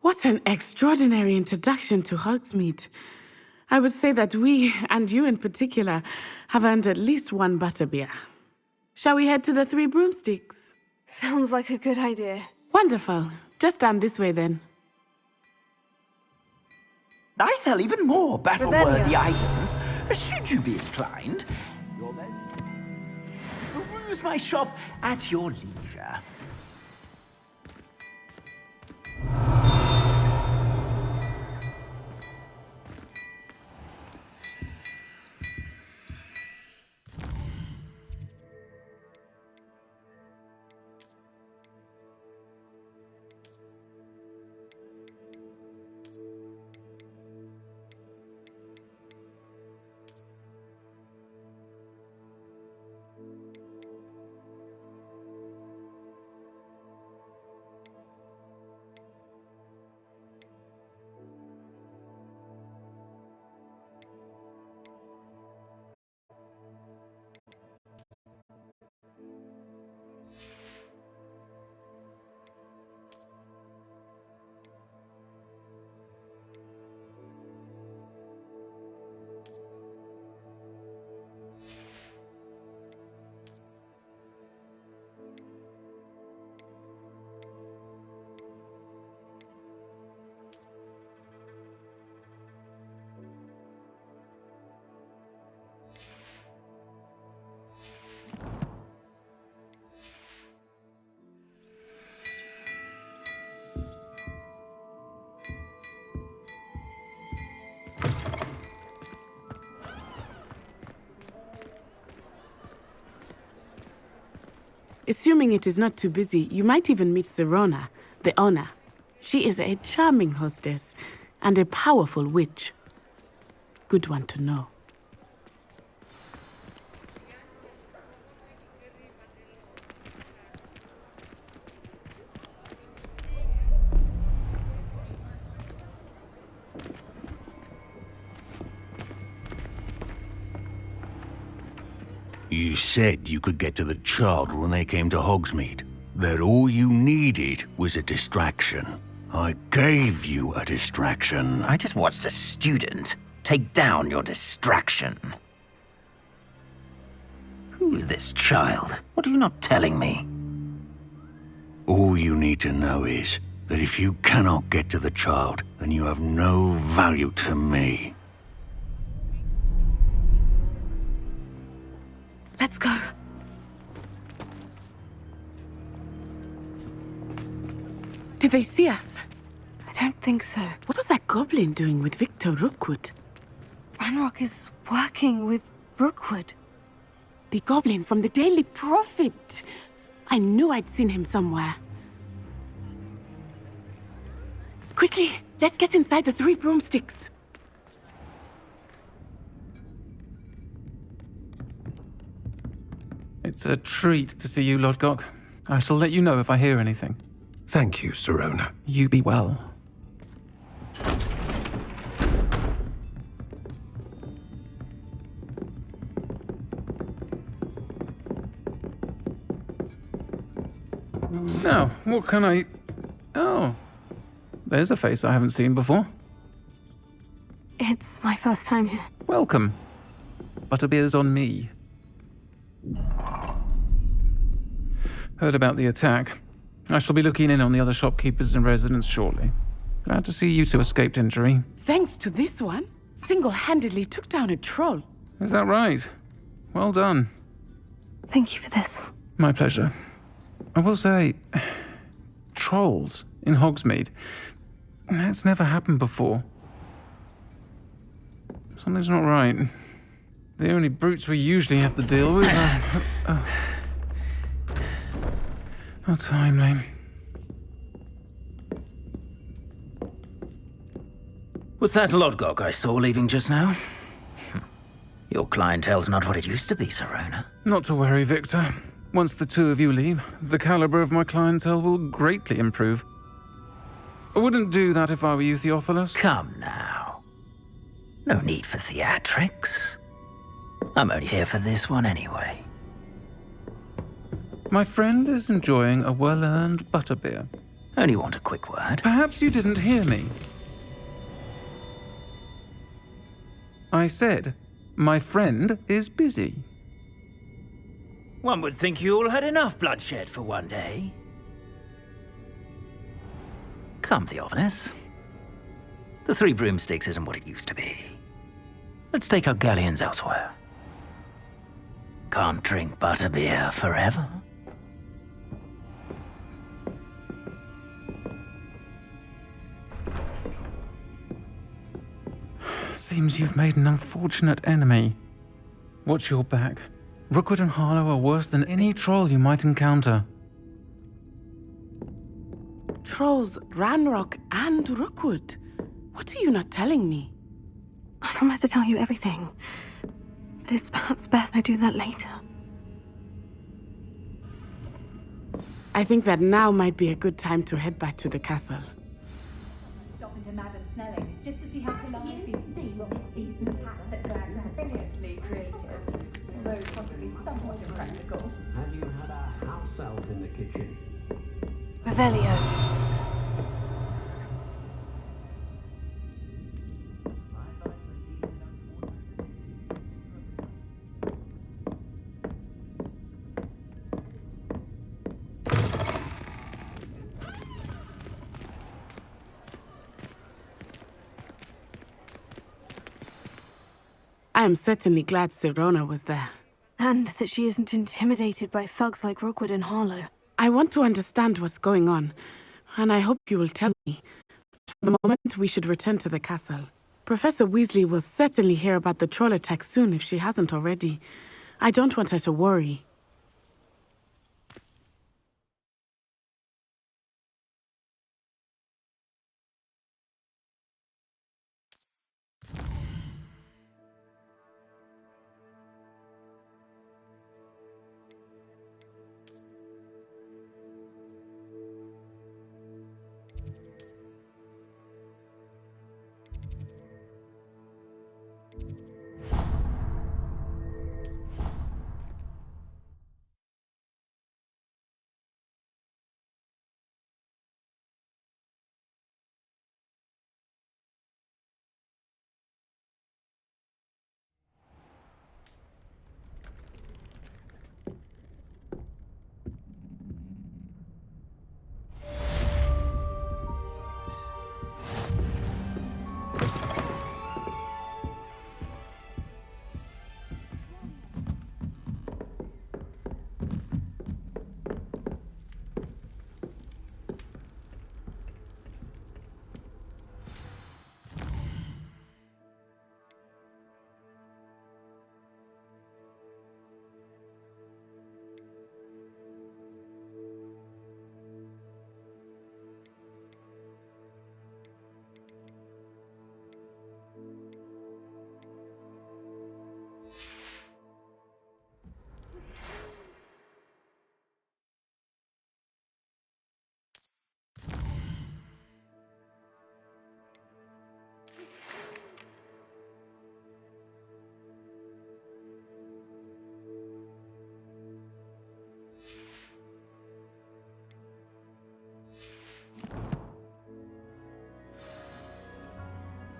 What an extraordinary introduction to Hogsmeade. I would say that we, and you in particular, have earned at least one butterbeer. Shall we head to the Three Broomsticks? Sounds like a good idea. Wonderful. Just down this way then. I sell even more battle-worthy items, should you be inclined. Peruse my shop at your leisure. Assuming it is not too busy, you might even meet Sirona, the owner. She is a charming hostess and a powerful witch. Good one to know. You said you could get to the child when they came to Hogsmeade. That all you needed was a distraction. I gave you a distraction. I just watched a student take down your distraction. Who's this child? What are you not telling me? All you need to know is that if you cannot get to the child, then you have no value to me. Let's go. Did they see us? I don't think so. What was that goblin doing with Victor Rookwood? Ranrock is working with Rookwood. The goblin from the Daily Prophet. I knew I'd seen him somewhere. Quickly, let's get inside the Three Broomsticks. It's a treat to see you, Lodgok. I shall let you know if I hear anything. Thank you, Sirona. You be well. Now, what can I... Oh, there's a face I haven't seen before. It's my first time here. Welcome. Butterbeer's on me. Heard about the attack. I shall be looking in on the other shopkeepers and residents shortly. Glad to see you two escaped injury. Thanks to this one, single-handedly took down a troll. Is that right? Well done. Thank you for this. My pleasure. I will say, trolls in Hogsmeade. That's never happened before. Something's not right. The only brutes we usually have to deal with are... How timely. Was that Lodgok I saw leaving just now? Your clientele's not what it used to be, Sirona. Not to worry, Victor. Once the two of you leave, the caliber of my clientele will greatly improve. I wouldn't do that if I were you, Theophilus. Come now. No need for theatrics. I'm only here for this one anyway. My friend is enjoying a well-earned butterbeer. Only want a quick word. Perhaps you didn't hear me. I said, my friend is busy. One would think you all had enough bloodshed for one day. Come, Theophilus. The Three Broomsticks isn't what it used to be. Let's take our galleons elsewhere. Can't drink butterbeer forever. Seems you've made an unfortunate enemy. Watch your back. Rookwood and Harlow are worse than any troll you might encounter. Trolls, Ranrock, and Rookwood. What are you not telling me? I promise to tell you everything. But it's perhaps best I do that later. I think that now might be a good time to head back to the castle. Stopping to Madame Snelling's just to see how Kalani is seeing what this season's hats at Grand. Brilliantly creative, although possibly somewhat impractical. Have you had a house elf in the kitchen? Revelio. I am certainly glad Sirona was there. And that she isn't intimidated by thugs like Rookwood and Harlow. I want to understand what's going on, and I hope you will tell me. For the moment, we should return to the castle. Professor Weasley will certainly hear about the troll attack soon if she hasn't already. I don't want her to worry.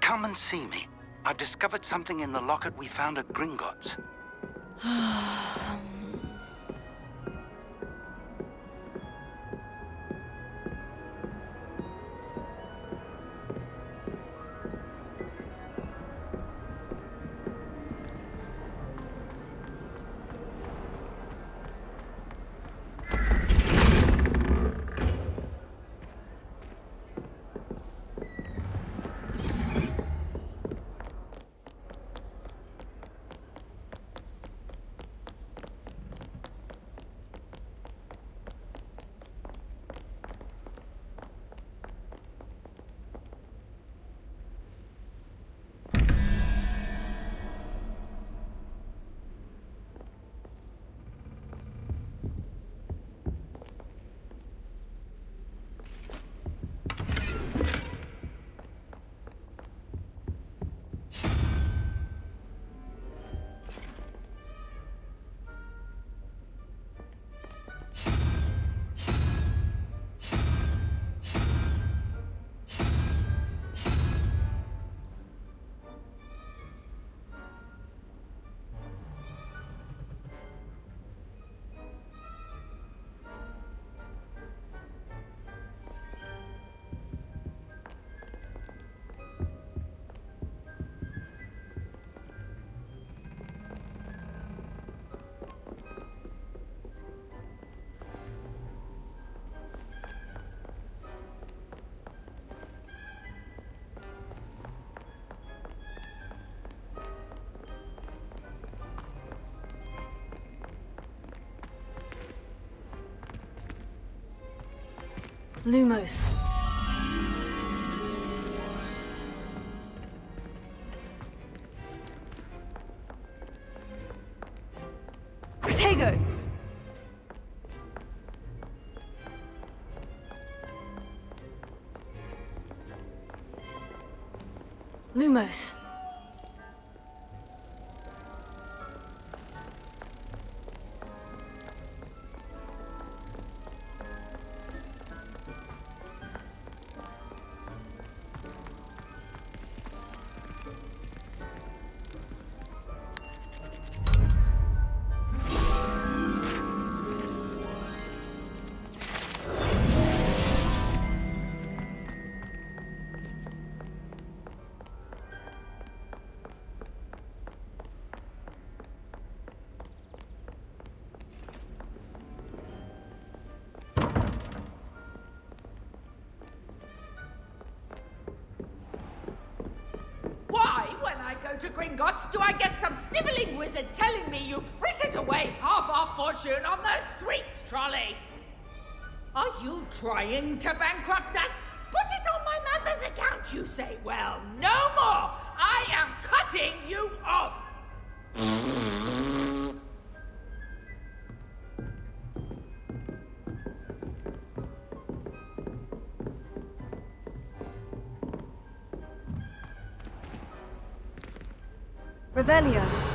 Come and see me. I've discovered something in the locket we found at Gringotts. Lumos. Protego! Lumos. Why, when I go to Gringotts, do I get some snivelling wizard telling me you've frittered away half our fortune on the sweets trolley? Are you trying to bankrupt us? Put it on my mother's account, you say. Well, no more! I am cutting you off! Revelio.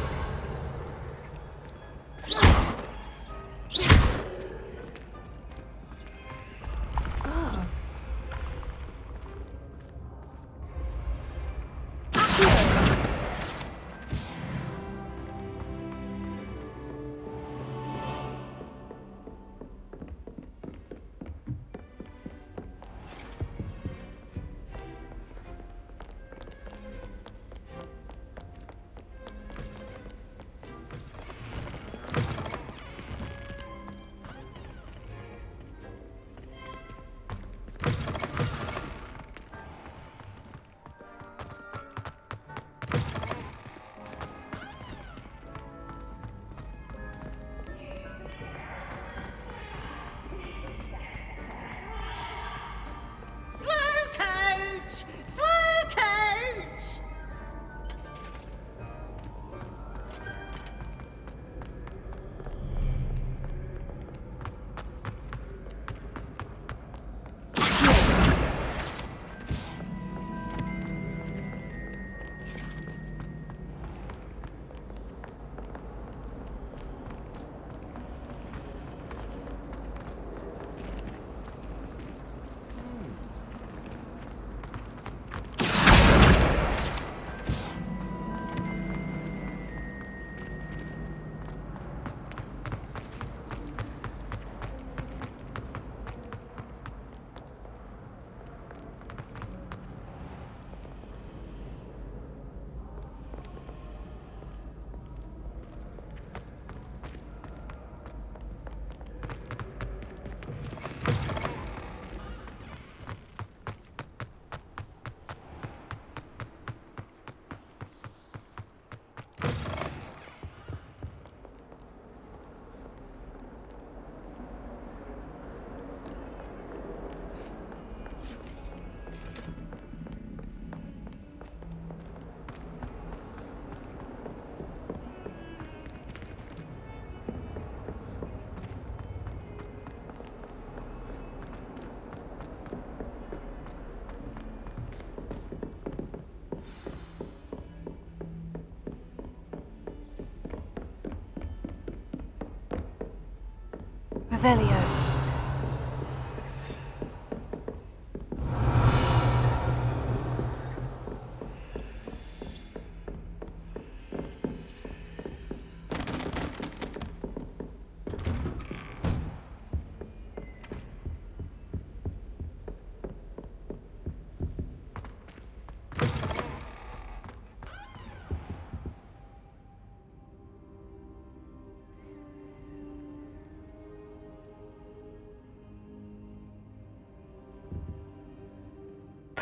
Revelio.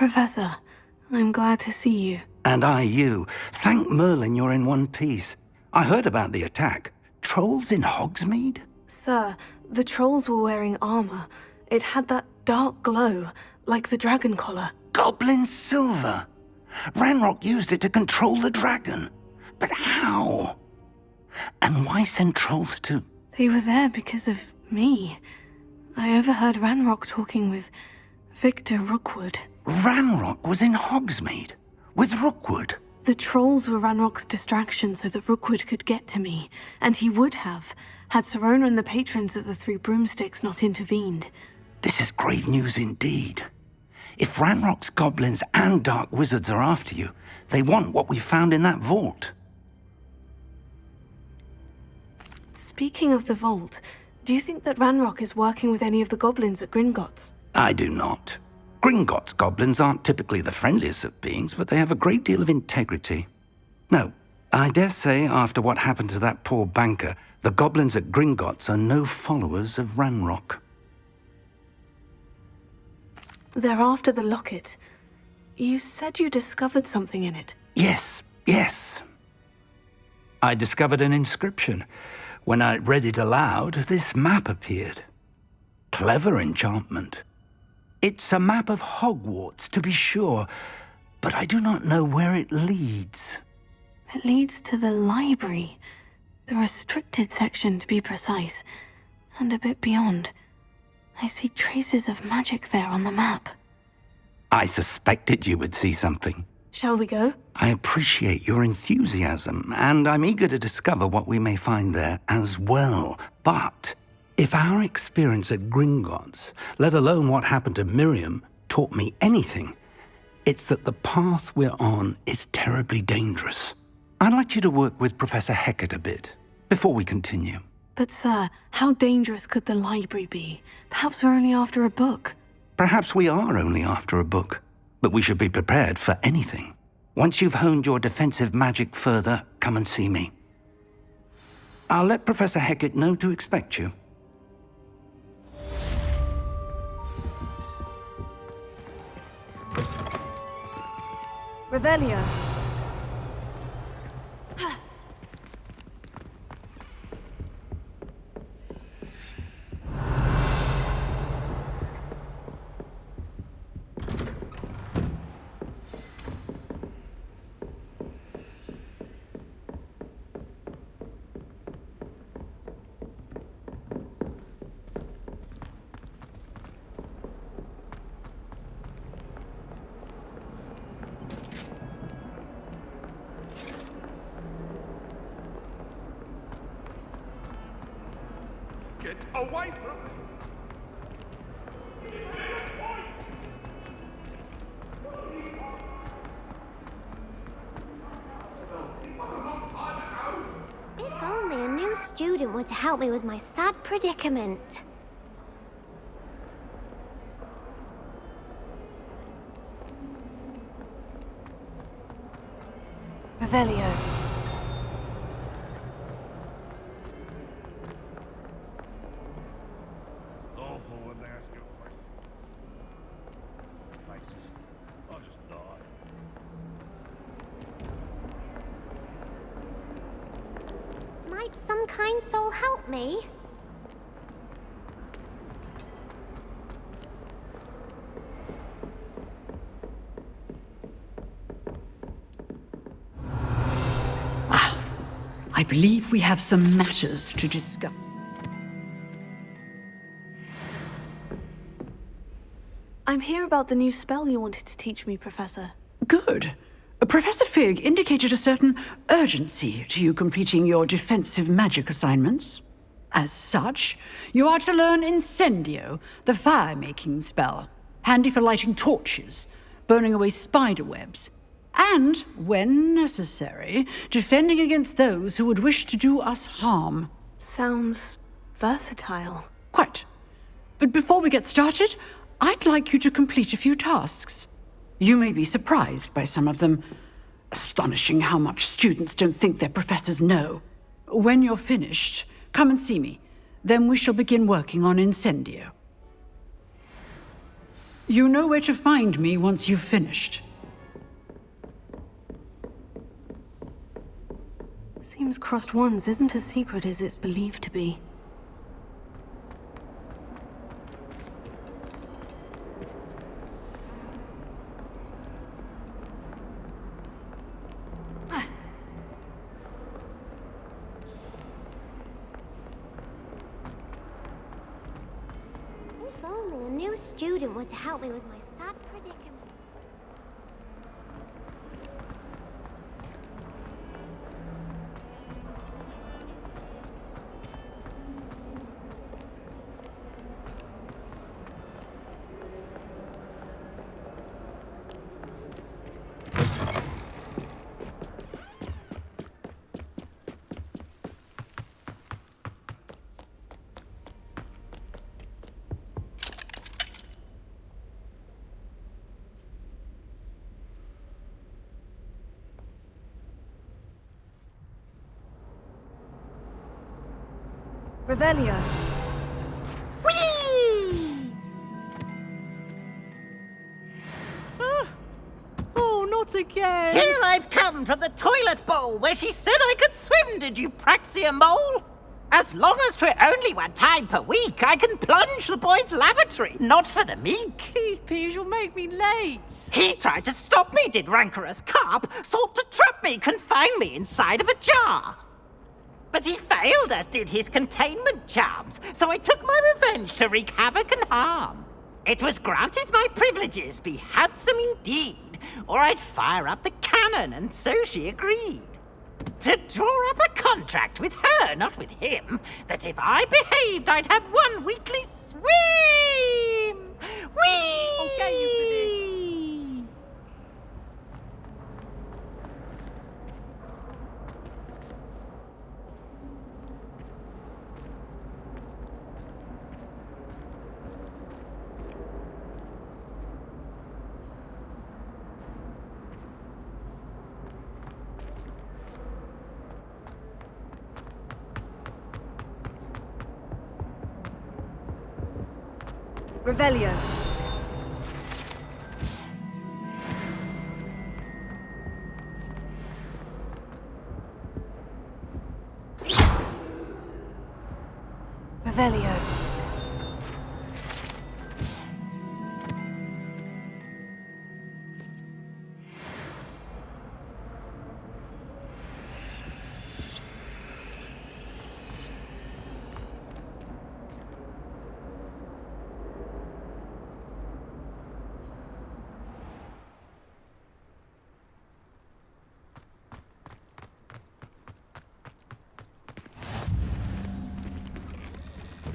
Professor, I'm glad to see you. And I you. Thank Merlin you're in one piece. I heard about the attack. Trolls in Hogsmeade? Sir, the trolls were wearing armor. It had that dark glow, like the dragon collar. Goblin silver! Ranrock used it to control the dragon. But how? And why send trolls too? They were there because of me. I overheard Ranrock talking with Victor Rookwood. Ranrock was in Hogsmeade with Rookwood. The trolls were Ranrock's distraction so that Rookwood could get to me, and he would have, had Serona and the patrons at the Three Broomsticks not intervened. This is grave news indeed. If Ranrock's goblins and dark wizards are after you, they want what we found in that vault. Speaking of the vault, do you think that Ranrock is working with any of the goblins at Gringotts? I do not. Gringotts goblins aren't typically the friendliest of beings, but they have a great deal of integrity. No, I dare say after what happened to that poor banker, the goblins at Gringotts are no followers of Ranrock. They're after the locket. You said you discovered something in it. Yes. I discovered an inscription. When I read it aloud, this map appeared. Clever enchantment. It's a map of Hogwarts, to be sure, but I do not know where it leads. It leads to the library. The restricted section, to be precise. And a bit beyond. I see traces of magic there on the map. I suspected you would see something. Shall we go? I appreciate your enthusiasm, and I'm eager to discover what we may find there as well. But if our experience at Gringotts, let alone what happened to Miriam, taught me anything, it's that the path we're on is terribly dangerous. I'd like you to work with Professor Hecat a bit, before we continue. But sir, how dangerous could the library be? Perhaps we're only after a book. Perhaps we are only after a book, but we should be prepared for anything. Once you've honed your defensive magic further, come and see me. I'll let Professor Hecat know to expect you. Revelio. Get away from me! If only a new student were to help me with my sad predicament. Revelio. Awful when they ask you a question. Faces. I'll just die. Might some kind soul help me? I believe we have some matters to discuss. I'm here about the new spell you wanted to teach me, Professor. Good. Professor Fig indicated a certain urgency to you completing your defensive magic assignments. As such, you are to learn Incendio, the fire-making spell, handy for lighting torches, burning away spider webs, and, when necessary, defending against those who would wish to do us harm. Sounds versatile. Quite. But before we get started, I'd like you to complete a few tasks. You may be surprised by some of them. Astonishing how much students don't think their professors know. When you're finished, come and see me. Then we shall begin working on Incendio. You know where to find me once you've finished. Seems crossed ones isn't as secret as it's believed to be. new student were to help me with my sad predicament. Revelio. Oh, not again! Here I've come from the toilet bowl where she said I could swim, did you praxia mole? As long as 'twere only one time per week, I can plunge the boy's lavatory, not for the meek. These peeves will make me late. He tried to stop me, did rancorous carp, sought to trap me, confine me inside of a jar. But he failed, as did his containment charms, so I took my revenge to wreak havoc and harm. It was granted my privileges be handsome indeed, or I'd fire up the cannon, and so she agreed. To draw up a contract with her, not with him, that if I behaved, I'd have one weekly swim! Whee! I'll get you for this. Revelio. Revelio.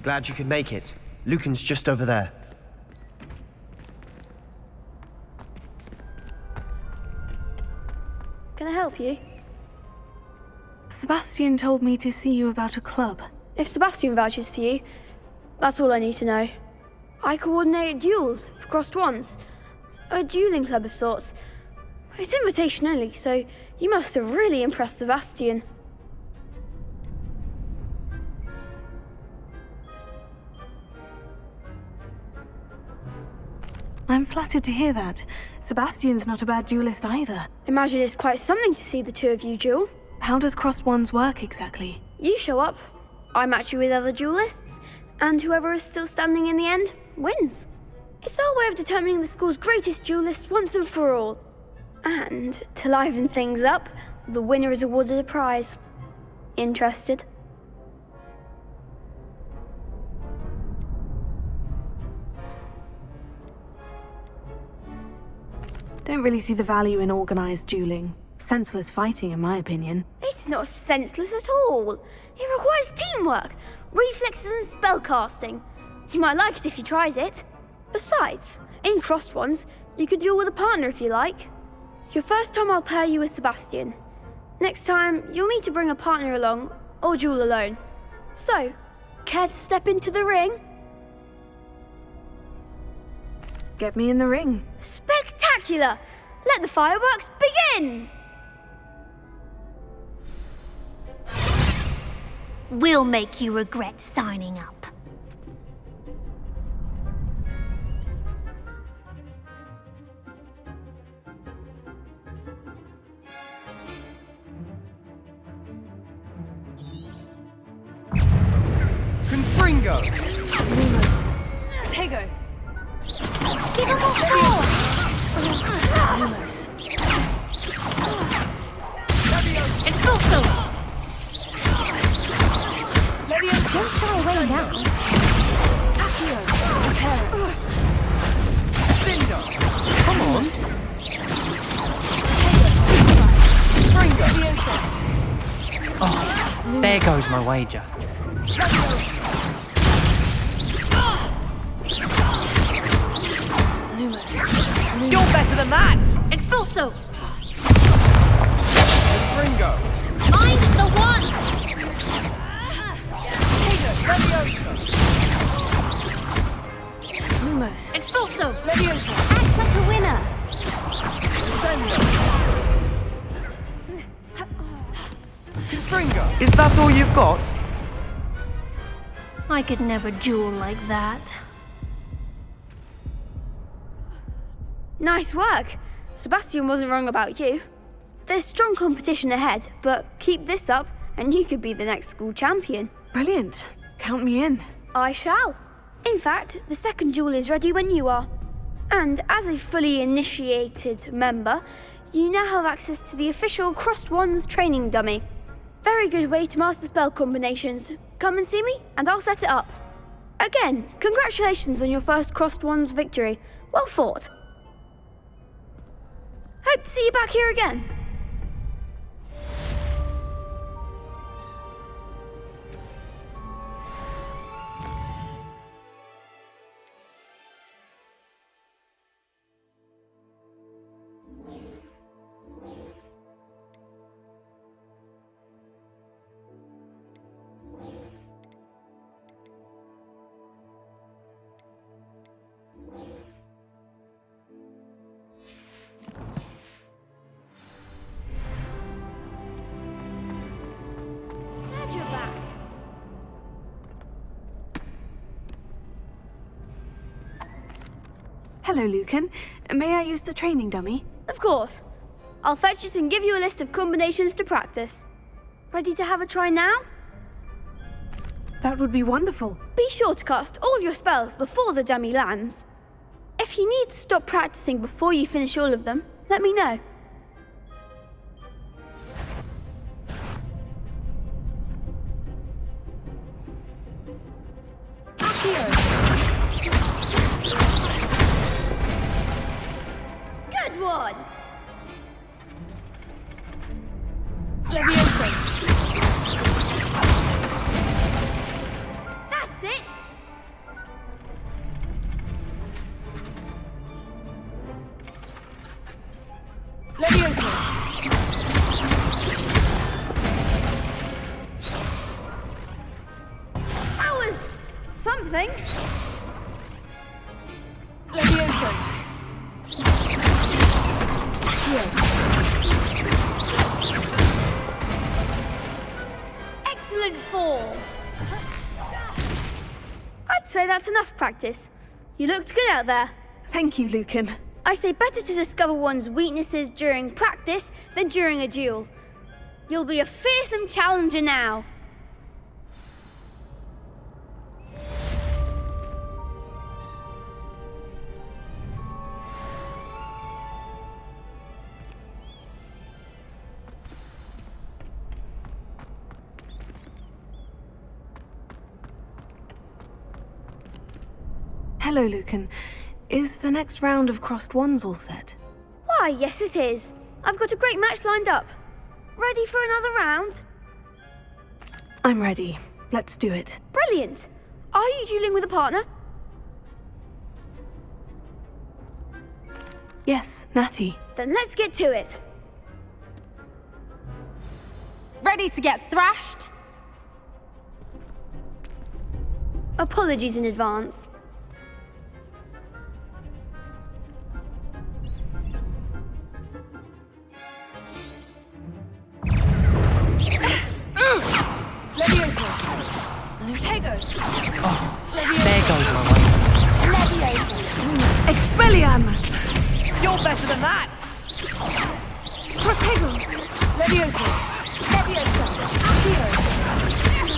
Glad you could make it. Lucan's just over there. Can I help you? Sebastian told me to see you about a club. If Sebastian vouches for you, that's all I need to know. I coordinate duels for crossed ones. A dueling club of sorts. It's invitation only, so you must have really impressed Sebastian. I'm flattered to hear that. Sebastian's not a bad duelist either. Imagine it's quite something to see the two of you duel. How does crossed ones work exactly? You show up, I match you with other duelists, and whoever is still standing in the end wins. It's our way of determining the school's greatest duelist once and for all. And, to liven things up, the winner is awarded a prize. Interested? Don't really see the value in organized dueling. Senseless fighting, in my opinion. It's not senseless at all. It requires teamwork, reflexes and spellcasting. You might like it if you tries it. Besides, in crossed ones, you could duel with a partner if you like. Your first time I'll pair you with Sebastian. Next time, you'll need to bring a partner along, or duel alone. So, care to step into the ring? Get me in the ring. Spectacular! Let the fireworks begin! We'll make you regret signing up. Confringo! Tego! Give him more! Almost. Expulso! Levio, Don't shy away now. Accio. Cinder! Come on! Fringo! There goes my wager. You're better than that! Expulso! Fringo! Mind the one! Lumos. Expulso! Leviosa! Act like a winner! Fringo! Is that all you've got? I could never duel like that. Nice work. Sebastian wasn't wrong about you. There's strong competition ahead, but keep this up and you could be the next school champion. Brilliant. Count me in. I shall. In fact, the second duel is ready when you are. And as a fully initiated member, you now have access to the official Crossed Wands training dummy. Very good way to master spell combinations. Come and see me, and I'll set it up. Again, congratulations on your first Crossed Wands victory. Well fought. Hope to see you back here again. Glad you're back. Hello, Lucan. May I use the training dummy? Of course. I'll fetch it and give you a list of combinations to practice. Ready to have a try now? That would be wonderful. Be sure to cast all your spells before the dummy lands. If you need to stop practicing before you finish all of them, let me know. Good one! Leviosa! That's it! Leviosa! That was something. Leviosa! Excellent form. I'd say that's enough practice. You looked good out there. Thank you, Lucan. I say better to discover one's weaknesses during practice than during a duel. You'll be a fearsome challenger now. Hello, Lucan. Is the next round of Crossed Wands all set? Why, yes it is. I've got a great match lined up. Ready for another round? I'm ready. Let's do it. Brilliant. Are you dueling with a partner? Yes, Natty. Then let's get to it. Ready to get thrashed? Apologies in advance. Leviosa! Lutego! There goes my wager. Leviosa! Expelliarmus! You're better than that! Protego! Leviosa! Leviosa! Accio!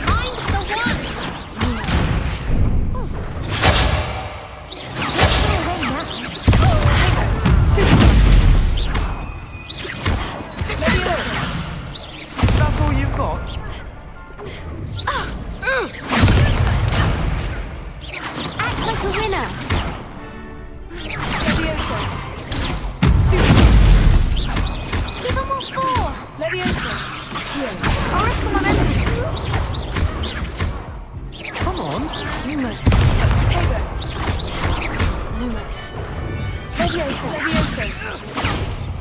Mind the one! Is that all you've got? Act like a winner!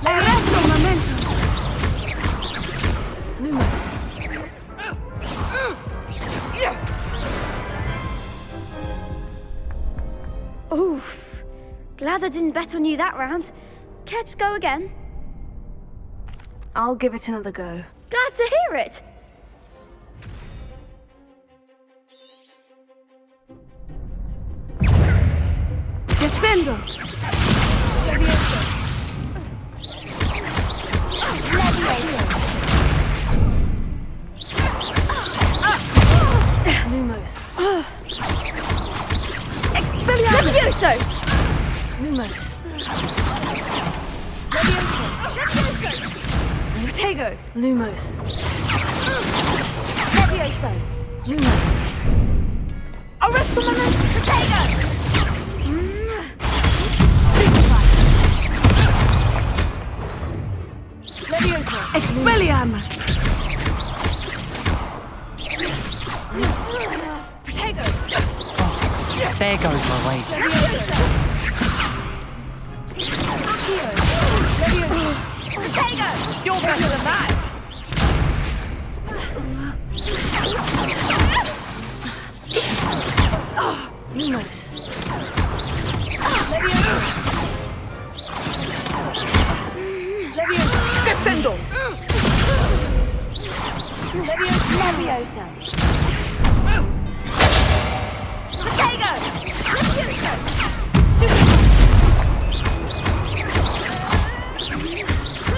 Arresto momento. Lumos. Oof. Glad I didn't bet on you that round. Care to go again? I'll give it another go. Glad to hear it. Defendo. Lumos. Expelliarmus. Levioso. Lumos. Levioso. Protego. Lumos. Levioso. Lumos. Arresto momento. Protego. Levioso. Expelliarmus. Protego. There goes my wager. Protego. You're better than that! Lumos. Levioso. Descendo! Levioso. Protego. Levioso.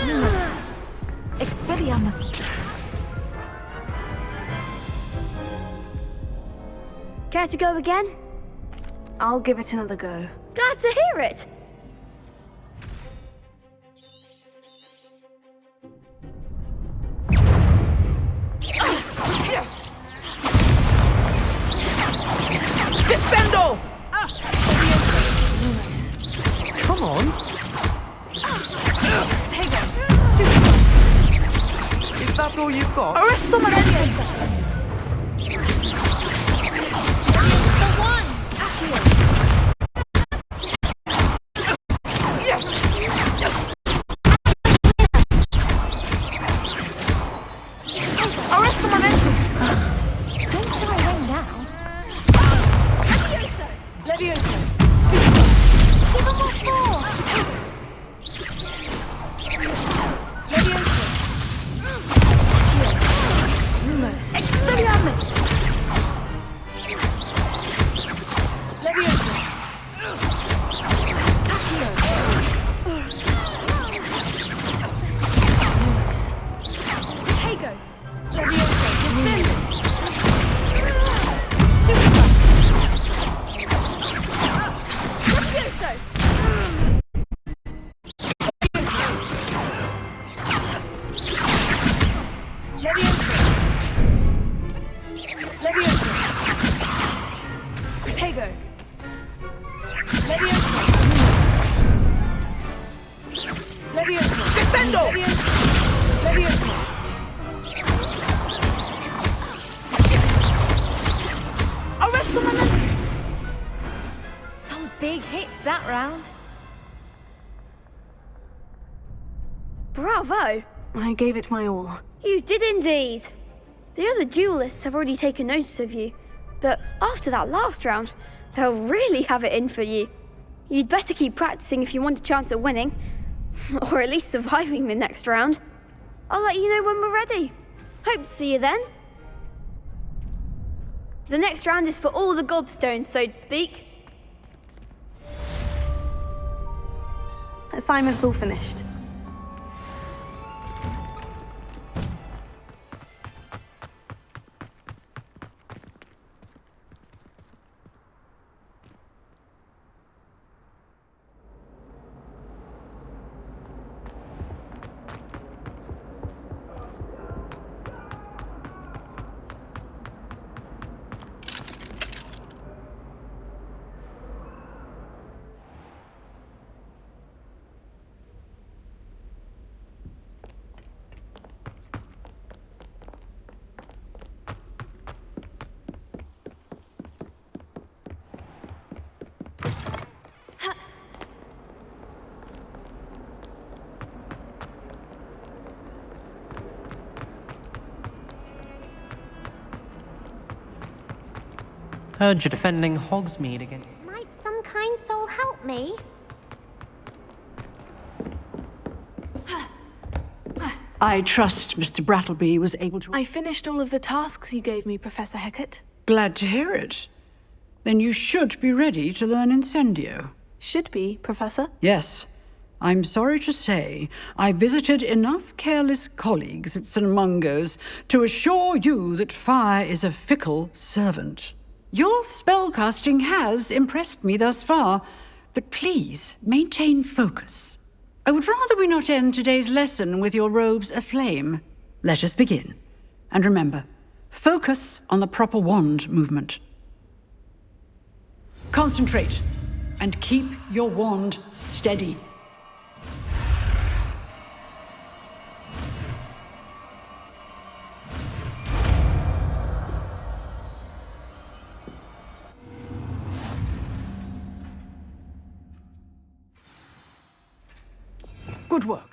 Lumos. Expelliarmus. Care to go again? I'll give it another go. Glad to hear it. Descendo! Come on. Is that all you've got? Arresto momento. Arresto momento. Don't try away now. Levioso. Give them what for? Levioso. Lumos. Expelliarmus. Levioso. Lumos. Protego. Levioso. Lumos. Levioso. Levioso. Levioso. Protego. Levioso. Lumos. Levioso. Descendo! Levioso. Arresto momento. Some big hits that round. Bravo. I gave it my all. You did indeed. The other duelists have already taken notice of you, but after that last round, they'll really have it in for you. You'd better keep practicing if you want a chance at winning, or at least surviving the next round. I'll let you know when we're ready. Hope to see you then. The next round is for all the gobstones, so to speak. Assignment's all finished. Heard you're defending Hogsmeade again. Might some kind soul help me? I trust Mr. Brattleby was able to... I finished all of the tasks you gave me, Professor Hecat. Glad to hear it. Then you should be ready to learn Incendio. Should be, Professor? Yes. I'm sorry to say, I visited enough careless colleagues at St. Mungo's to assure you that fire is a fickle servant. Your spellcasting has impressed me thus far, but please maintain focus. I would rather we not end today's lesson with your robes aflame. Let us begin. And remember, focus on the proper wand movement. Concentrate, and keep your wand steady. Good work.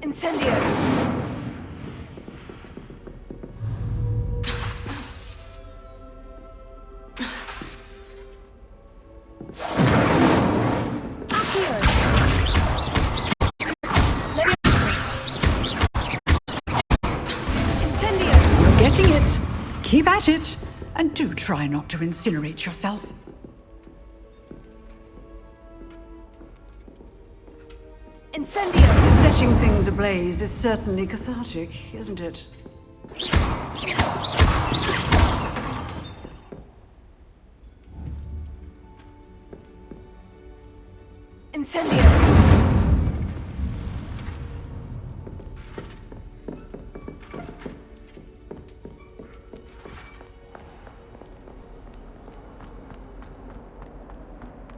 Incendio! You're getting it. Keep at it. And do try not to incinerate yourself. Incendio! Setting things ablaze is certainly cathartic, isn't it? Incendio!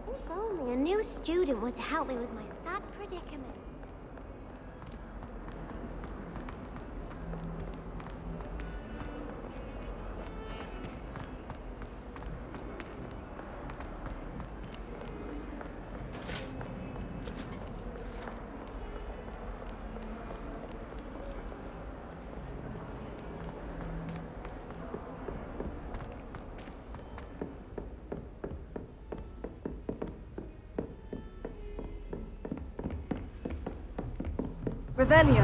If only a new student were to help me with my sad predicament. Revelio.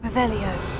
Revelio.